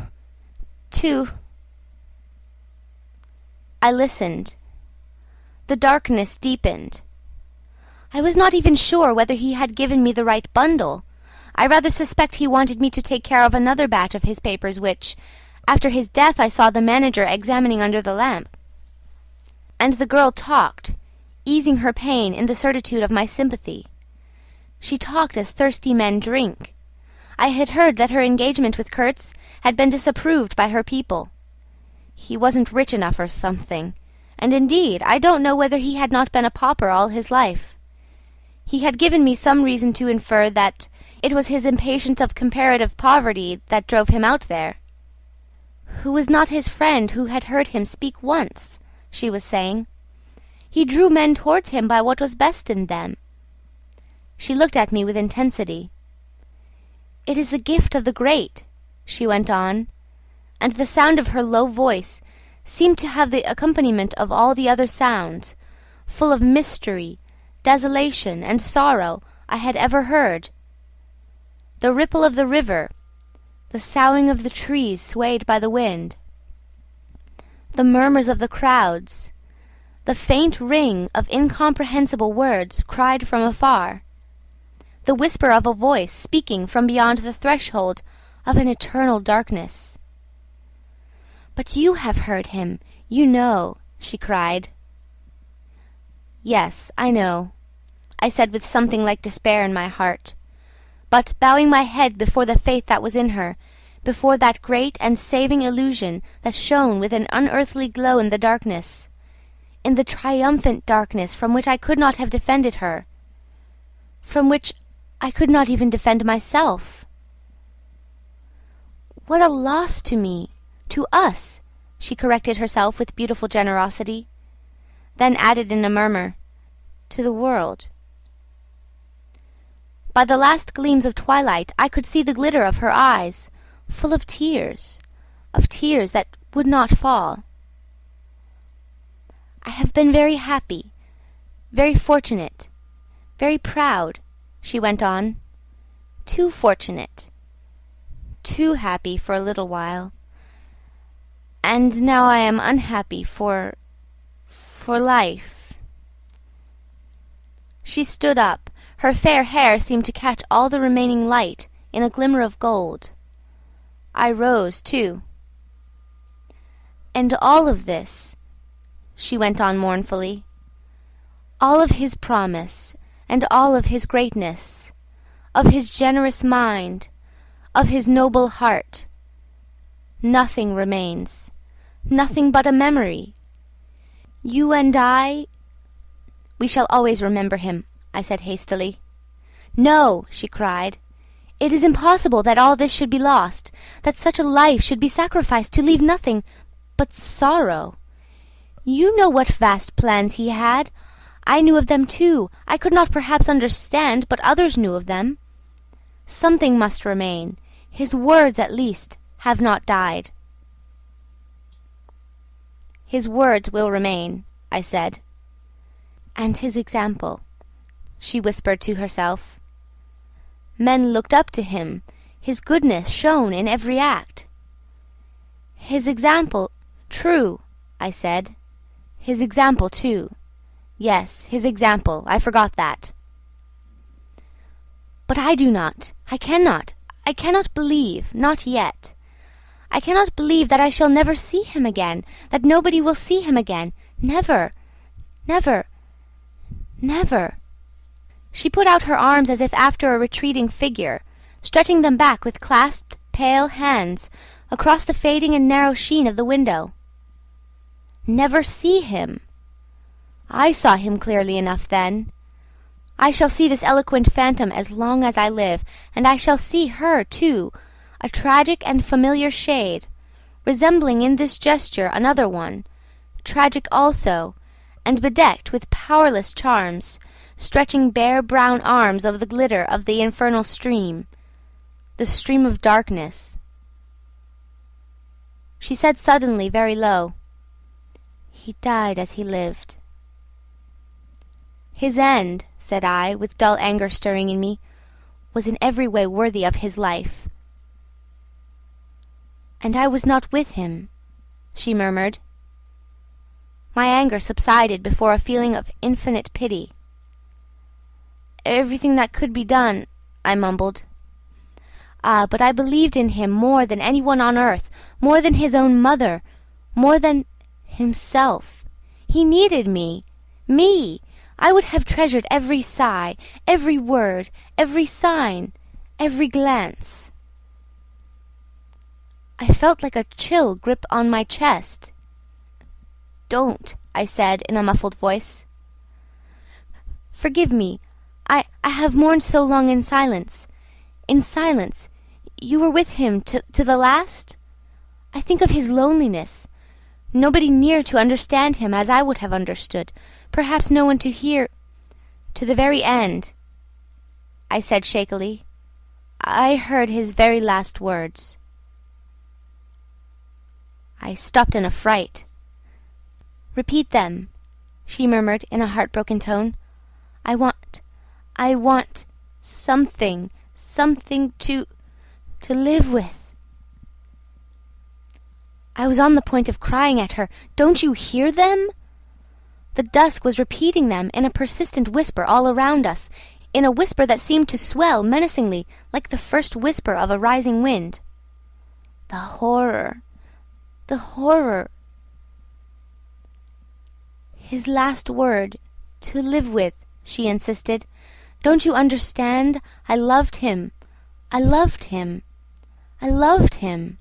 I listened. The darkness deepened. I was not even sure whether he had given me the right bundle. I rather suspect he wanted me to take care of another batch of his papers which, after his death, I saw the manager examining under the lamp. And the girl talked, easing her pain in the certitude of my sympathy. She talked as thirsty men drink. I had heard that her engagement with Kurtz had been disapproved by her people. He wasn't rich enough or something, and indeed I don't know whether he had not been a pauper all his life. He had given me some reason to infer that it was his impatience of comparative poverty that drove him out there. Who was not his friend who had heard him speak once? She was saying. He drew men towards him by what was best in them. She looked at me with intensity. It is the gift of the great, she went on, and the sound of her low voice seemed to have the accompaniment of all the other sounds, full of mystery, desolation, and sorrow, I had ever heard. The ripple of the river, the soughing of the trees swayed by the wind, the murmurs of the crowds, the faint ring of incomprehensible words cried from afar, the whisper of a voice speaking from beyond the threshold of an eternal darkness. "But you have heard him, you know," she cried. "Yes, I know," I said with something like despair in my heart, but bowing my head before the faith that was in her, before that great and saving illusion that shone with an unearthly glow in the darkness, in the triumphant darkness from which I could not have defended her, from which I could not even defend myself. "What a loss to me, to us," she corrected herself with beautiful generosity, then added in a murmur, "to the world." By the last gleams of twilight I could see the glitter of her eyes, full of tears that would not fall. "I have been very happy, very fortunate, very proud," she went on. "Too fortunate, too happy for a little while. And now I am unhappy for life." She stood up. Her fair hair seemed to catch all the remaining light in a glimmer of gold. I rose, too. "And all of this," she went on mournfully, "all of his promise, and all of his greatness, of his generous mind, of his noble heart, nothing remains, nothing but a memory. You and I—" "We shall always remember him," I said hastily. "No," she cried. "It is impossible that all this should be lost, that such a life should be sacrificed to leave nothing but sorrow. You know what vast plans he had. I knew of them too. I could not perhaps understand, but others knew of them. Something must remain. His words, at least, have not died." "His words will remain," I said. "And his example," she whispered to herself. "Men looked up to him. His goodness shone in every act." "His example, true," I said. "His example, too. Yes, his example, I forgot that." "But I do not. I cannot believe, not yet. I cannot believe that I shall never see him again, that nobody will see him again. Never, never, never." She put out her arms as if after a retreating figure, stretching them back with clasped, pale hands across the fading and narrow sheen of the window. Never see him! I saw him clearly enough then. I shall see this eloquent phantom as long as I live, and I shall see her, too, a tragic and familiar shade, resembling in this gesture another one, tragic also, and bedecked with powerless charms, stretching bare brown arms over the glitter of the infernal stream, the stream of darkness. She said suddenly, very low, "He died as he lived." "His end," said I, with dull anger stirring in me, "was in every way worthy of his life." "And I was not with him," she murmured. My anger subsided before a feeling of infinite pity. "Everything that could be done," I mumbled. "Ah, but I believed in him more than anyone on earth, more than his own mother, more than himself. He needed me. I would have treasured every sigh, every word, every sign, every glance." I felt like a chill grip on my chest. "Don't," I said in a muffled voice. "Forgive me. I have mourned so long in silence. In silence. You were with him to the last? I think of his loneliness. Nobody near to understand him as I would have understood. Perhaps no one to hear... To the very end," I said shakily. "I heard his very last words." I stopped in a fright. "Repeat them," she murmured in a heartbroken tone. I want something to live with." I was on the point of crying at her. "Don't you hear them?" The dusk was repeating them in a persistent whisper all around us, in a whisper that seemed to swell menacingly like the first whisper of a rising wind. The horror! The horror! "His last word, to live with," she insisted. "Don't you understand? I loved him. I loved him. I loved him."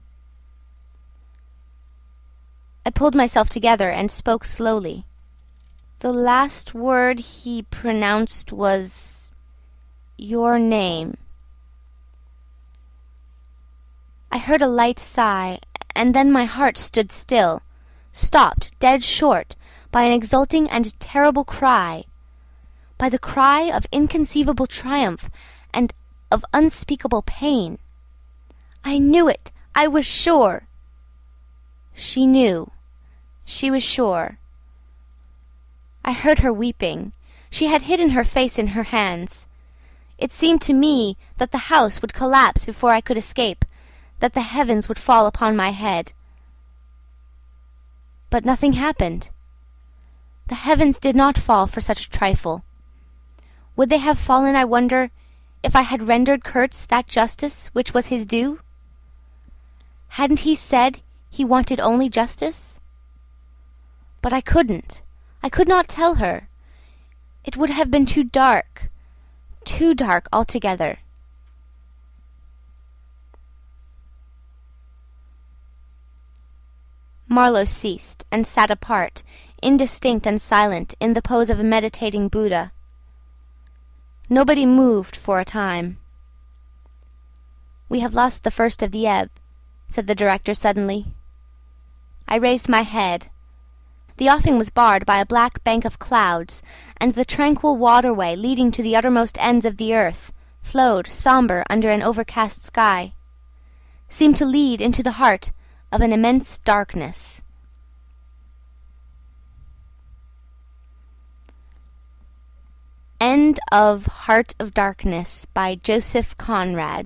I pulled myself together and spoke slowly. "The last word he pronounced was your name." I heard a light sigh, and then my heart stood still, stopped dead short by an exulting and terrible cry, by the cry of inconceivable triumph and of unspeakable pain. I knew it! I was sure! She knew. She was sure. I heard her weeping. She had hidden her face in her hands. It seemed to me that the house would collapse before I could escape, that the heavens would fall upon my head. But nothing happened. The heavens did not fall for such a trifle. Would they have fallen, I wonder, if I had rendered Kurtz that justice which was his due? Hadn't he said he wanted only justice? But I couldn't. I could not tell her. It would have been too dark altogether. Marlowe ceased and sat apart, indistinct and silent, in the pose of a meditating Buddha. Nobody moved for a time. "We have lost the first of the ebb," said the director suddenly. I raised my head. The offing was barred by a black bank of clouds, and the tranquil waterway leading to the uttermost ends of the earth flowed sombre under an overcast sky, seemed to lead into the heart of an immense darkness. End of Heart of Darkness by Joseph Conrad.